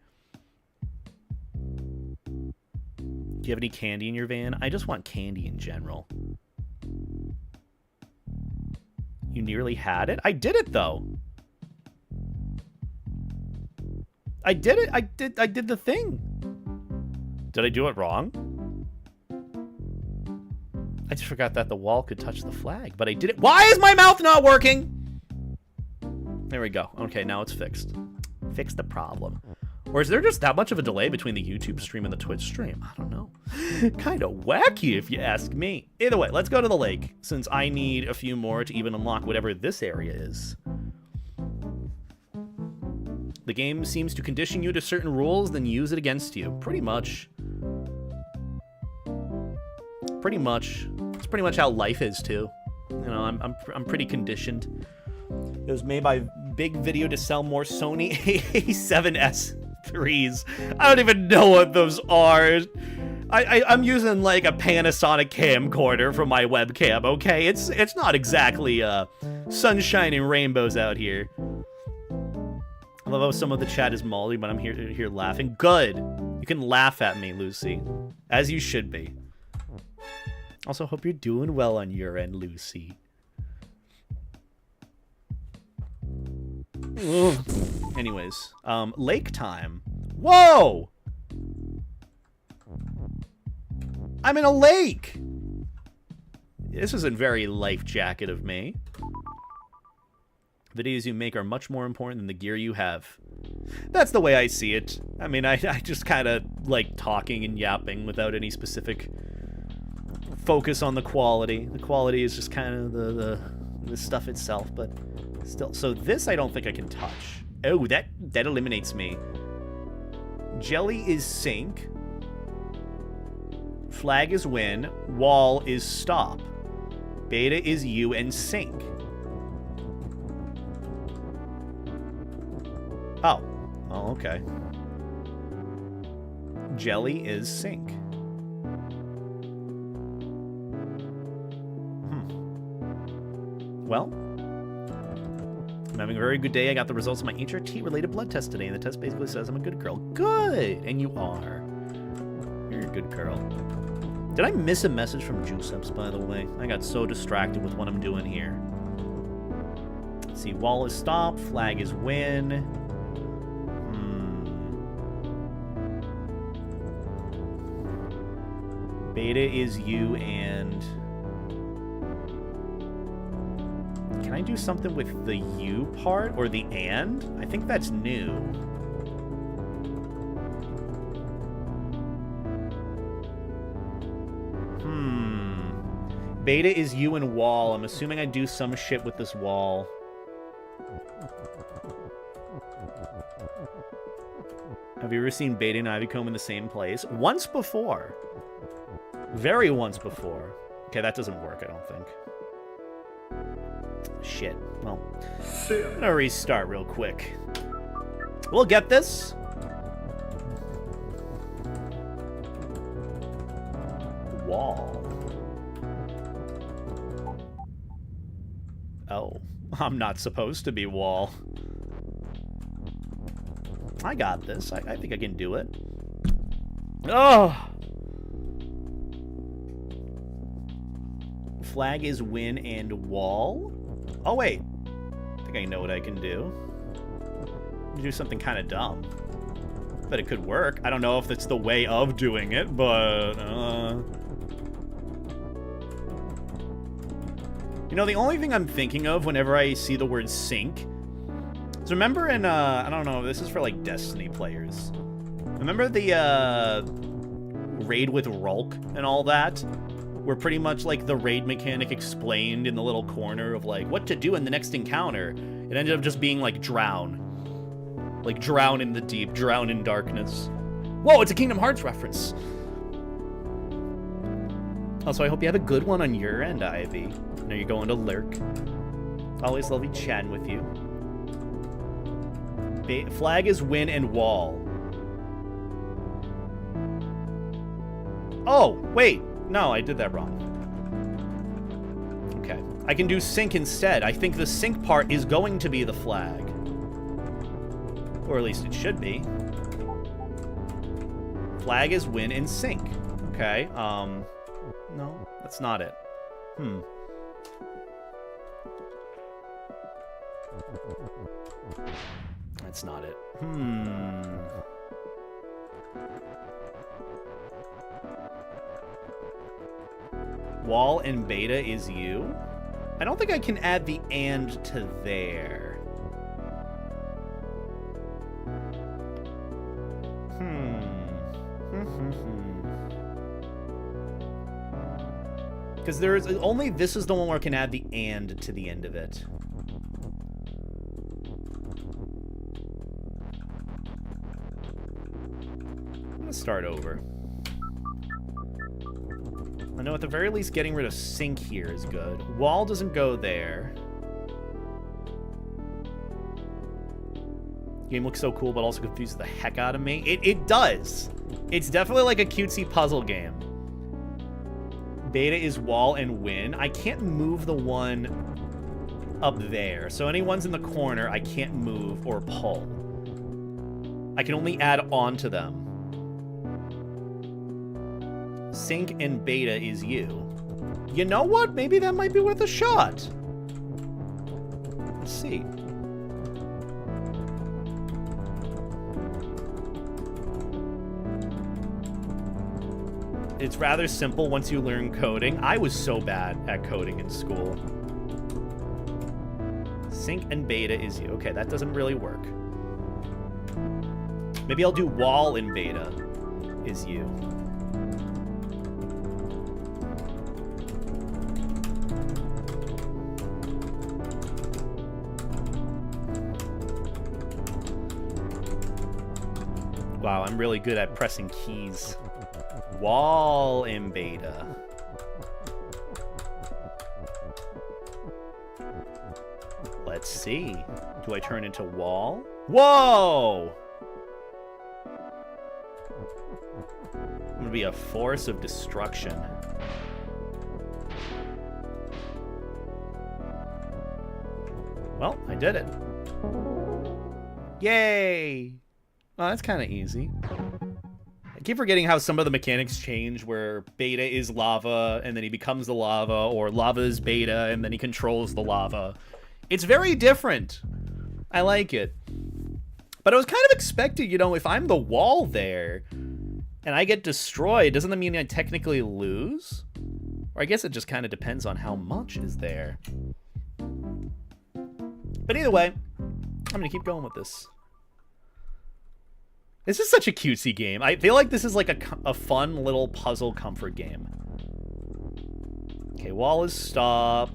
S1: Do you have any candy in your van? I just want candy in general. You nearly had it? I did it though. I did it. I did the thing. Did I do it wrong? I just forgot that the wall could touch the flag, but I did it. Why is my mouth not working? There we go. Okay, now it's fixed. Fix the problem. Or is there just that much of a delay between the YouTube stream and the Twitch stream? I don't know. Kind of wacky if you ask me. Either way, let's go to the lake, since I need a few more to even unlock whatever this area is. The game seems to condition you to certain rules, then use it against you. Pretty much. Pretty much. It's pretty much how life is, too. You know, I'm pretty conditioned. It was made by Big Video to sell more Sony A7S 3s. I don't even know what those are. I'm using like a Panasonic camcorder for my webcam, okay? It's not exactly sunshine and rainbows out here. I love how some of the chat is moldy, but I'm here laughing. Good. You can laugh at me, Lucy. As you should be. Also, hope you're doing well on your end, Lucy. Ugh. Anyways, lake time. Whoa! I'm in a lake! This isn't very life jacket of me. Videos you make are much more important than the gear you have. That's the way I see it. I mean, I just kind of like talking and yapping without any specific focus on the quality. The quality is just kind of the stuff itself, but still. So this I don't think I can touch. Oh, that eliminates me. Jelly is sink. Flag is win. Wall is stop. Beta is you and sink. Oh. Oh, okay. Jelly is sink. Well, I'm having a very good day. I got the results of my HRT-related blood test today, and the test basically says I'm a good girl. Good! And you are. You're a good girl. Did I miss a message from Juiceps, by the way? I got so distracted with what I'm doing here. Let's see, wall is stop, flag is win. Beta is you and... Can I do something with the you part or the and? I think that's new. Beta is you and wall. I'm assuming I do some shit with this wall. Have you ever seen Beta and Ivycomb in the same place? Once before. Very once before. Okay, that doesn't work, I don't think. Shit. Well, I'm gonna restart real quick. We'll get this. Wall. Oh, I'm not supposed to be wall. I got this. I think I can do it. Oh! Flag is win and wall. Oh, wait. I think I know what I can do. Do something kind of dumb. But it could work. I don't know if that's the way of doing it, but... You know, the only thing I'm thinking of whenever I see the word sync... So remember in, I don't know, this is for, like, Destiny players. Remember the, raid with Rulk and all that? Where pretty much, like, the raid mechanic explained in the little corner of, like, what to do in the next encounter. It ended up just being, like, drown. Like, drown in the deep, drown in darkness. Whoa, it's a Kingdom Hearts reference! Also, I hope you have a good one on your end, Ivy. I know you're going to lurk. Always lovely chatting with you. Flag is win and wall. Oh, wait. No, I did that wrong. Okay. I can do sync instead. I think the sync part is going to be the flag. Or at least it should be. Flag is win and sync. Okay, no, that's not it. That's not it. Wall and beta is you? I don't think I can add the and to there. Because there's only this is the one where I can add the and to the end of it. I'm gonna start over. I know at the very least getting rid of sync here is good. Wall doesn't go there. Game looks so cool, but also confuses the heck out of me. It does. It's definitely like a cutesy puzzle game. Beta is wall and win. I can't move the one up there. So any ones in the corner, I can't move or pull. I can only add on to them. Sync and beta is you. You know what? Maybe that might be worth a shot. Let's see. It's rather simple once you learn coding. I was so bad at coding in school. Sync and beta is you. Okay, that doesn't really work. Maybe I'll do wall and beta is you. Wow, I'm really good at pressing keys. Wall in beta. Let's see. Do I turn into wall? Whoa! I'm gonna be a force of destruction. Well, I did it. Yay! Oh, that's kind of easy. I keep forgetting how some of the mechanics change, where beta is lava, and then he becomes the lava, or lava is beta, and then he controls the lava. It's very different. I like it. But I was kind of expected, you know, if I'm the wall there, and I get destroyed, doesn't that mean I technically lose? Or I guess it just kind of depends on how much is there. But either way, I'm gonna keep going with this. This is such a cutesy game. I feel like this is like a fun little puzzle comfort game. Okay, wall is stop.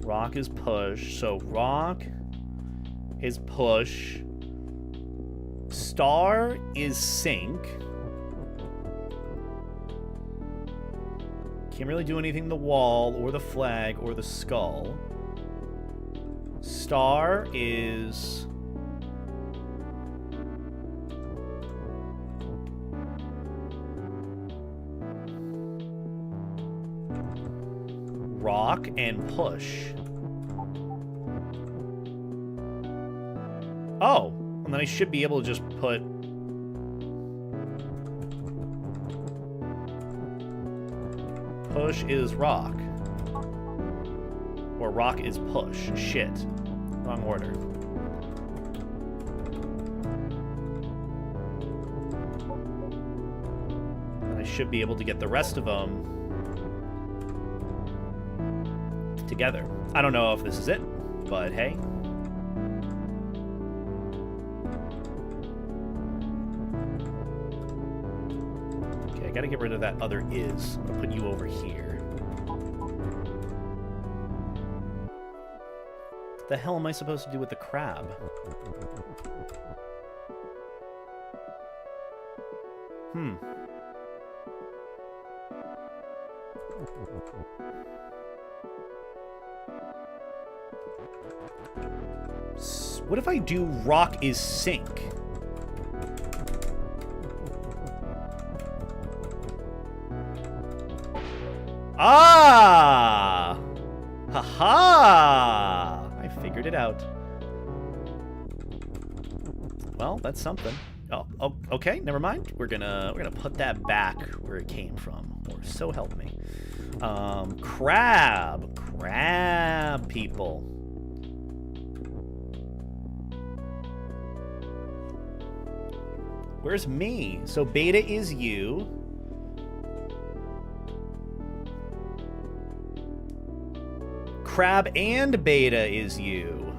S1: Rock is push. So rock is push. Star is sync. Can't really do anything to the wall or the flag or the skull. Star is... rock and push. Oh, And then I should be able to just put... Push is rock. Or rock is push. Shit. Wrong order. And I should be able to get the rest of them together. I don't know if this is it, but hey. Okay, I gotta get rid of that other is. I'm gonna put you over here. What the hell am I supposed to do with the crab? What if I do rock is sink? Ah! Ha-ha! I figured it out. Well, that's something. Oh, okay, never mind. We're gonna put that back where it came from, or so help me. Crab people. Where's me? So beta is you. Crab and beta is you.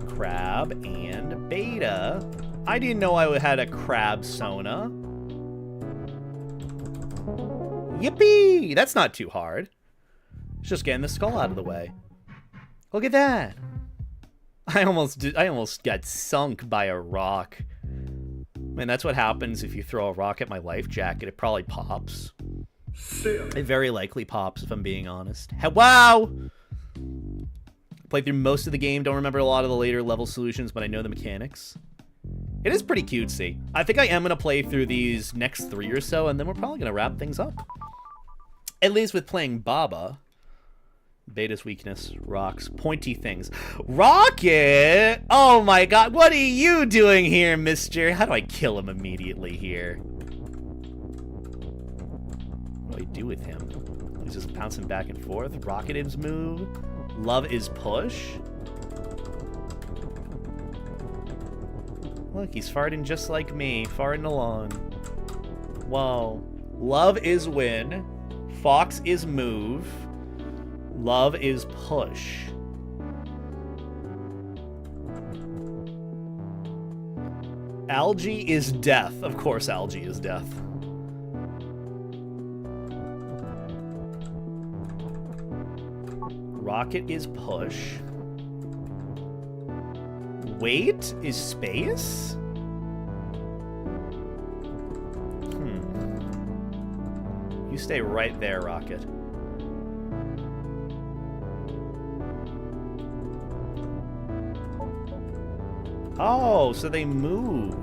S1: Crab and beta. I didn't know I had a crab sona. Yippee! That's not too hard. It's just getting the skull out of the way. Look at that. I almost got sunk by a rock. Man, that's what happens if you throw a rock at my life jacket. It probably pops. It very likely pops, if I'm being honest. Wow! Played through most of the game. Don't remember a lot of the later level solutions, but I know the mechanics. It is pretty cutesy. I think I am going to play through these next 3 or so, and then we're probably going to wrap things up. At least with playing Baba. Beta's weakness, rocks, pointy things. Rocket! Oh my god, what are you doing here, mister? How do I kill him immediately here? What do I do with him? He's just bouncing back and forth. Rocket is move. Love is push. Look, he's farting just like me. Farting along. Whoa. Love is win. Fox is move. Love is push. Algae is death. Of course algae is death. Rocket is push. Wait is space? You stay right there, Rocket. Oh, so they move.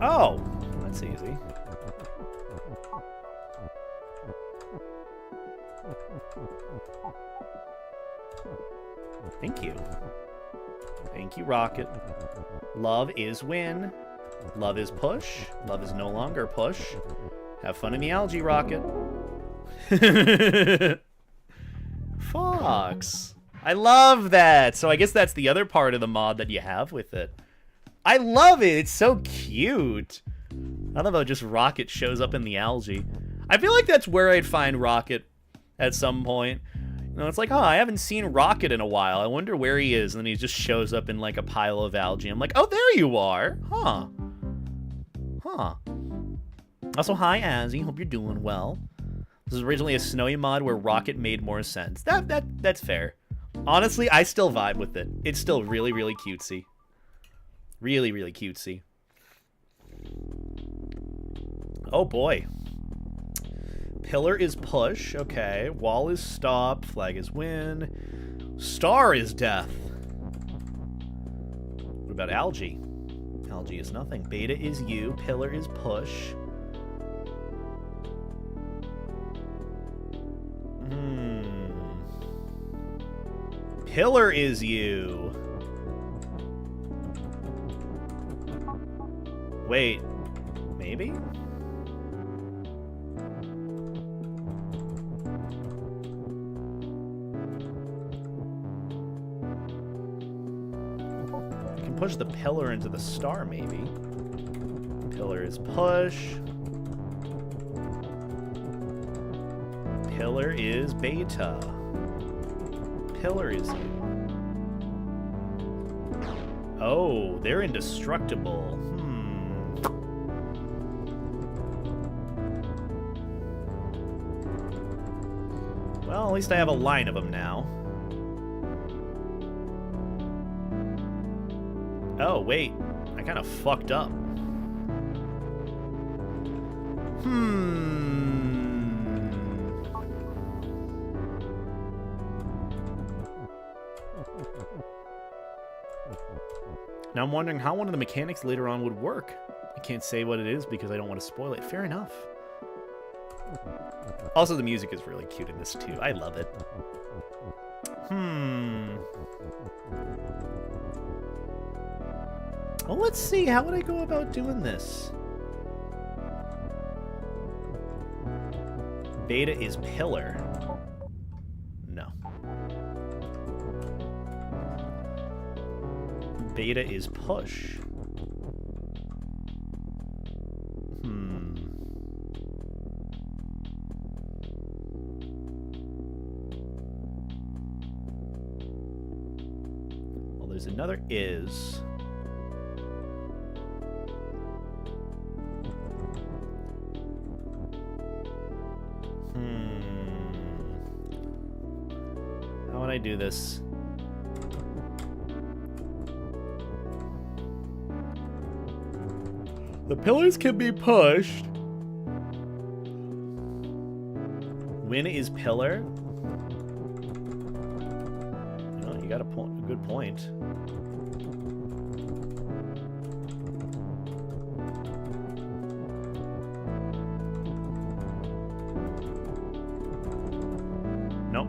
S1: Oh, that's easy. Thank you. Thank you, Rocket. Love is win. Love is push. Love is no longer push. Have fun in the algae, Rocket. Fox. I love that. So I guess that's the other part of the mod that you have with it. I love it. It's so cute. I love how just Rocket shows up in the algae. I feel like that's where I'd find Rocket at some point. You know, it's like, oh, I haven't seen Rocket in a while. I wonder where he is. And then he just shows up in like a pile of algae. I'm like, oh, there you are. Huh. Huh. Also, hi, Azzy. Hope you're doing well. This was originally a snowy mod where Rocket made more sense. That's fair. Honestly, I still vibe with it. It's still really, really cutesy. Really, really cutesy. Oh boy. Pillar is push. Okay. Wall is stop. Flag is win. Star is death. What about algae? Algae is nothing. Beta is you. Pillar is push. Pillar is you. Wait. Maybe? I can push the pillar into the star, maybe. Pillar is push. Pillar is beta. Pillar is you. Oh, they're indestructible. Well, at least I have a line of them now. Oh, wait. I kind of fucked up. Now I'm wondering how one of the mechanics later on would work. I can't say what it is because I don't want to spoil it. Fair enough. Also, the music is really cute in this too. I love it. Well, let's see. How would I go about doing this? Beta is pillar. No. Beta is push. Well, there's another is. How would I do this? The pillars can be pushed. Win is pillar. Oh, you got a good point. Nope.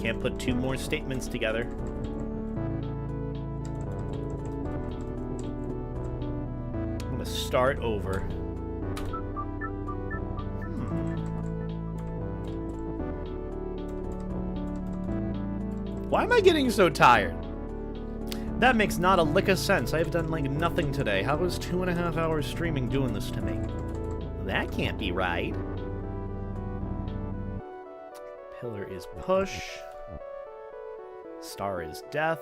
S1: Can't put two more statements together. Start over. Why am I getting so tired? That makes not a lick of sense. I have done like nothing today. How is 2.5 hours streaming doing this to me? That can't be right. Pillar is push. Star is death.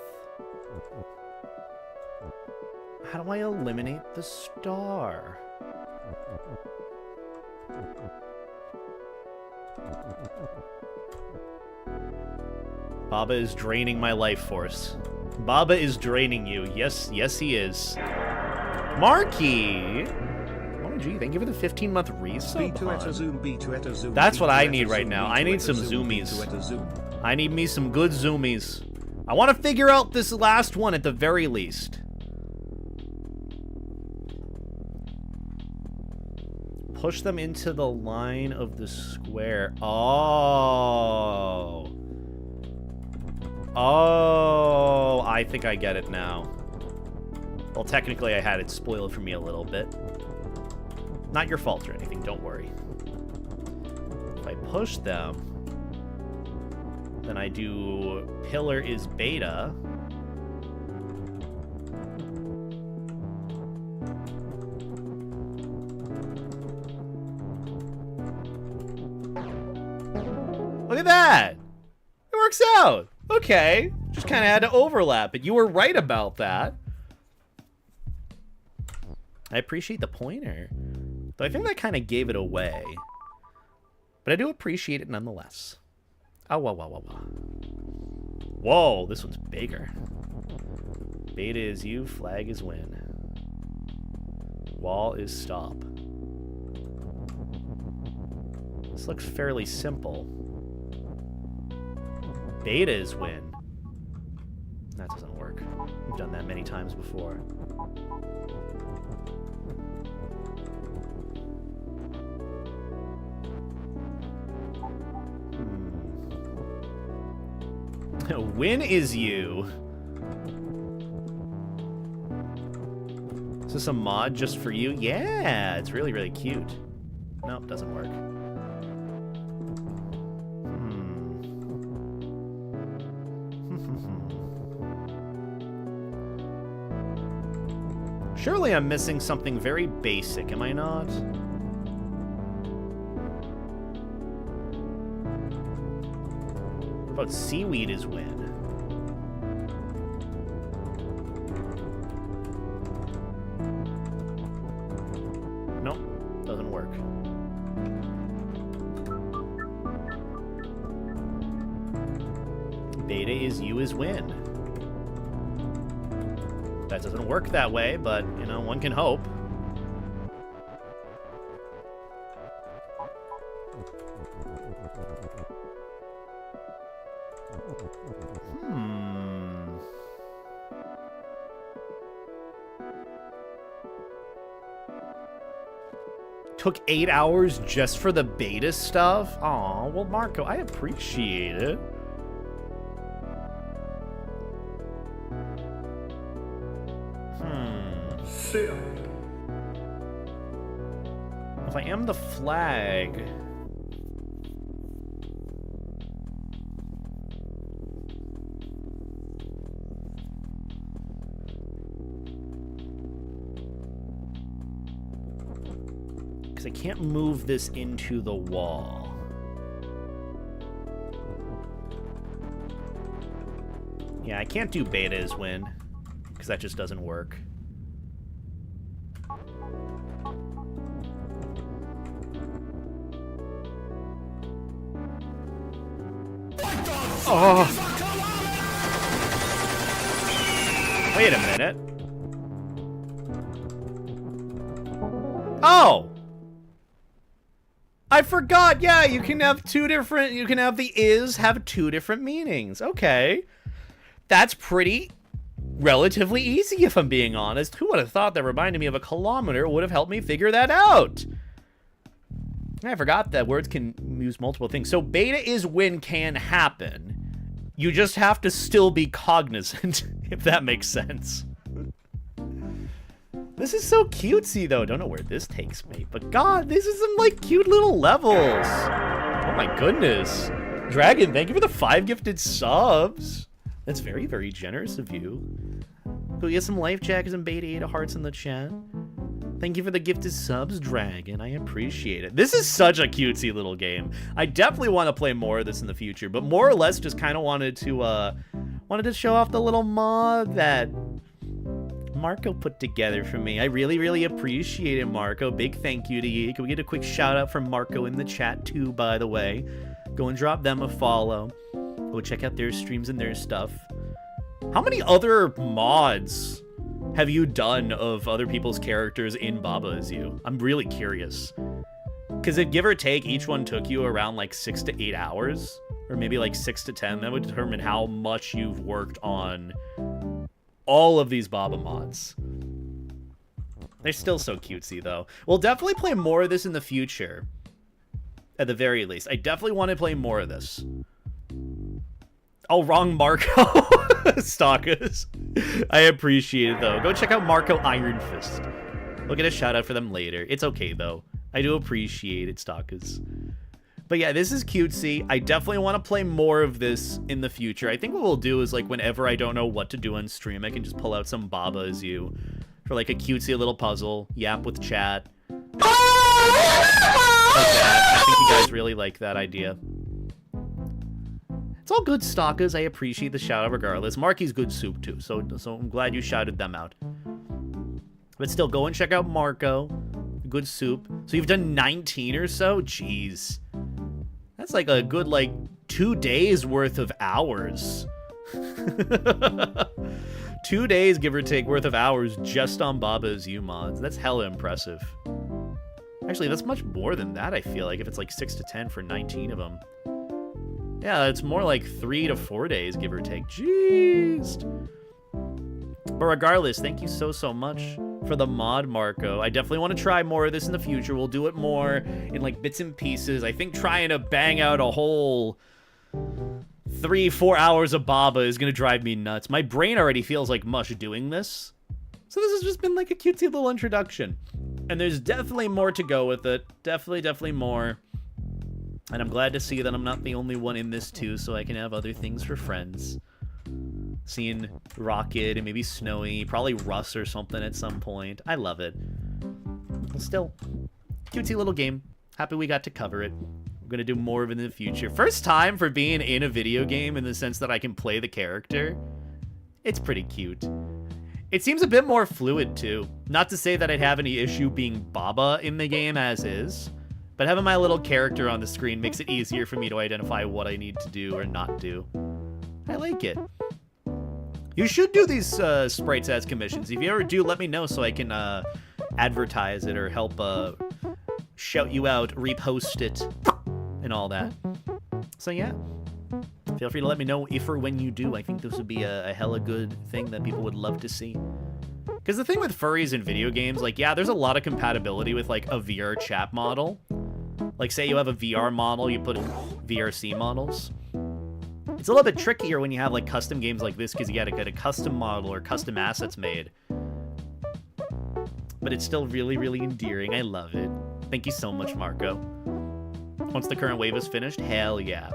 S1: How do I eliminate the star? Baba is draining my life force. Baba is draining you. Yes, yes he is. Marky! OMG, thank you for the 15-month resub. That's what I need right now. I need some zoomies. I need me some good zoomies. I want to figure out this last one at the very least. Push them into the line of the square. Oh. Oh, I think I get it now. Well, technically I had it spoiled for me a little bit. Not your fault or anything, don't worry. If I push them, then I do pillar is beta. Look at that! It works out! Okay. Just kind of had to overlap it. You were right about that. I appreciate the pointer. Though I think that kind of gave it away. But I do appreciate it nonetheless. Oh, whoa, whoa, whoa, whoa. Whoa, this one's bigger. Beta is you, flag is win. Wall is stop. This looks fairly simple. Beta is win. That doesn't work. We've done that many times before. Win is you. Is this a mod just for you? Yeah, it's really, really cute. Nope, doesn't work. Surely I'm missing something very basic, am I not? What about seaweed is win? Nope, doesn't work. Beta is you is win. That doesn't work that way, but, you know, one can hope. Took 8 hours just for the beta stuff? Aw, well, Marco, I appreciate it. If I am the flag... Because I can't move this into the wall. Yeah, I can't do beta as win, because that just doesn't work. Oh. Wait a minute. Oh! I forgot. Yeah, you can have two different... You can have the is have two different meanings. Okay. That's pretty relatively easy, if I'm being honest. Who would have thought that reminding me of a kilometer would have helped me figure that out? I forgot that words can use multiple things. So beta is win can happen. You just have to still be cognizant, if that makes sense. This is so cutesy, though. Don't know where this takes me. But God, this is some, like, cute little levels. Oh, my goodness. Dragon, thank you for the 5 gifted subs. That's very, very generous of you. Go get some life jackets and beta 8 hearts in the chat. Thank you for the gifted subs, Dragon. I appreciate it. This is such a cutesy little game. I definitely want to play more of this in the future, but more or less just kind of wanted to show off the little mod that Marco put together for me. I really, really appreciate it, Marco. Big thank you to you. Can we get a quick shout out from Marco in the chat too, by the way? Go and drop them a follow. Go check out their streams and their stuff. How many other mods have you done of other people's characters in Baba Is You? I'm really curious. Because if give or take, each one took you around like 6 to 8 hours, or maybe like 6 to 10, that would determine how much you've worked on all of these Baba mods. They're still so cutesy, though. We'll definitely play more of this in the future, at the very least. I definitely want to play more of this. Oh, wrong Marco. Stalkers. I appreciate it, though. Go check out Marco Iron Fist. We'll get a shout out for them later. It's okay, though. I do appreciate it, Stalkers. But yeah, this is cutesy. I definitely want to play more of this in the future. I think what we'll do is, like, whenever I don't know what to do on stream, I can just pull out some Baba Is You for, like, a cutesy little puzzle. Yap with chat. Like that. I think you guys really like that idea. It's all good, Stalkers. I appreciate the shout out regardless. Marky's good soup too, so I'm glad you shouted them out. But still, go and check out Marco. Good soup. So you've done 19 or so? Jeez. That's like a good, like, 2 days worth of hours. 2 days, give or take, worth of hours just on Baba Is You mods. That's hella impressive. Actually, that's much more than that, I feel like, if it's like 6 to 10 for 19 of them. Yeah, it's more like 3 to 4 days, give or take. Jeez. But regardless, thank you so much for the mod, Marco. I definitely want to try more of this in the future. We'll do it more in like bits and pieces. I think trying to bang out a whole 3-4 hours of Baba is going to drive me nuts. My brain already feels like mush doing this. So this has just been like a cutesy little introduction. And there's definitely more to go with it. Definitely more. And I'm glad to see that I'm not the only one in this too, so I can have other things for friends. Seeing Rocket and maybe Snowy, probably Russ or something at some point. I love it. But still, cutesy little game. Happy we got to cover it. We're going to do more of it in the future. First time for being in a video game in the sense that I can play the character. It's pretty cute. It seems a bit more fluid too. Not to say that I'd have any issue being Baba in the game as is, but having my little character on the screen makes it easier for me to identify what I need to do or not do. I like it. You should do these sprites as commissions. If you ever do, let me know so I can advertise it or help shout you out, repost it, and all that. So yeah, feel free to let me know if or when you do. I think this would be a hella good thing that people would love to see. Because the thing with furries in video games, like, yeah, there's a lot of compatibility with, like, a VR chat model. Like, say you have a VR model, you put in VRC models. It's a little bit trickier when you have, like, custom games like this, because you gotta get a custom model or custom assets made. But it's still really endearing. I love it. Thank you so much, Marco. Once the current wave is finished, hell yeah.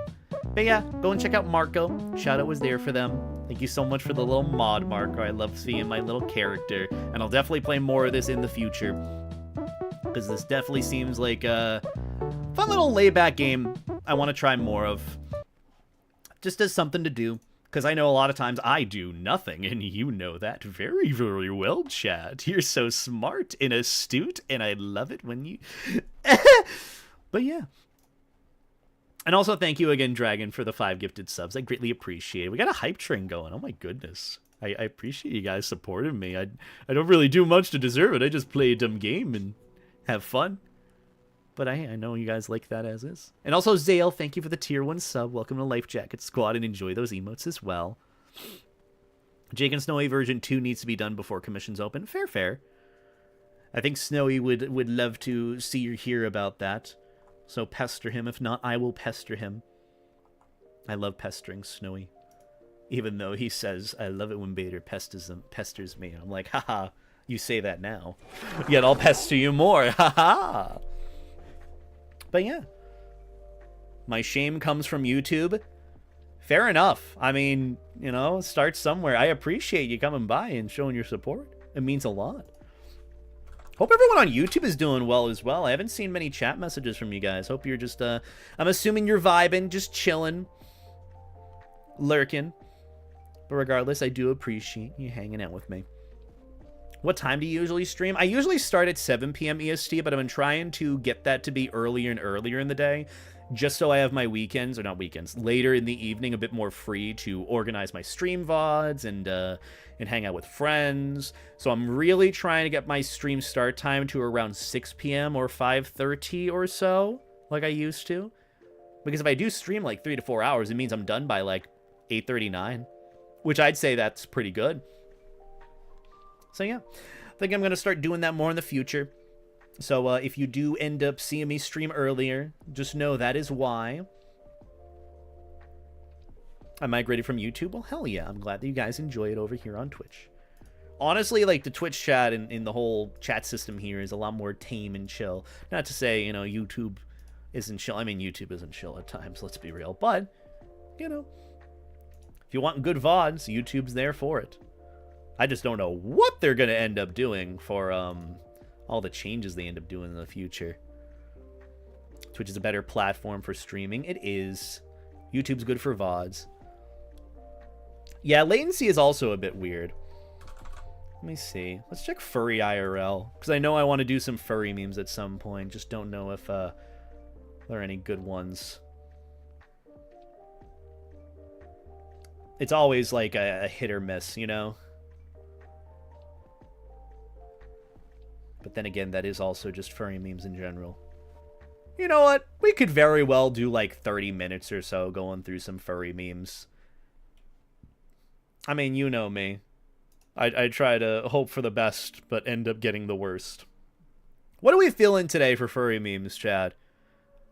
S1: But yeah, go and check out Marco. Shout out was there for them. Thank you so much for the little mod, Marco. I love seeing my little character. And I'll definitely play more of this in the future. Because this definitely seems like a fun little layback game I want to try more of. Just as something to do. Because I know a lot of times I do nothing. And you know that very well, chat. You're so smart and astute. And I love it when you... But yeah. And also, thank you again, Dragon, for the 5 gifted subs. I greatly appreciate it. We got a hype train going. Oh my goodness. I appreciate you guys supporting me. I don't really do much to deserve it. I just play a dumb game and have fun. But I know you guys like that as is. And also, Zale, thank you for the tier 1 sub. Welcome to Life Jacket Squad and enjoy those emotes as well. Jake and Snowy version 2 needs to be done before commissions open. Fair. I think Snowy would love to see or hear about that. So pester him. If not, I will pester him. I love pestering Snowy. Even though he says, I love it when Bader pesters me. I'm like, haha, you say that now. Yet I'll pester you more. Haha. But yeah. My shame comes from YouTube. Fair enough. I mean, you know, start somewhere. I appreciate you coming by and showing your support. It means a lot. Hope everyone on YouTube is doing well as well. I haven't seen many chat messages from you guys. Hope you're just, I'm assuming you're vibing, just chilling, lurking. But regardless, I do appreciate you hanging out with me. What time do you usually stream? I usually start at 7 p.m. EST, but I've been trying to get that to be earlier and earlier in the day, just so I have my weekends, or not weekends, later in the evening a bit more free to organize my stream VODs and hang out with friends. So I'm really trying to get my stream start time to around 6 p.m. or 5:30 or so, like I used to. Because if I do stream like 3 to 4 hours, it means I'm done by like 8:39, which I'd say that's pretty good. So yeah, I think I'm going to start doing that more in the future. So if you do end up seeing me stream earlier, just know that is why. I migrated from YouTube. Well, hell yeah. I'm glad that you guys enjoy it over here on Twitch. Honestly, like, the Twitch chat and in the whole chat system here is a lot more tame and chill. Not to say, you know, YouTube isn't chill. I mean, YouTube isn't chill at times, let's be real. But, you know, if you want good VODs, YouTube's there for it. I just don't know what they're going to end up doing for all the changes they end up doing in the future. Twitch is a better platform for streaming. It is. YouTube's good for VODs. Yeah, latency is also a bit weird. Let me see. Let's check Furry IRL. Because I know I want to do some furry memes at some point. Just don't know if there are any good ones. It's always like a hit or miss, you know? But then again, that is also just furry memes in general. You know what? We could very well do like 30 minutes or so going through some furry memes. I mean, you know me. I try to hope for the best, but end up getting the worst. What are we feeling today for furry memes, Chad?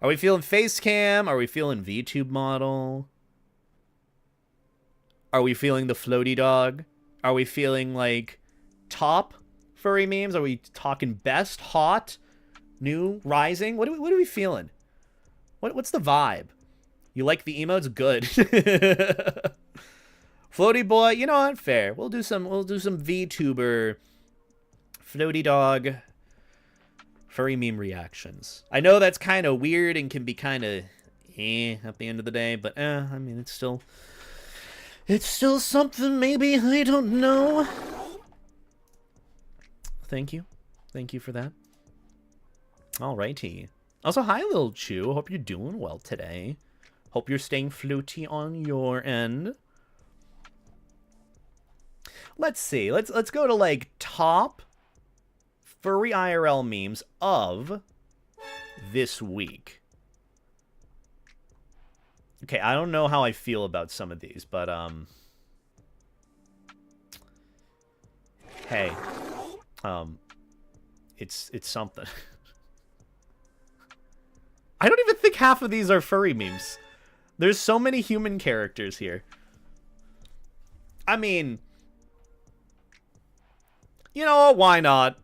S1: Are we feeling face cam? Are we feeling VTube model? Are we feeling the floaty dog? Are we feeling like top furry memes? Are we talking best, hot, new, rising? What are we feeling? What's the vibe? You like the emotes? Good. Floaty boy, you know what? Fair. We'll do some VTuber floaty dog furry meme reactions. I know that's kind of weird and can be kind of at the end of the day, but I mean, it's still something. Maybe, I don't know. Thank you for that. Alrighty. Also, hi, Lil Chew. Hope you're doing well today. Hope you're staying floaty on your end. Let's see. Let's go to like top furry IRL memes of this week. Okay, I don't know how I feel about some of these, but hey, it's something. I don't even think half of these are furry memes. There's so many human characters here. I mean, you know what? Why not?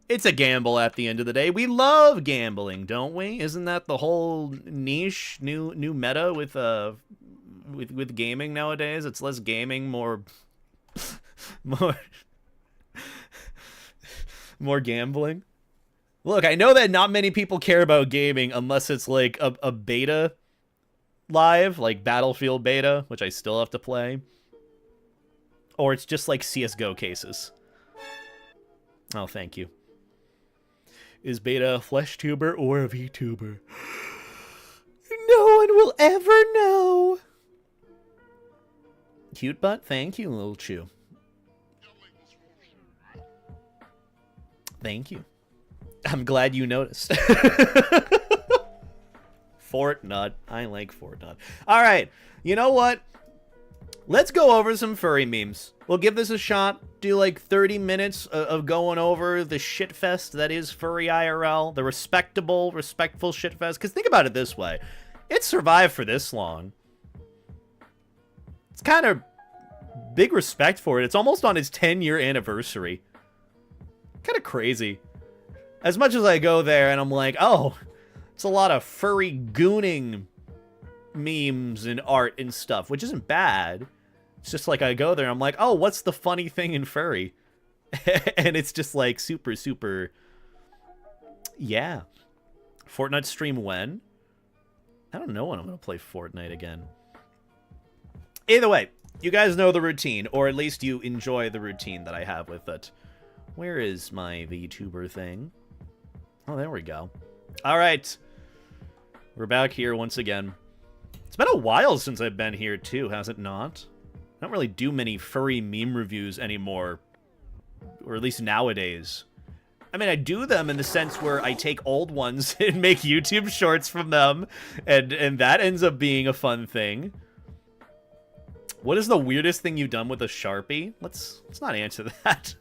S1: It's a gamble at the end of the day. We love gambling, don't we? Isn't that the whole niche, new meta with gaming nowadays? It's less gaming, more gambling. Look, I know that not many people care about gaming unless it's like a beta live, like Battlefield beta, which I still have to play. Or it's just like CSGO cases. Oh, thank you. Is beta a flesh tuber or a VTuber? No one will ever know. Cute butt? Thank you, Lil Chew. Thank you. I'm glad you noticed. Fortnite. I like Fortnite. Alright, you know what? Let's go over some furry memes. We'll give this a shot. Do like 30 minutes of going over the shitfest that is furry IRL. The respectful shitfest. Because think about it this way. It survived for this long. It's kind of big respect for it. It's almost on its 10-year anniversary. Kind of crazy. As much as I go there and I'm like, oh, it's a lot of furry gooning memes and art and stuff, which isn't bad. It's just like I go there, I'm like, oh, what's the funny thing in furry? And it's just like super, yeah. Fortnite stream when? I don't know when I'm going to play Fortnite again. Either way, you guys know the routine, or at least you enjoy the routine that I have with it. Where is my VTuber thing? Oh, there we go. All right. We're back here once again. It's been a while since I've been here, too, has it not? I don't really do many furry meme reviews anymore. Or at least nowadays. I mean, I do them in the sense where I take old ones and make YouTube shorts from them. And that ends up being a fun thing. What is the weirdest thing you've done with a Sharpie? Let's not answer that.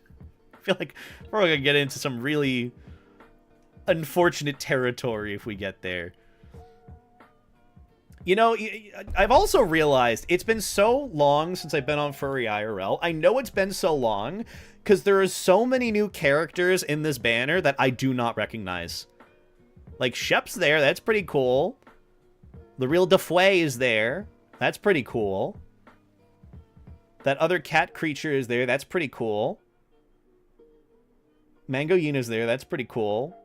S1: I feel like we're going to get into some really unfortunate territory if we get there. You know, I've also realized it's been so long since I've been on Furry IRL. I know it's been so long because there are so many new characters in this banner that I do not recognize. Like, Shep's there. That's pretty cool. The real Defway is there. That's pretty cool. That other cat creature is there. That's pretty cool. Mango Yuna's there. That's pretty cool.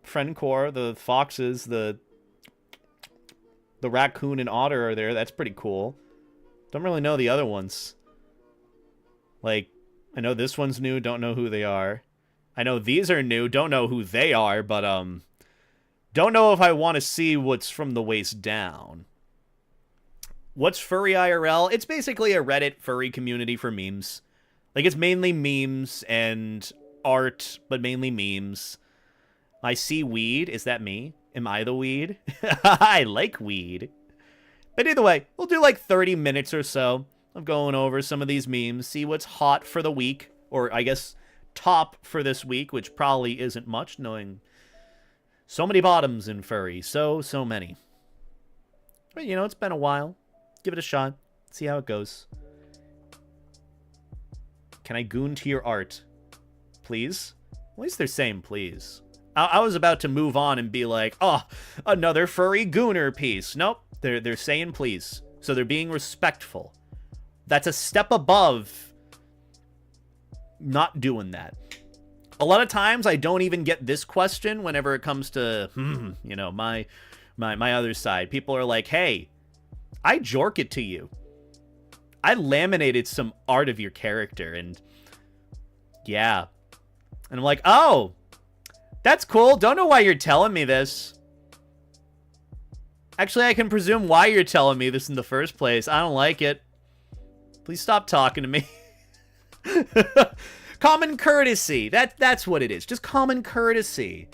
S1: Friendcore, the foxes, the raccoon and otter are there. That's pretty cool. Don't really know the other ones. Like, I know this one's new. Don't know who they are. I know these are new. Don't know who they are, but, don't know if I want to see what's from the waist down. What's Furry IRL? It's basically a Reddit furry community for memes. Like, it's mainly memes and art, but mainly memes. I see weed. Is that me? Am I the weed? I like weed. But either way, we'll do like 30 minutes or so of going over some of these memes, see what's hot for the week, or I guess top for this week, which probably isn't much, knowing so many bottoms in furry. So many. But, you know, it's been a while. Give it a shot. See how it goes. Can I goon to your art? Please? At least they're saying please. I was about to move on and be like, oh, another furry gooner piece. Nope. They're saying please. So they're being respectful. That's a step above not doing that. A lot of times I don't even get this question whenever it comes to, you know, my other side. People are like, hey, I jork it to you. I laminated some art of your character, and yeah. And I'm like, oh, that's cool. Don't know why you're telling me this. Actually, I can presume why you're telling me this in the first place. I don't like it. Please stop talking to me. Common courtesy. That's what it is. Just common courtesy.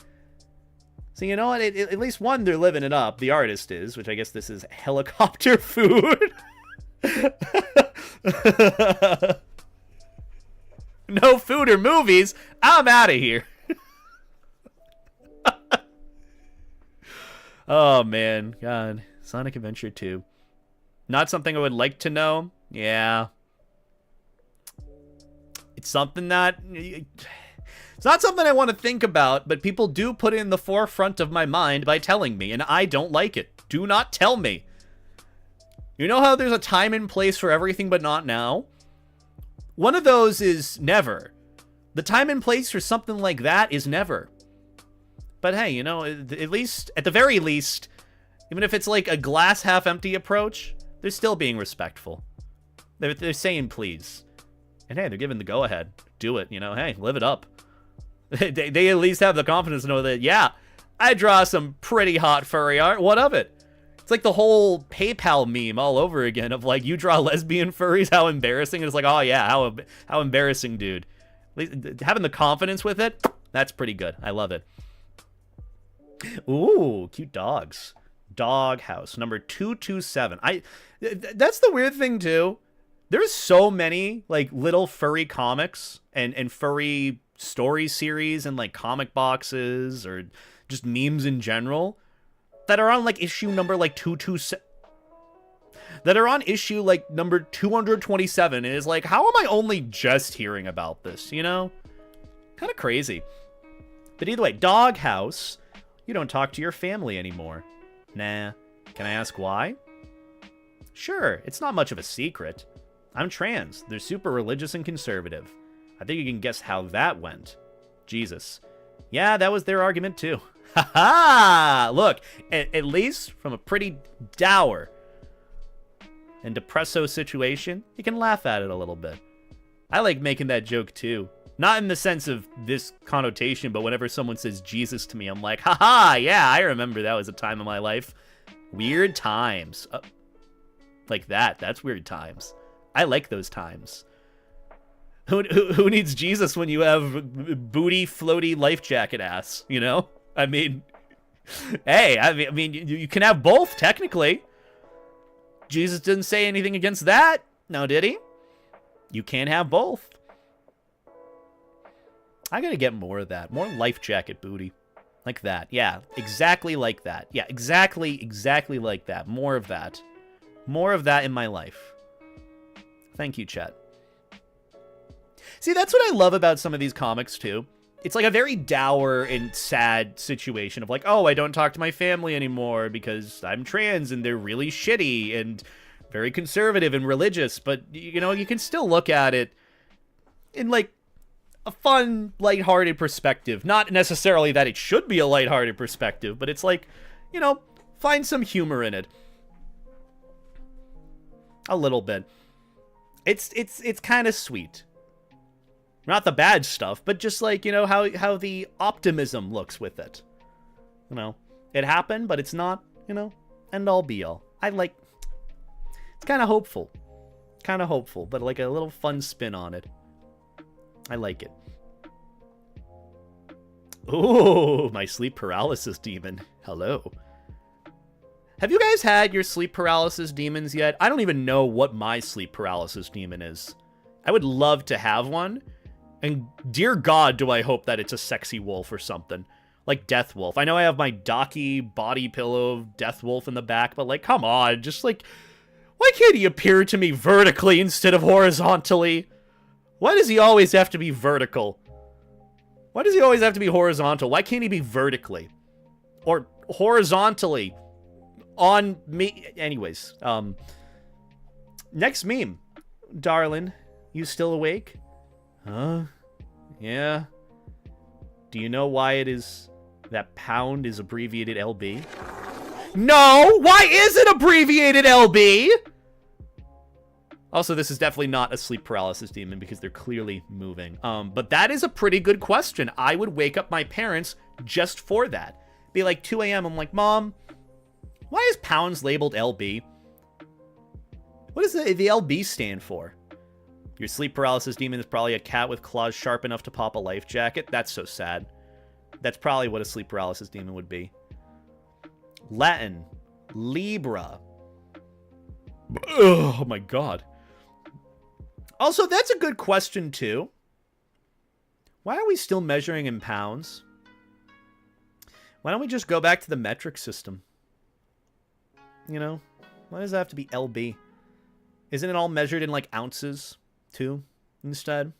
S1: So you know what? At least one, they're living it up. The artist is, which I guess this is helicopter food. No food or movies. I'm out of here. Oh, man. God. Sonic Adventure 2. Not something I would like to know. Yeah. It's something that... It's not something I want to think about, but people do put it in the forefront of my mind by telling me, and I don't like it. Do not tell me. You know how there's a time and place for everything, but not now? One of those is never. The time and place for something like that is never. But hey, you know, at least, at the very least, even if it's like a glass half empty approach, they're still being respectful. They're saying please. And hey, they're giving the go ahead. Do it, you know, hey, live it up. They at least have the confidence to know that, yeah, I draw some pretty hot furry art. What of it? It's like the whole PayPal meme all over again of like, you draw lesbian furries, how embarrassing. It's like, oh yeah, how embarrassing, dude. At least having the confidence with it, that's pretty good. I love it. Ooh, cute dogs. Doghouse, number 227. That's the weird thing, too. There's so many, like, little furry comics and furry story series and, like, comic boxes or just memes in general that are on, like, issue number, like, 227. That are on issue, like, number 227. And it's like, how am I only just hearing about this, you know? Kind of crazy. But either way, Doghouse... You don't talk to your family anymore. Nah. Can I ask why? Sure, it's not much of a secret. I'm trans. They're super religious and conservative. I think you can guess how that went. Jesus. Yeah, that was their argument too. Ha ha! Look, at least from a pretty dour and depresso situation, you can laugh at it a little bit. I like making that joke too. Not in the sense of this connotation, but whenever someone says Jesus to me, I'm like, haha, yeah, I remember that was a time in my life. Weird times. Like that. That's weird times. I like those times. Who needs Jesus when you have booty, floaty, life jacket ass, you know? I mean, hey, I mean, you can have both, technically. Jesus didn't say anything against that. No, did he? You can't have both. I gotta get more of that. More life jacket booty. Like that. Yeah, exactly like that. Yeah, exactly like that. More of that. More of that in my life. Thank you, chat. See, that's what I love about some of these comics, too. It's like a very dour and sad situation of like, oh, I don't talk to my family anymore because I'm trans and they're really shitty and very conservative and religious. But, you know, you can still look at it in, like, a fun, lighthearted perspective. Not necessarily that it should be a lighthearted perspective, but it's like, you know, find some humor in it. A little bit. It's kind of sweet. Not the bad stuff, but just like, you know, how the optimism looks with it. You know, it happened, but it's not, you know, end all be all. It's kind of hopeful. Kind of hopeful, but like a little fun spin on it. I like it. Ooh, my sleep paralysis demon. Hello. Have you guys had your sleep paralysis demons yet? I don't even know what my sleep paralysis demon is. I would love to have one. And dear God, do I hope that it's a sexy wolf or something. Like Death Wolf. I know I have my Docky body pillow Death Wolf in the back, but like, come on. Just like, why can't he appear to me vertically instead of horizontally? Why does he always have to be vertical? Why does he always have to be horizontal? Why can't he be vertically? Or horizontally on me? Anyways, next meme. Darling, you still awake? Huh? Yeah. Do you know why it is that pound is abbreviated LB? No! Why is it abbreviated LB? Also, this is definitely not a sleep paralysis demon because they're clearly moving. But that is a pretty good question. I would wake up my parents just for that. Be like 2 a.m. I'm like, Mom, why is pounds labeled LB? What does the LB stand for? Your sleep paralysis demon is probably a cat with claws sharp enough to pop a life jacket. That's so sad. That's probably what a sleep paralysis demon would be. Latin. Libra. Oh my God. Also, that's a good question, too. Why are we still measuring in pounds? Why don't we just go back to the metric system? You know? Why does it have to be LB? Isn't it all measured in, like, ounces, too, instead?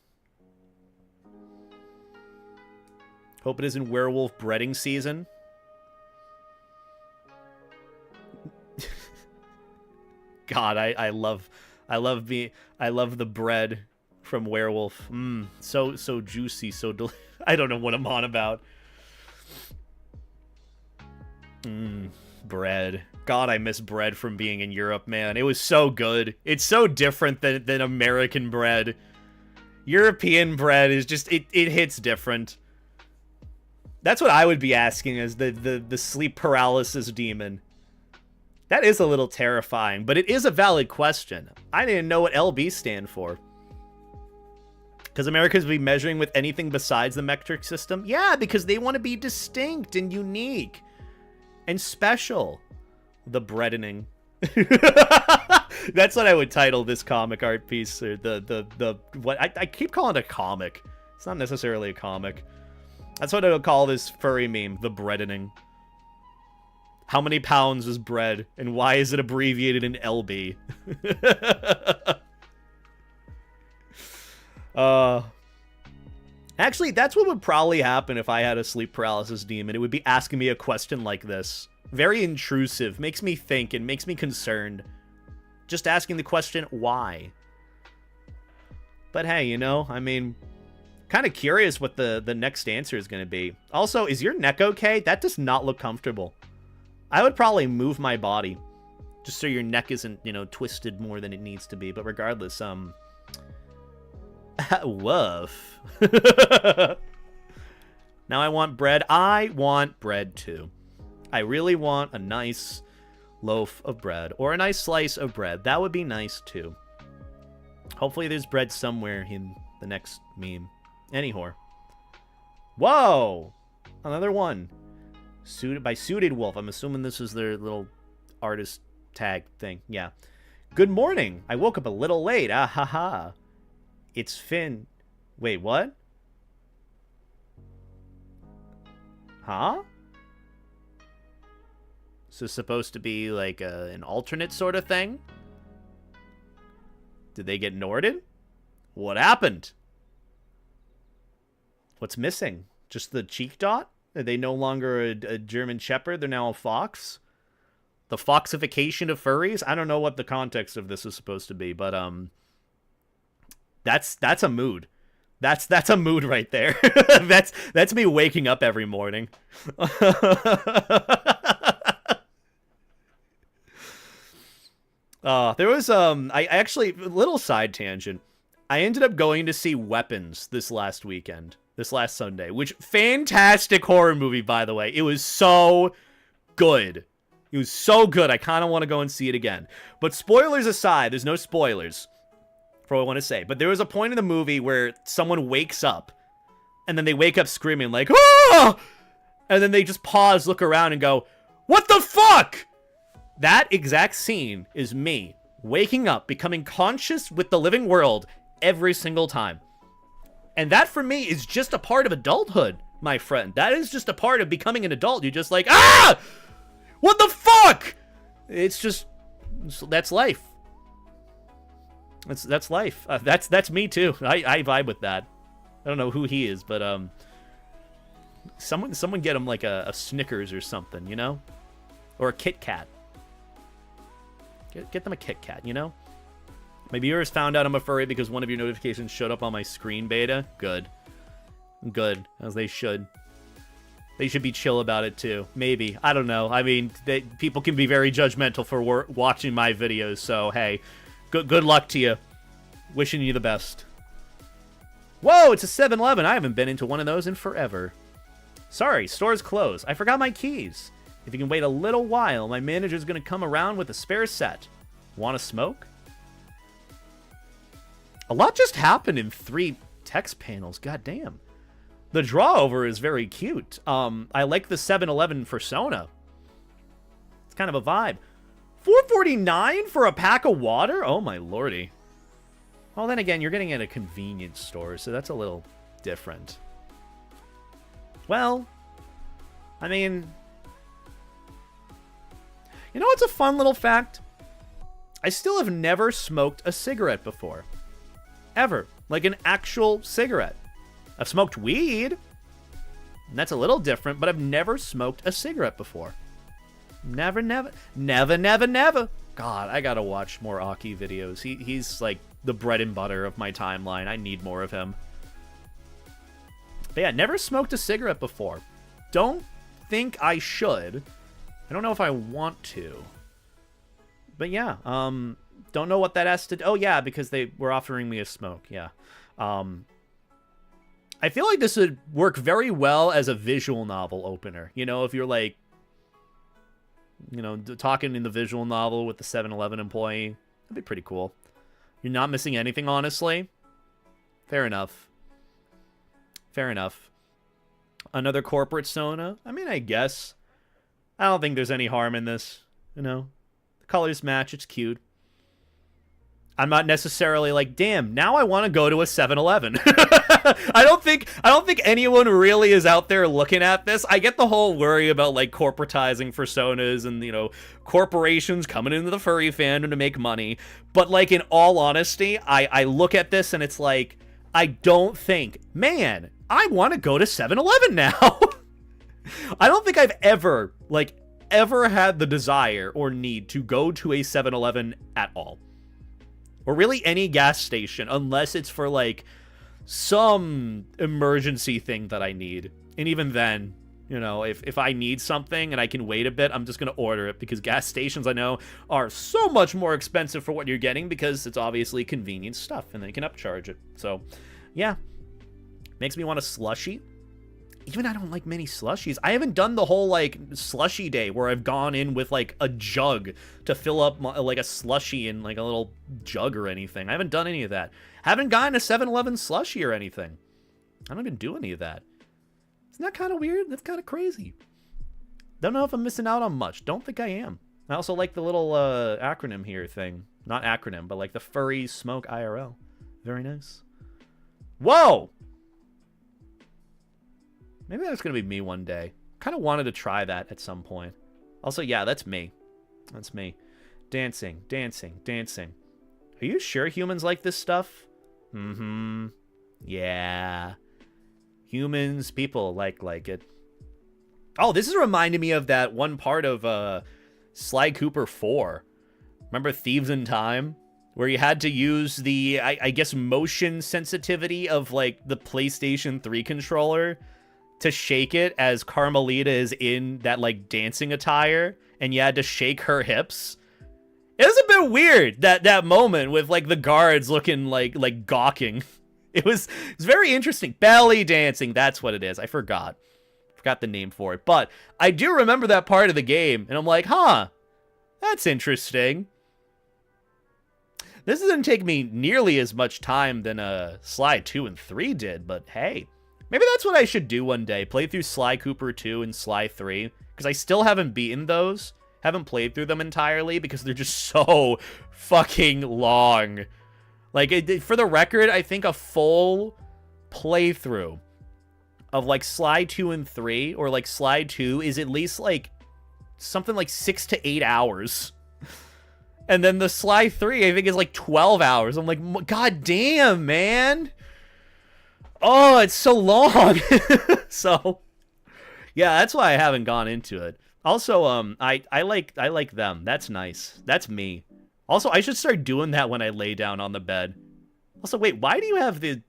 S1: Hope it isn't werewolf breeding season. God, I love the bread from Werewolf. So juicy, so I don't know what I'm on about. Bread. God, I miss bread from being in Europe, man. It was so good. It's so different than American bread. European bread is just it hits different. That's what I would be asking as the sleep paralysis demon. That is a little terrifying, but it is a valid question. I didn't know what LB stand for. Because Americans be measuring with anything besides the metric system? Yeah, because they want to be distinct and unique. And special. The breadening. That's what I would title this comic art piece. Or what I keep calling it a comic. It's not necessarily a comic. That's what I would call this furry meme. The breadening. How many pounds is bread, and why is it abbreviated in LB? Actually, that's what would probably happen if I had a sleep paralysis demon. It would be asking me a question like this. Very intrusive, makes me think, and makes me concerned. Just asking the question, why? But hey, you know, I mean, kind of curious what the next answer is going to be. Also, is your neck okay? That does not look comfortable. I would probably move my body just so your neck isn't, you know, twisted more than it needs to be. But regardless, woof. Now I want bread. I want bread too. I really want a nice loaf of bread or a nice slice of bread. That would be nice too. Hopefully there's bread somewhere in the next meme. Anyhow. Whoa! Another one. Suited Wolf. I'm assuming this is their little artist tag thing. Yeah. Good morning. I woke up a little late. Ah ha ha. It's Finn. Wait, what? Huh? Is this supposed to be like an alternate sort of thing? Did they get Norded? What happened? What's missing? Just the cheek dot? Are they no longer a German Shepherd? They're now a fox? The foxification of furries? I don't know what the context of this is supposed to be, but that's a mood. That's a mood right there. that's me waking up every morning. There was I actually, little side tangent. I ended up going to see Weapons this last Sunday, which fantastic horror movie, by the way. It was so good. It was so good. I kind of want to go and see it again. But spoilers aside, there's no spoilers for what I want to say. But there was a point in the movie where someone wakes up and then they wake up screaming like, "Ah!" And then they just pause, look around, and go, "What the fuck?" That exact scene is me waking up, becoming conscious with the living world every single time. And that, for me, is just a part of adulthood, my friend. That is just a part of becoming an adult. You're just like, ah! What the fuck? It's just, that's life. That's life. That's me, too. I vibe with that. I don't know who he is, but, someone get him, like, a Snickers or something, you know? Or a Kit Kat. Get them a Kit Kat, you know? My viewers found out I'm a furry because one of your notifications showed up on my screen beta. Good. Good, as they should. They should be chill about it, too. Maybe. I don't know. I mean, people can be very judgmental for watching my videos, so, hey. Good luck to you. Wishing you the best. Whoa, it's a 7-Eleven. I haven't been into one of those in forever. Sorry, store's closed. I forgot my keys. If you can wait a little while, my manager's gonna come around with a spare set. Want to smoke? A lot just happened in 3 text panels. God damn. The draw over is very cute. I like the 7-Eleven FURSONA. It's kind of a vibe. $4.49 for a pack of water? Oh my lordy. Well, then again, you're getting it at a convenience store, so that's a little different. Well, I mean, you know what's a fun little fact? I still have never smoked a cigarette before. Ever. Like an actual cigarette. I've smoked weed, and that's a little different, but I've never smoked a cigarette before. Never, never, never, never, never. God, I gotta watch more Aki videos. He's like the bread and butter of my timeline. I need more of him. But yeah, never smoked a cigarette before. Don't think I should. I don't know if I want to. But yeah, don't know what that has to do. Oh yeah, because they were offering me a smoke. Yeah. I feel like this would work very well as a visual novel opener. You know, if you're like, you know, talking in the visual novel with the 7-Eleven employee, that'd be pretty cool. You're not missing anything, honestly. Fair enough. Fair enough. Another corporate Sona? I mean, I guess. I don't think there's any harm in this. You know, the colors match. It's cute. I'm not necessarily like, damn, now I want to go to a 7-Eleven. I don't think anyone really is out there looking at this. I get the whole worry about like corporatizing Fursonas and, you know, corporations coming into the furry fandom to make money. But like, in all honesty, I look at this and it's like, I don't think, man, I want to go to 7-Eleven now. I don't think I've ever had the desire or need to go to a 7-Eleven at all. Or really any gas station, unless it's for, like, some emergency thing that I need. And even then, you know, if I need something and I can wait a bit, I'm just going to order it. Because gas stations, I know, are so much more expensive for what you're getting because it's obviously convenient stuff. And they can upcharge it. So, yeah. Makes me want a slushie. Even I don't like many slushies. I haven't done the whole, like, slushie day where I've gone in with, like, a jug to fill up, like, a slushie in, like, a little jug or anything. I haven't done any of that. Haven't gotten a 7-Eleven slushie or anything. I don't even do any of that. Isn't that kind of weird? That's kind of crazy. Don't know if I'm missing out on much. Don't think I am. I also like the little acronym here thing. Not acronym, but, like, the furry smoke IRL. Very nice. Whoa! Maybe that's going to be me one day. Kind of wanted to try that at some point. Also, yeah, that's me. That's me. Dancing, dancing, dancing. Are you sure humans like this stuff? Mm-hmm. Yeah. Humans, people like it. Oh, this is reminding me of that one part of Sly Cooper 4. Remember Thieves in Time? Where you had to use the, I guess, motion sensitivity of, like, the PlayStation 3 controller to shake it as Carmelita is in that, like, dancing attire, and you had to shake her hips. It was a bit weird, that moment with, like, the guards looking like gawking. It was very interesting. Belly dancing, that's what it is. I forgot the name for it. But I do remember that part of the game, and I'm like, huh, that's interesting. This didn't take me nearly as much time than Sly 2 and 3 did, but hey, Maybe that's what I should do one day. Play through Sly Cooper 2 and Sly 3. Because I still haven't beaten those. Haven't played through them entirely because they're just so fucking long. Like, for the record, I think a full playthrough of, like, Sly 2 and 3, or, like, Sly 2 is at least, like, something like 6 to 8 hours. And then the Sly 3, I think, is, like, 12 hours. I'm like, god damn, man. Oh, it's so long. So, yeah, that's why I haven't gone into it. Also, I like them. That's nice. That's me. Also, I should start doing that when I lay down on the bed. Also, wait, why do you have the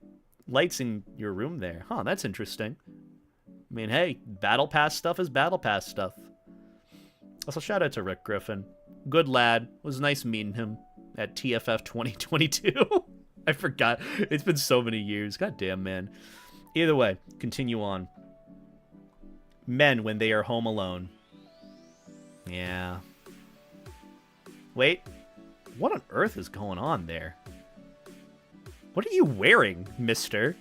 S1: lights in your room there? Huh, that's interesting. I mean, hey, Battle Pass stuff is Battle Pass stuff. Also, shout out to Rick Griffin. Good lad. It was nice meeting him at TFF 2022. I forgot. It's been so many years. God damn, man. Either way, continue on. Men when they are home alone. Yeah. Wait. What on earth is going on there? What are you wearing, mister?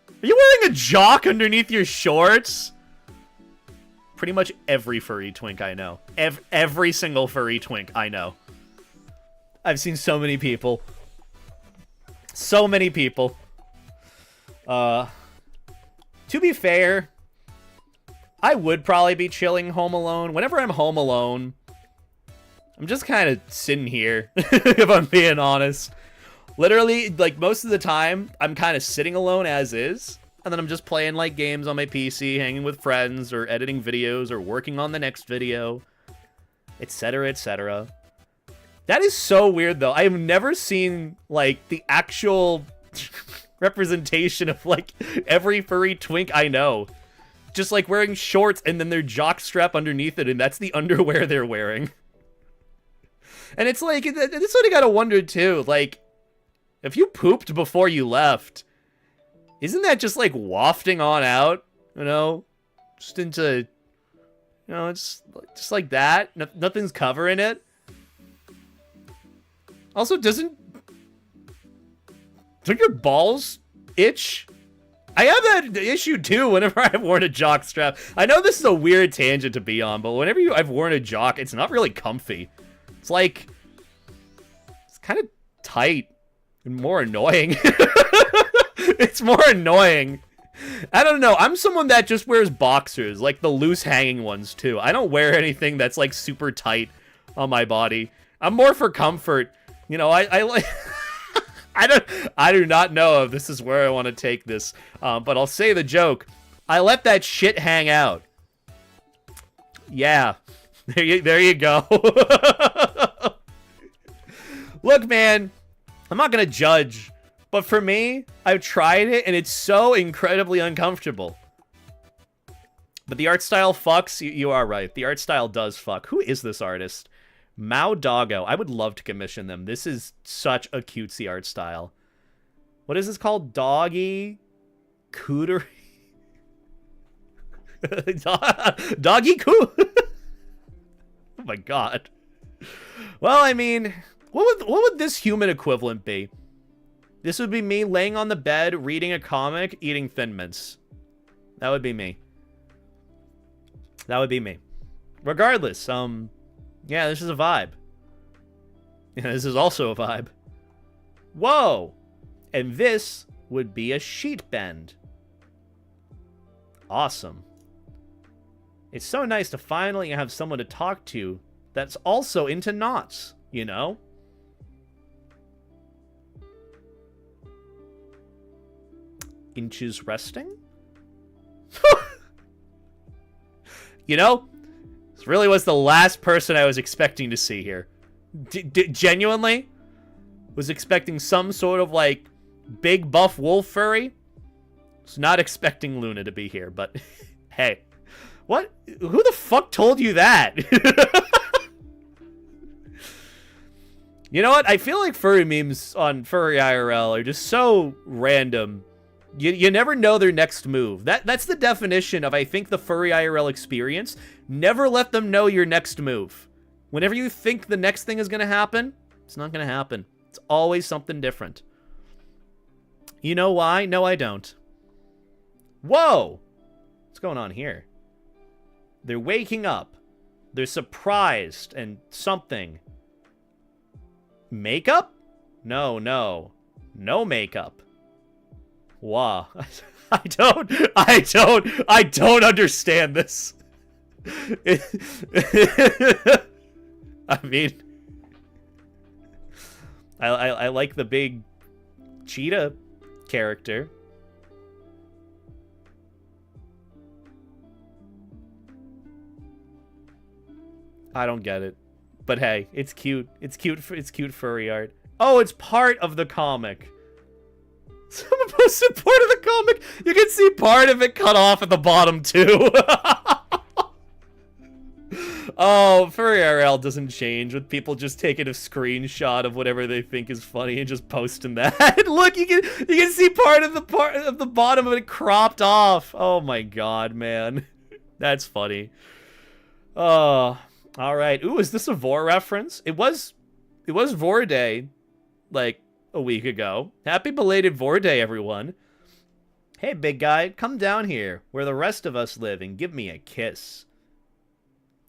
S1: Are you wearing a jock underneath your shorts? Pretty much every furry twink I know. Every single furry twink I know. I've seen so many people. So many people. To be fair, I would probably be chilling home alone. Whenever I'm home alone, I'm just kind of sitting here, if I'm being honest. Literally, like, most of the time, I'm kind of sitting alone as is. And then I'm just playing, like, games on my PC, hanging with friends, or editing videos, or working on the next video, etc., etc. That is so weird, though. I've never seen, like, the actual representation of, like, every furry twink I know. Just, like, wearing shorts, and then their jock strap underneath it, and that's the underwear they're wearing. And it's like, that's what I gotta wonder, too. Like, if you pooped before you left, isn't that just, like, wafting on out? You know? Just into, you know, it's just like that. Nothing's covering it. Also, don't your balls itch? I have that issue, too, whenever I've worn a jock strap. I know this is a weird tangent to be on, but whenever I've worn a jock, it's not really comfy. It's like, it's kind of tight and more annoying. It's more annoying. I don't know. I'm someone that just wears boxers, like the loose hanging ones, too. I don't wear anything that's, like, super tight on my body. I'm more for comfort. You know, I like... I do not know if this is where I want to take this, but I'll say the joke. I let that shit hang out. Yeah. There you go. Look, man, I'm not going to judge, but for me, I've tried it, and it's so incredibly uncomfortable. But the art style fucks. You are right. The art style does fuck. Who is this artist? Mao Doggo. I would love to commission them. This is such a cutesy art style. What is this called? Doggy Cootery? Doggy Coo? Oh my god. Well, I mean, what would this human equivalent be? This would be me laying on the bed, reading a comic, eating Thin Mints. That would be me. That would be me. Regardless, yeah, this is a vibe. Yeah, this is also a vibe. Whoa! And this would be a sheet bend. Awesome. It's so nice to finally have someone to talk to that's also into knots, you know? Inches resting? You know? This really was the last person I was expecting to see here. Genuinely? Was expecting some sort of, like, big buff wolf furry? Was not expecting Luna to be here, but hey. What? Who the fuck told you that? You know what? I feel like furry memes on Furry IRL are just so random. You never know their next move. That's the definition of, I think, the Furry IRL experience. Never let them know your next move. Whenever you think the next thing is going to happen, it's not going to happen. It's always something different. You know why? No, I don't. Whoa! What's going on here? They're waking up. They're surprised and something. Makeup? No, no. No makeup. Wow. I don't understand this. I mean, I like the big cheetah character. I don't get it. But hey, it's cute. It's cute furry art. Oh, it's part of the comic. Some posted part of the comic. You can see part of it cut off at the bottom too. Oh, furry IRL doesn't change with people just taking a screenshot of whatever they think is funny and just posting that. Look, you can see part of the bottom of it cropped off. Oh my god, man. That's funny. Oh, all right. Ooh, is this a Vor reference? It was Vor Day like a week ago. Happy belated Vor Day, everyone. Hey, big guy, come down here where the rest of us live and give me a kiss.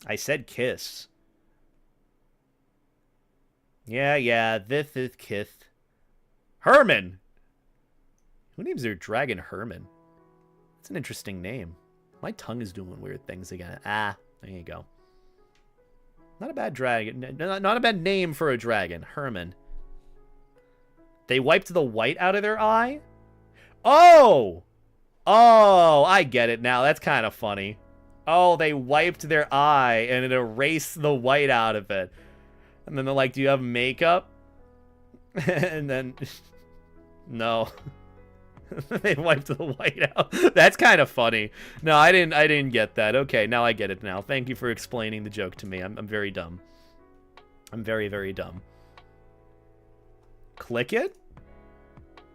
S1: I said kiss. Yeah, this is kiss. Herman! Who names their dragon Herman? That's an interesting name. My tongue is doing weird things again. Ah, there you go. Not a bad dragon. Not a bad name for a dragon. Herman. They wiped the white out of their eye? Oh! Oh, I get it now. That's kind of funny. Oh, they wiped their eye and it erased the white out of it. And then they're like, do you have makeup? And then, no. They wiped the white out. That's kind of funny. No, I didn't get that. Okay, now I get it now. Thank you for explaining the joke to me. I'm very dumb. I'm very, very dumb. Click it?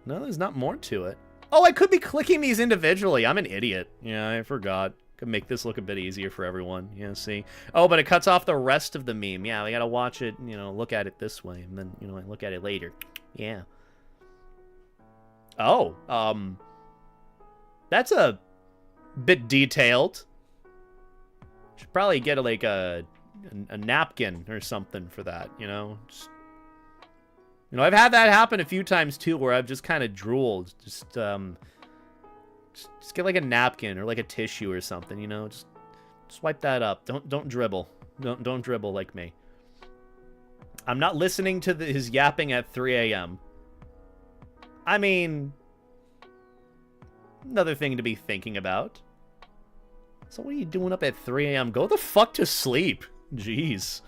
S1: No, there's not more to it. Oh, I could be clicking these individually. I'm an idiot. Yeah, I forgot. Could make this look a bit easier for everyone. Yeah, see? Oh, but it cuts off the rest of the meme. Yeah, we gotta watch it, look at it this way, and then, I look at it later. Yeah. Oh, that's a bit detailed. Should probably get like a napkin or something for that, Just, I've had that happen a few times too, where I've just kind of drooled. Just get like a napkin or like a tissue or something, Just wipe that up. Don't dribble. Don't dribble like me. I'm not listening to his yapping at 3 a.m. I mean, another thing to be thinking about. So what are you doing up at 3 a.m.? Go the fuck to sleep. Jeez.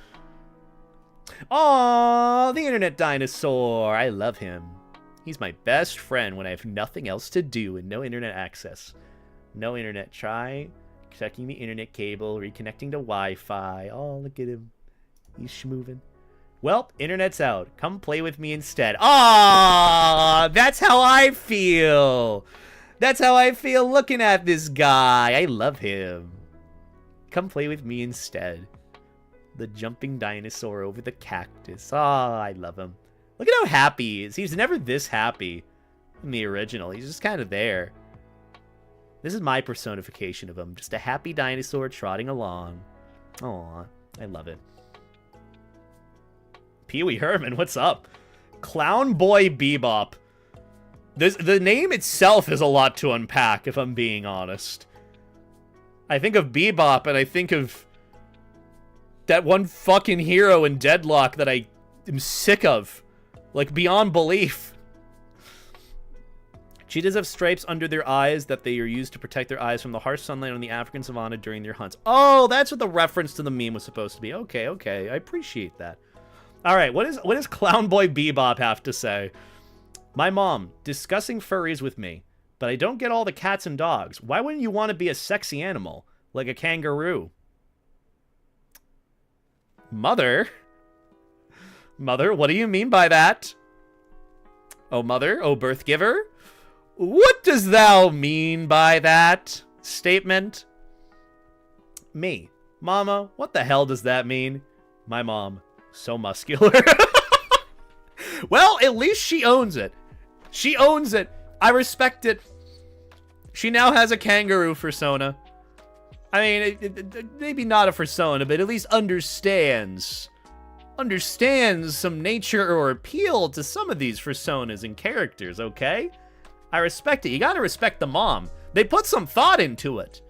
S1: Aww, the internet dinosaur. I love him. He's my best friend when I have nothing else to do and no internet access. No internet. Try checking the internet cable, reconnecting to Wi-Fi. Oh, look at him. He's schmoovin'. Well, internet's out. Come play with me instead. Ah, that's how I feel. That's how I feel looking at this guy. I love him. Come play with me instead. The jumping dinosaur over the cactus. Ah, I love him. Look at how happy he is. He's never this happy in the original. He's just kind of there. This is my personification of him. Just a happy dinosaur trotting along. Aw, I love it. Pee-wee Herman, what's up? Clown Boy Bebop. The name itself is a lot to unpack, if I'm being honest. I think of Bebop, and I think of that one fucking hero in Deadlock that I am sick of. Like, beyond belief. Cheetahs have stripes under their eyes that they are used to protect their eyes from the harsh sunlight on the African savanna during their hunts. Oh, that's what the reference to the meme was supposed to be. Okay, okay. I appreciate that. All right, what does Clown Boy Bebop have to say? My mom, discussing furries with me, but I don't get all the cats and dogs. Why wouldn't you want to be a sexy animal, like a kangaroo? Mother? Mother, what do you mean by that? Oh, mother, oh, birth giver? What does thou mean by that statement? Me. Mama, what the hell does that mean? My mom. So muscular. Well, at least she owns it. She owns it. I respect it. She now has a kangaroo fursona. I mean, maybe not a fursona, but at least understands some nature or appeal to some of these fursonas and characters, okay? I respect it. You gotta respect the mom. They put some thought into it.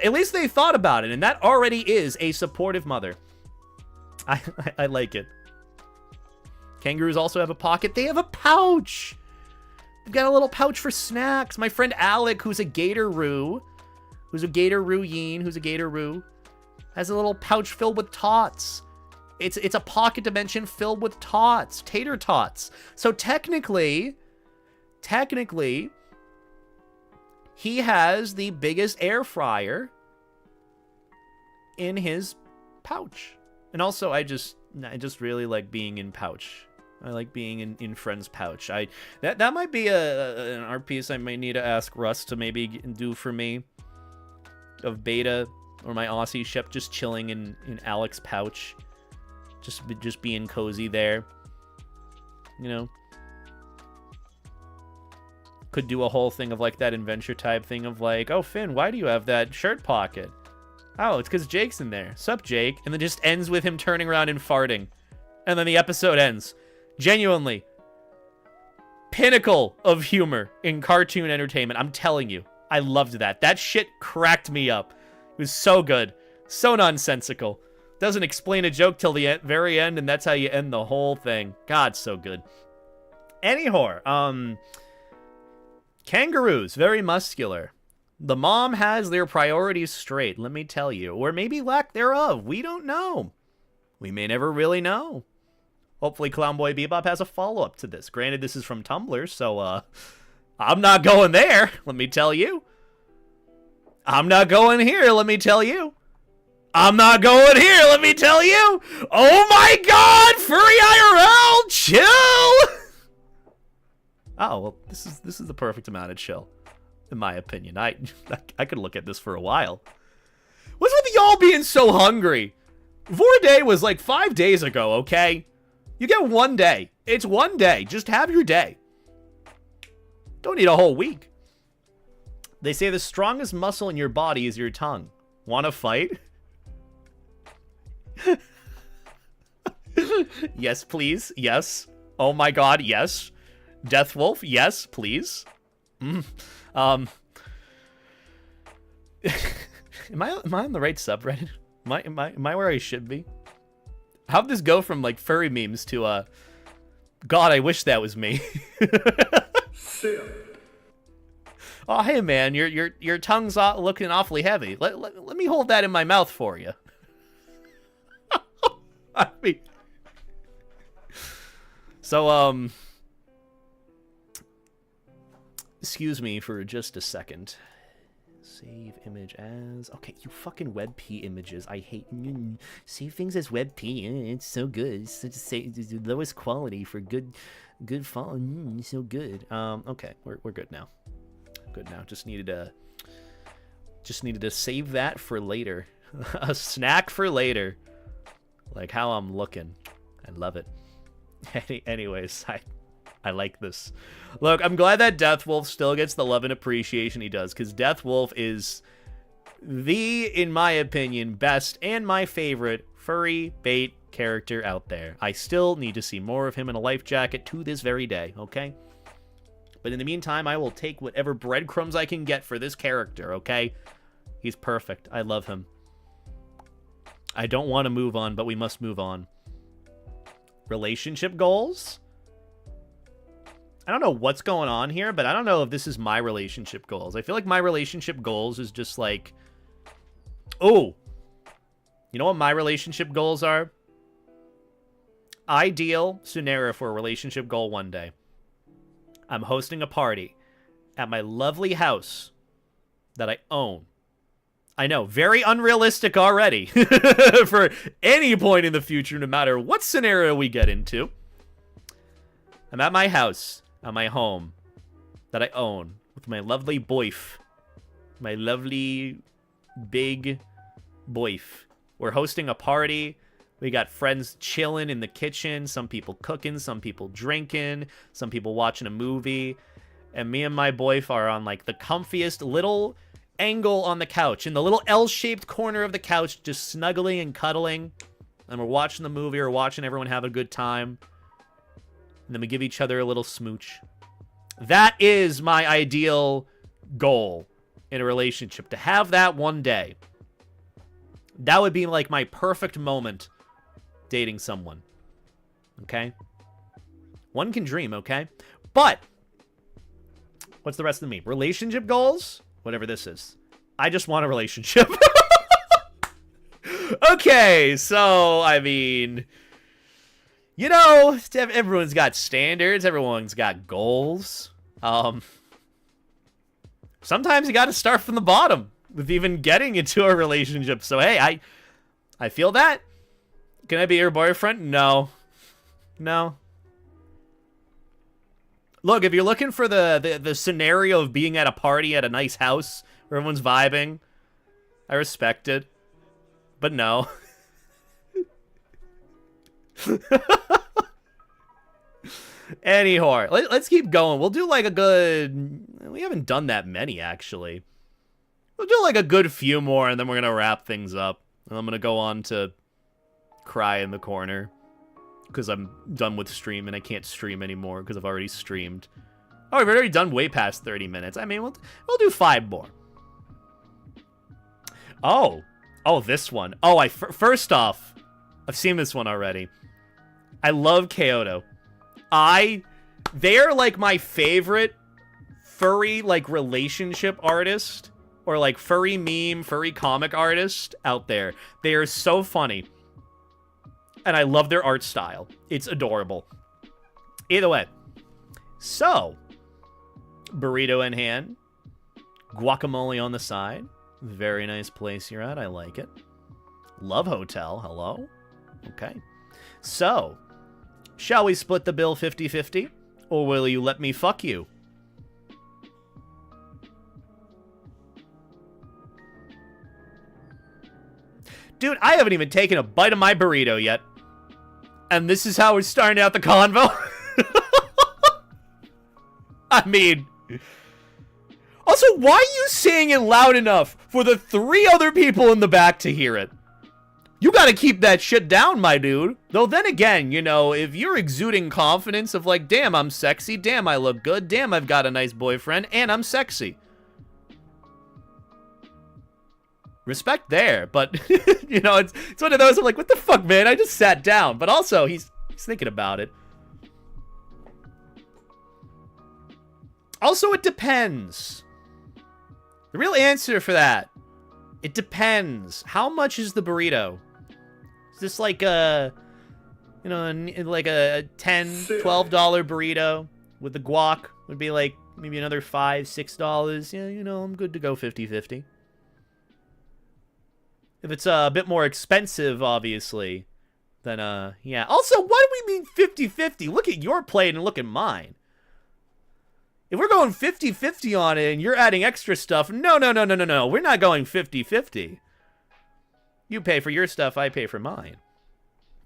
S1: At least they thought about it, and that already is a supportive mother. I like it. Kangaroos also have a pocket. They have a pouch. They've got a little pouch for snacks. My friend Alec, who's a gatoroo, who's a gatoroo, has a little pouch filled with tots. It's a pocket dimension filled with tots, tater tots. So technically, he has the biggest air fryer in his pouch. And also, I just really like being in pouch. I like being in friend's pouch. That might be an art piece I might need to ask Russ to maybe do for me. Of Beta or my Aussie ship just chilling in Alec's pouch. Just being cozy there. You know? Could do a whole thing of like that adventure type thing of like, oh Finn, why do you have that shirt pocket? Oh, it's because Jake's in there. Sup, Jake? And then just ends with him turning around and farting. And then the episode ends. Genuinely. Pinnacle of humor in cartoon entertainment. I'm telling you. I loved that. That shit cracked me up. It was so good. So nonsensical. Doesn't explain a joke till the very end, and that's how you end the whole thing. God, so good. Anyhow, kangaroos, very muscular. The mom has their priorities straight, let me tell you. Or maybe lack thereof. We don't know. We may never really know. Hopefully Clownboy Bebop has a follow-up to this. Granted, this is from Tumblr, so, I'm not going there, let me tell you. I'm not going here, let me tell you. I'm not going here, let me tell you. Oh my god, Furry IRL, chill! Oh, well, this is the perfect amount of chill. In my opinion, I could look at this for a while. What's with y'all being so hungry? Vorday was like 5 days ago, okay? You get 1 day. It's 1 day. Just have your day. Don't need a whole week. They say the strongest muscle in your body is your tongue. Wanna fight? Yes, please. Yes. Oh my god, yes. Deathwolf, yes, please. Am I on the right subreddit? Am I where I should be? How'd this go from like furry memes to God, I wish that was me. Oh hey man, your tongue's looking awfully heavy. Let me hold that in my mouth for you. I mean, so excuse me for just a second. Save image as... Okay, you fucking WebP images. I hate... Save things as WebP. It's so good. It's the lowest quality for good font. So good. Okay, we're good now. Good now. Just needed to save that for later. A snack for later. Like how I'm looking. I love it. Anyways, I like this. Look, I'm glad that Deathwolf still gets the love and appreciation he does, because Deathwolf is the, in my opinion, best and my favorite furry bait character out there. I still need to see more of him in a life jacket to this very day, okay? But in the meantime, I will take whatever breadcrumbs I can get for this character, okay? He's perfect. I love him. I don't want to move on, but we must move on. Relationship goals? I don't know what's going on here, but I don't know if this is my relationship goals. I feel like my relationship goals is just like... Oh! You know what my relationship goals are? Ideal scenario for a relationship goal one day. I'm hosting a party at my lovely house that I own. I know, very unrealistic already for any point in the future, no matter what scenario we get into. I'm at my house, at my home, that I own, with my lovely boyf. My lovely, big boyf. We're hosting a party. We got friends chilling in the kitchen. Some people cooking, some people drinking, some people watching a movie. and me and my boyf are on, like, the comfiest little angle on the couch, in the little L-shaped corner of the couch, just snuggling and cuddling, and we're watching the movie or watching everyone have a good time, and then we give each other a little smooch. That is my ideal goal in a relationship, to have that one day. That would be, like, my perfect moment dating someone. Okay? One can dream, okay? But what's the rest of me? Relationship goals? Whatever this is. I just want a relationship. Okay, so, I mean, you know, everyone's got standards. Everyone's got goals. Sometimes you got to start from the bottom with even getting into a relationship. So, hey, I feel that. Can I be your boyfriend? No. No. Look, if you're looking for the scenario of being at a party at a nice house where everyone's vibing, I respect it. But no. Anyhow, let's keep going. We'll do like a good... We haven't done that many, actually. We'll do like a good few more, and then we're going to wrap things up. And I'm going to go on to cry in the corner. Because I'm done with stream, and I can't stream anymore because I've already streamed. Oh, we've already done way past 30 minutes. I mean, we'll do 5 more. Oh, this one. Oh, first off, I've seen this one already. I love Kyoto. They're like my favorite furry like relationship artist, or like furry meme, furry comic artist out there. They are so funny. And I love their art style. It's adorable. Either way. So, burrito in hand. Guacamole on the side. Very nice place you're at. I like it. Love Hotel. Hello. Okay. So, shall we split the bill 50-50? Or will you let me fuck you? Dude, I haven't even taken a bite of my burrito yet. And this is how we're starting out the convo? I mean... Also, why are you saying it loud enough for the 3 other people in the back to hear it? You gotta keep that shit down, my dude. Though then again, you know, if you're exuding confidence of like, damn, I'm sexy, damn, I look good, damn, I've got a nice boyfriend, and I'm sexy. Respect there, but, you know, it's one of those, I'm like, what the fuck, man? I just sat down. But also, he's thinking about it. Also, it depends. The real answer for that, it depends. How much is the burrito? Is this like a, you know, like a $10, $12 burrito with the guac? Would be like maybe another $5, $6. Yeah, you know, I'm good to go 50-50. If it's a bit more expensive, obviously, then, yeah. Also, why do we mean 50-50? Look at your plate and look at mine. If we're going 50-50 on it and you're adding extra stuff, no. We're not going 50-50. You pay for your stuff, I pay for mine.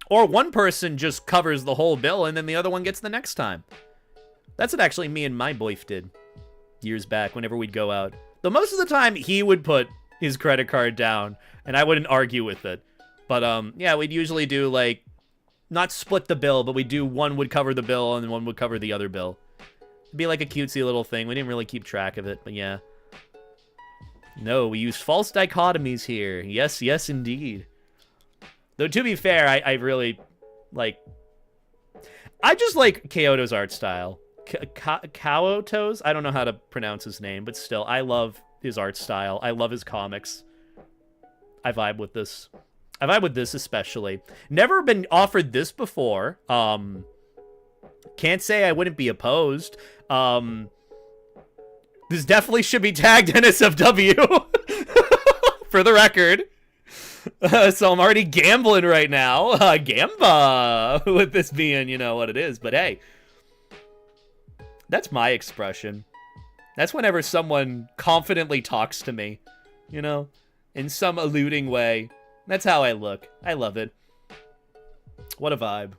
S1: Or one person just covers the whole bill and then the other one gets the next time. That's what actually me and my boyf did years back whenever we'd go out. Though most of the time, he would put his credit card down, and I wouldn't argue with it. But, yeah, we'd usually do, like, not split the bill, but we'd do one would cover the bill, and one would cover the other bill. It'd be like a cutesy little thing. We didn't really keep track of it, but yeah. No, we use false dichotomies here. Yes, yes, indeed. Though, to be fair, I really, like... I just like Kyoto's art style. Kaoto's? I don't know how to pronounce his name, but still, I love his art style. I love his comics. I vibe with this. I vibe with this especially. Never been offered this before. Can't say I wouldn't be opposed. This definitely should be tagged NSFW. For the record. So I'm already gambling right now. Gamba! With this being, you know, what it is. But hey. That's my expression. That's whenever someone confidently talks to me, you know, in some alluding way. That's how I look. I love it. What a vibe.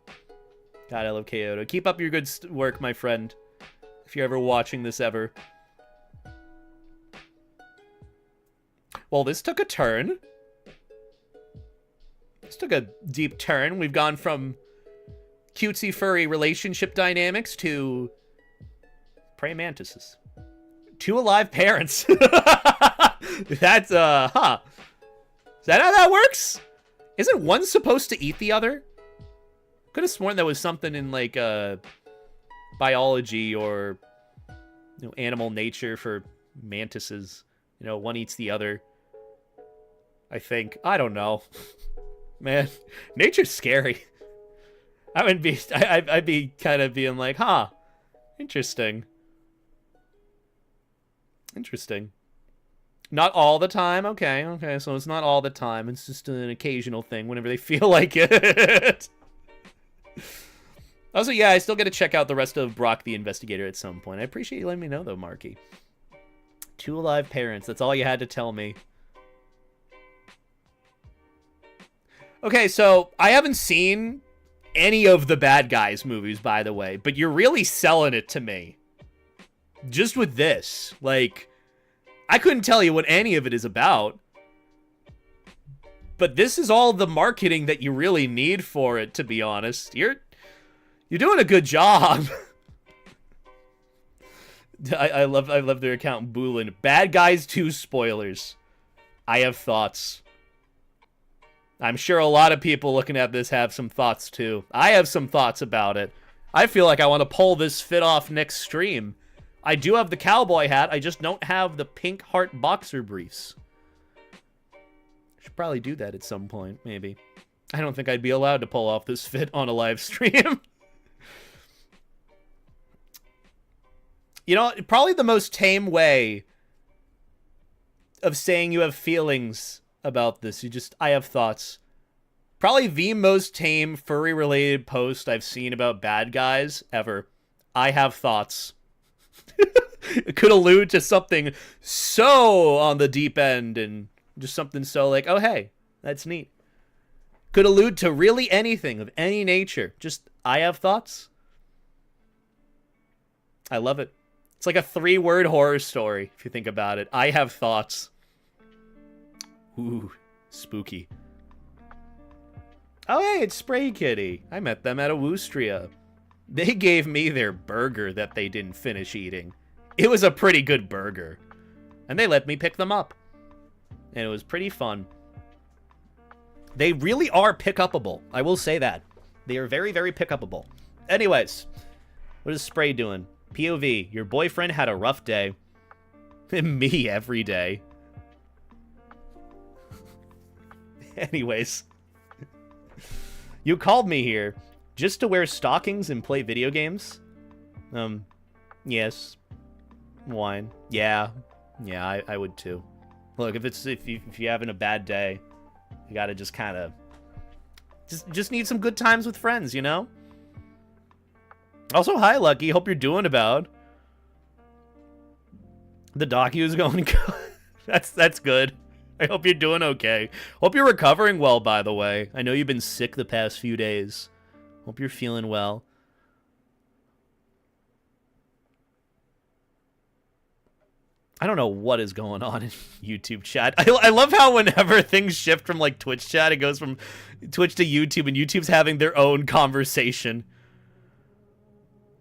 S1: God, I love Kyoto. Keep up your good work, my friend. If you're ever watching this ever. Well, this took a turn. This took a deep turn. We've gone from cutesy furry relationship dynamics to praying mantises. 2 alive parents. That's, huh. Is that how that works? Isn't one supposed to eat the other? Could have sworn there was something in, like, biology or, you know, animal nature for mantises. You know, one eats the other. I think. I don't know. Man, nature's scary. I'd be kind of being like, huh, interesting. Interesting. Not all the time. Okay, so it's not all the time. It's just an occasional thing whenever they feel like it. Also, yeah, I still got to check out the rest of Brock the Investigator at some point. I appreciate you letting me know, though, Marky. 2 alive parents. That's all you had to tell me. Okay, so I haven't seen any of the Bad Guys movies, by the way, but you're really selling it to me. Just with this. Like, I couldn't tell you what any of it is about. But this is all the marketing that you really need for it, to be honest. You're doing a good job. I love their account, Boolin. Bad Guys 2 spoilers. I have thoughts. I'm sure a lot of people looking at this have some thoughts too. I have some thoughts about it. I feel like I want to pull this fit off next stream. I do have the cowboy hat. I just don't have the pink heart boxer briefs. Should probably do that at some point, maybe. I don't think I'd be allowed to pull off this fit on a live stream. You know, probably the most tame way of saying you have feelings about this. I have thoughts. Probably the most tame furry-related post I've seen about Bad Guys ever. I have thoughts. It could allude to something so on the deep end and just something so like, oh, hey, that's neat. Could allude to really anything of any nature. Just, I have thoughts. I love it. It's like a 3-word horror story, if you think about it. I have thoughts. Ooh, spooky. Oh, hey, it's Spray Kitty. I met them at a Woostria. They gave me their burger that they didn't finish eating. It was a pretty good burger. And they let me pick them up. And it was pretty fun. They really are pick-upable. I will say that. They are very, very pick-upable. Anyways, what is Spray doing? POV, your boyfriend had a rough day. Me every day. Anyways. You called me here just to wear stockings and play video games? Yes. Wine. Yeah. Yeah, I would too. Look, if you're having a bad day, you gotta just kind of just need some good times with friends, you know? Also, hi, Lucky. Hope you're doing about. The docu is going good. That's good. I hope you're doing okay. Hope you're recovering well, by the way. I know you've been sick the past few days. Hope you're feeling well. I don't know what is going on in YouTube chat. I love how whenever things shift from, like, Twitch chat, it goes from Twitch to YouTube, and YouTube's having their own conversation.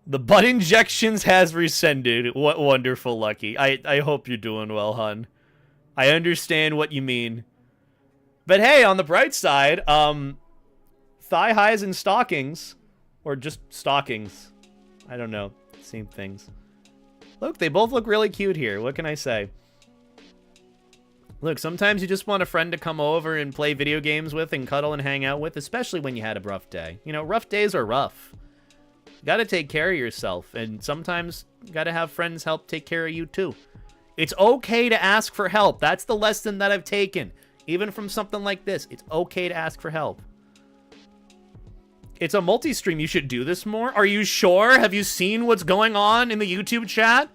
S1: The butt injections has rescinded. What wonderful, Lucky. I hope you're doing well, hun. I understand what you mean. But hey, on the bright side, thigh highs and stockings, or just stockings. I don't know. Same things. Look, they both look really cute here. What can I say? Look, sometimes you just want a friend to come over and play video games with and cuddle and hang out with, especially when you had a rough day. You know, rough days are rough. You gotta take care of yourself, and sometimes you gotta have friends help take care of you too. It's okay to ask for help. That's the lesson that I've taken. Even from something like this, it's okay to ask for help. It's a multi-stream. You should do this more. Are you sure? Have you seen what's going on in the YouTube chat?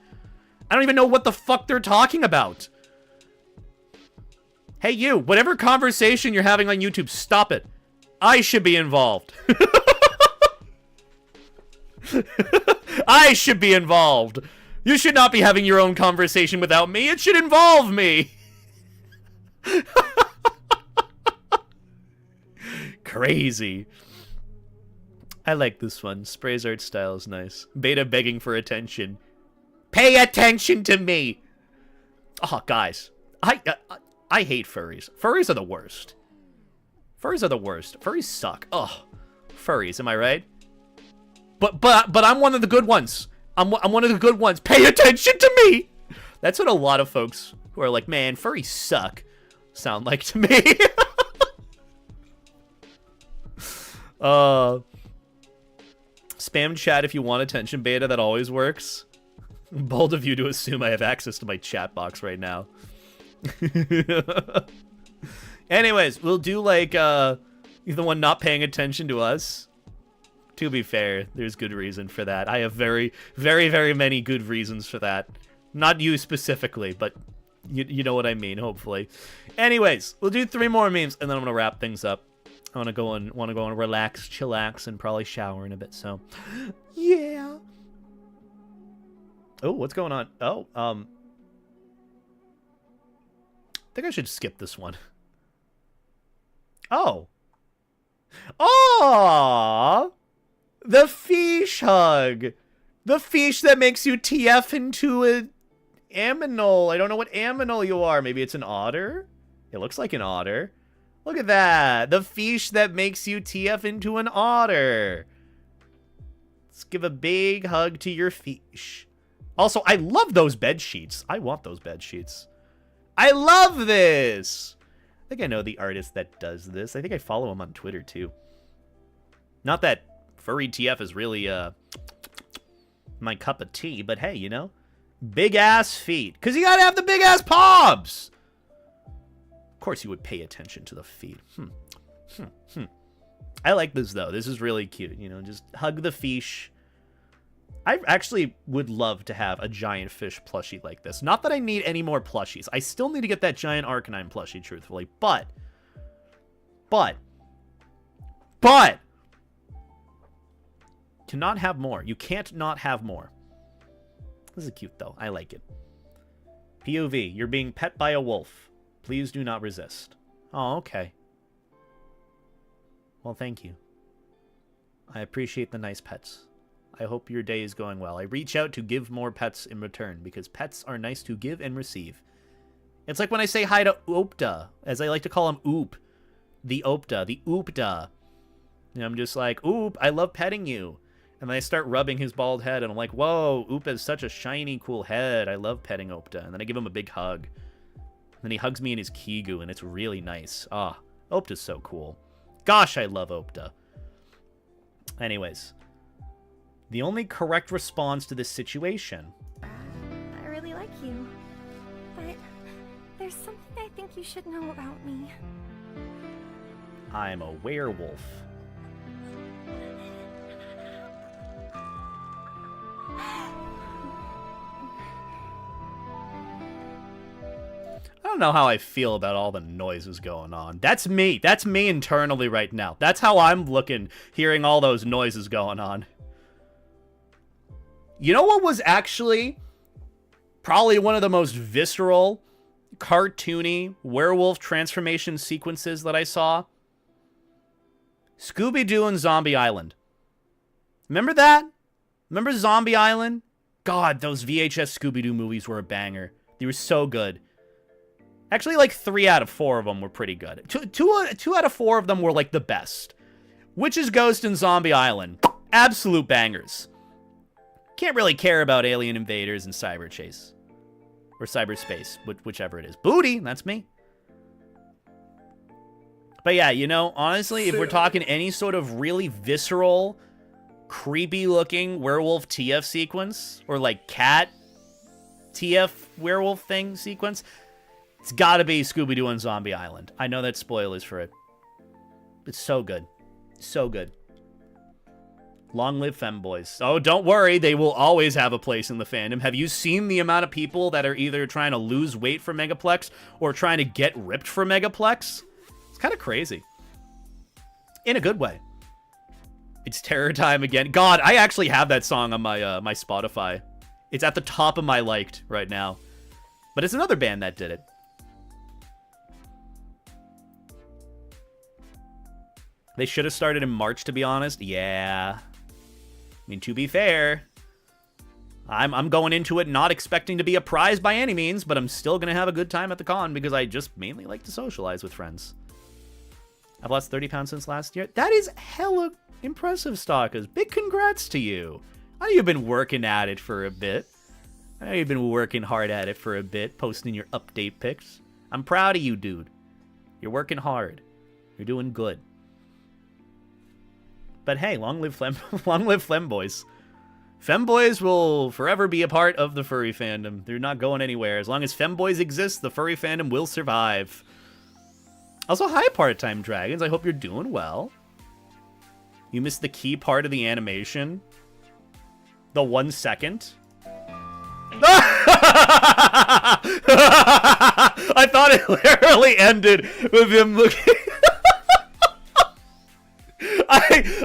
S1: I don't even know what the fuck they're talking about. Hey, you. Whatever conversation you're having on YouTube, stop it. I should be involved. I should be involved. You should not be having your own conversation without me. It should involve me. Crazy. I like this one. Spray's art style is nice. Beta begging for attention. Pay attention to me. Oh, guys. I hate furries. Furries are the worst. Furries are the worst. Furries suck. Oh, furries. Am I right? But I'm one of the good ones. I'm one of the good ones. Pay attention to me. That's what a lot of folks who are like, man, furries suck, sound like to me. Spam chat if you want attention, Beta. That always works. Bold of you to assume I have access to my chat box right now. Anyways, we'll do like the one not paying attention to us. To be fair, there's good reason for that. I have very, very, very many good reasons for that. Not you specifically, but you know what I mean, hopefully. Anyways, we'll do 3 more memes, and then I'm gonna wrap things up. I wanna go and relax, chillax, and probably shower in a bit. So, yeah. Oh, what's going on? Oh, I think I should skip this one. Oh. Oh. The fish hug. The fish that makes you TF into an aminal. I don't know what aminal you are. Maybe it's an otter? It looks like an otter. Look at that. The fish that makes you TF into an otter. Let's give a big hug to your fish. Also, I love those bed sheets. I want those bed sheets. I love this. I think I know the artist that does this. I think I follow him on Twitter, too. Not that furry TF is really my cup of tea, but hey, you know, big ass feet, because you gotta have the big ass palms. Of course you would pay attention to the feet. I like this though. This is really cute. You know, just hug the fish. I actually would love to have a giant fish plushie like this. Not that I need any more plushies. I still need to get that giant Arcanine plushie, truthfully, but cannot have more. You can't not have more. This is cute, though. I like it. POV, you're being pet by a wolf. Please do not resist. Oh, okay. Well, thank you. I appreciate the nice pets. I hope your day is going well. I reach out to give more pets in return, because pets are nice to give and receive. It's like when I say hi to Opta, as I like to call him Oop. The Opta, the Oopda. And I'm just like, Oop, I love petting you. And then I start rubbing his bald head, and I'm like, whoa, Oop has such a shiny, cool head. I love petting Opta. And then I give him a big hug. And then he hugs me in his Kigu, and it's really nice. Ah, Opta's so cool. Gosh, I love Opta. Anyways, the only correct response to this situation.
S4: I really like you, but there's something I think you should know about me.
S1: I'm a werewolf. I don't know how I feel about all the noises going on. That's me. That's me internally right now. That's how I'm looking, hearing all those noises going on. You know what was actually probably one of the most visceral, cartoony werewolf transformation sequences that I saw? Scooby-Doo and Zombie Island. Remember that? Remember Zombie Island? God, those VHS Scooby-Doo movies were a banger. They were so good. Actually, like 3 out of 4 of them were pretty good. Two out of 4 of them were like the best. Witch's Ghost and Zombie Island. Absolute bangers. Can't really care about Alien Invaders and Cyber Chase. Or Cyberspace, whichever it is. Booty, that's me. But yeah, you know, honestly, if we're talking any sort of really visceral, creepy-looking werewolf TF sequence, or like cat TF werewolf thing sequence, it's gotta be Scooby-Doo and Zombie Island. I know that's spoilers for it. It's so good. So good. Long live femboys. Oh, don't worry. They will always have a place in the fandom. Have you seen the amount of people that are either trying to lose weight for Megaplex or trying to get ripped for Megaplex? It's kind of crazy. In a good way. It's terror time again. God, I actually have that song on my my Spotify. It's at the top of my liked right now. But it's another band that did it. They should have started in March, to be honest. Yeah. I mean, to be fair, I'm going into it not expecting to be a prize by any means, but I'm still going to have a good time at the con because I just mainly like to socialize with friends. I've lost 30 pounds since last year. That is hella impressive, Stalkers. Big congrats to you. I know you've been working at it for a bit. I know you've been working hard at it for a bit, posting your update pics. I'm proud of you, dude. You're working hard. You're doing good. But hey, long live Femboys. Femboys will forever be a part of the furry fandom. They're not going anywhere. As long as Femboys exist, the furry fandom will survive. Also, hi, Part-Time Dragons. I hope you're doing well. You missed the key part of the animation. The 1 second. I thought it literally ended with him looking...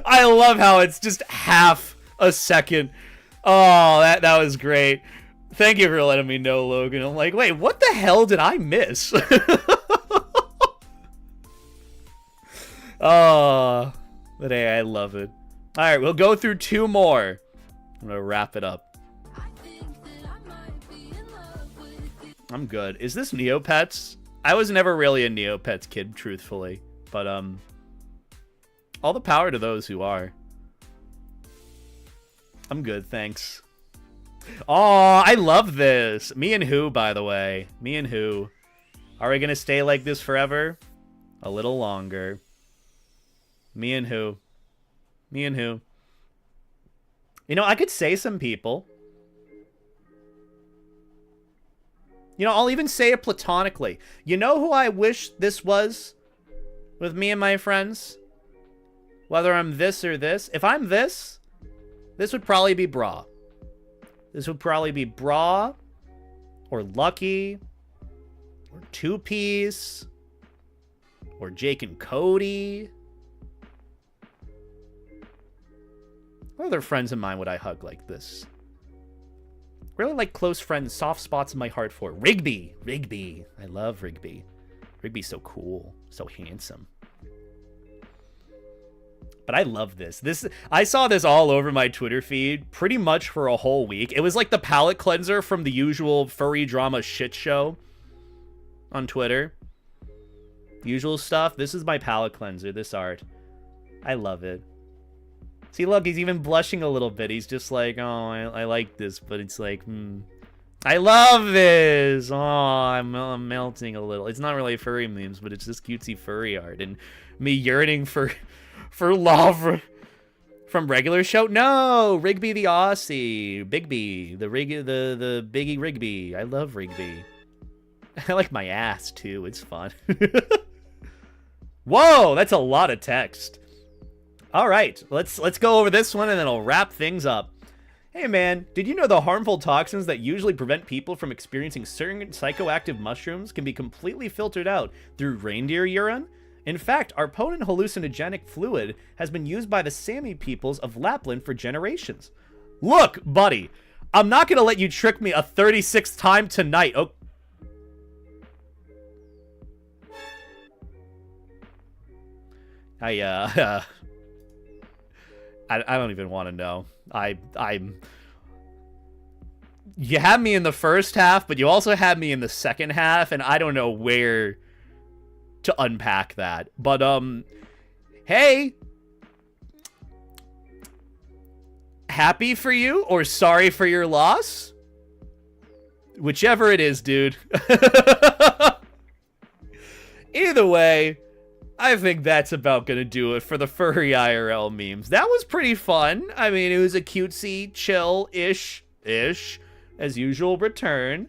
S1: I love how it's just half a second. Oh, that was great. Thank you for letting me know, Logan. I'm like, wait, what the hell did I miss? Oh, but hey, I love it. All right, we'll go through 2 more. I'm gonna wrap it up. I'm good. Is this Neopets? I was never really a Neopets kid, truthfully, but all the power to those who are. I'm good, thanks. Oh, I love this. Me and who, by the way? Me and who? Are we gonna stay like this forever? A little longer. Me and who? Me and who? You know, I could say some people. You know, I'll even say it platonically. You know who I wish this was with me and my friends? Whether I'm this or this. If I'm this, this would probably be Bra. This would probably be Bra, or Lucky, or Two Piece, or Jake and Cody. What other friends of mine would I hug like this? Really like close friends, soft spots in my heart for. Rigby! Rigby. I love Rigby. Rigby's so cool, so handsome. But I love this. I saw this all over my Twitter feed pretty much for a whole week. It was like the palate cleanser from the usual furry drama shit show on Twitter. Usual stuff. This is my palate cleanser, this art. I love it. See, look, he's even blushing a little bit. He's just like, oh, I like this, but it's like, I love this. Oh, I'm melting a little. It's not really furry memes, but it's just cutesy furry art. And me yearning for love from regular show. No, Rigby the Aussie, Bigby, the Biggie Rigby. I love Rigby. I like my ass too. It's fun. Whoa, that's a lot of text. All right, let's go over this one and then I'll wrap things up. Hey man, did you know the harmful toxins that usually prevent people from experiencing certain psychoactive mushrooms can be completely filtered out through reindeer urine? In fact, our potent hallucinogenic fluid has been used by the Sami peoples of Lapland for generations. Look, buddy, I'm not going to let you trick me a 36th time tonight. Oh. I don't even want to know. You had me in the first half, but you also had me in the second half, and I don't know where to unpack that. But hey, happy for you or sorry for your loss, whichever it is, dude. Either way, I think that's about gonna do it for the furry IRL memes. That was pretty fun. I mean, it was a cutesy, chill-ish as usual return.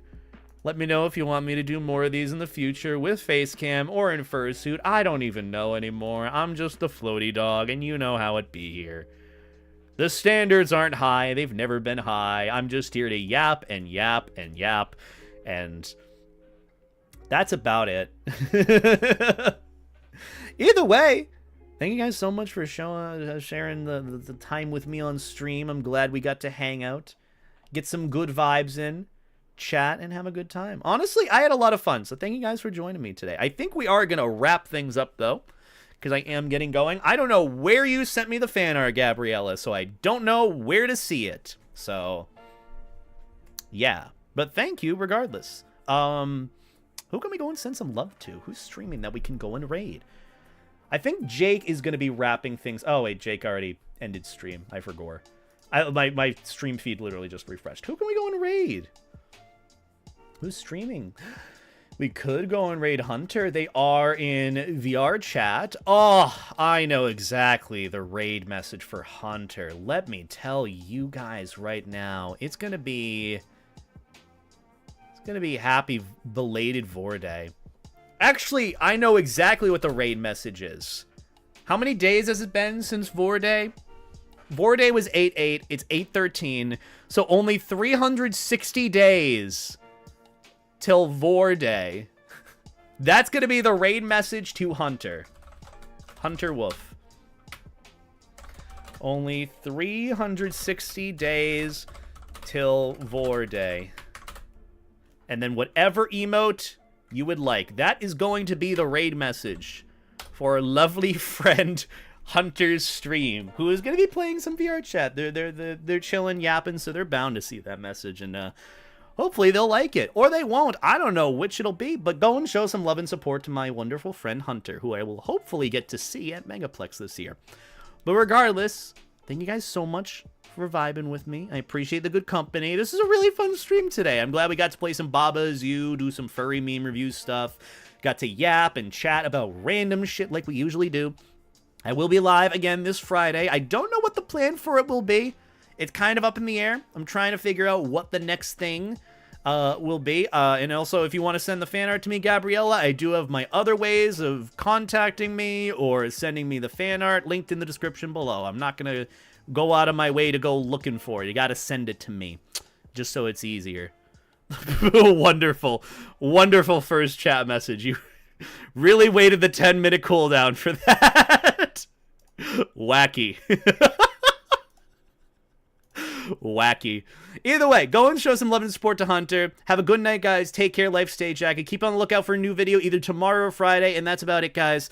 S1: Let me know if you want me to do more of these in the future with Facecam or in fursuit. I don't even know anymore. I'm just the floaty dog, and you know how it be here. The standards aren't high. They've never been high. I'm just here to yap and yap and yap, and that's about it. Either way, Thank you guys so much for sharing the time with me on stream. I'm glad we got to hang out, get some good vibes in, chat, and have a good time. Honestly, I had a lot of fun, so thank you guys for joining me today. I think we are going to wrap things up, though, because I am getting going. I don't know where you sent me the fan art, Gabriella, so I don't know where to see it. So, yeah. But thank you regardless. Who can we go and send some love to? Who's streaming that we can go and raid? I think Jake is going to be wrapping things. Oh, wait, Jake already ended stream. I forgot. My stream feed literally just refreshed. Who can we go and raid? Who's streaming? We could go and raid Hunter. They are in VR chat. Oh, I know exactly the raid message for Hunter. Let me tell you guys right now. It's going to be happy belated Vor Day. Actually, I know exactly what the raid message is. How many days has it been since Vor Day? Vor Day was 8/8. It's 8/13. So only 360 days till Vor Day. That's going to be the raid message to Hunter. Hunter Wolf. Only 360 days till Vor Day. And then whatever emote you would like. That is going to be the raid message for our lovely friend Hunter's stream, who is going to be playing some VR chat. They're chilling, yapping, so they're bound to see that message, and hopefully they'll like it, or they won't. I don't know which it'll be, but go and show some love and support to my wonderful friend Hunter, who I will hopefully get to see at Megaplex this year. But regardless, thank you guys so much for vibing with me. I appreciate the good company. This is a really fun stream today. I'm glad we got to play some Baba Is You, do some furry meme review stuff, got to yap and chat about random shit like we usually do. I will be live again this Friday. I don't know what the plan for it will be. It's kind of up in the air. I'm trying to figure out what the next thing will be. And also, if you want to send the fan art to me, Gabriella, I do have my other ways of contacting me or sending me the fan art linked in the description below. I'm not going to go out of my way to go looking for it. You got to send it to me just so it's easier. Wonderful, wonderful first chat message. You really waited the 10-minute cooldown for that. Wacky. Wacky. Either way, go and show some love and support to Hunter. Have a good night, guys. Take care. Life, stay jacket. Keep on the lookout for a new video either tomorrow or Friday. And that's about it, guys.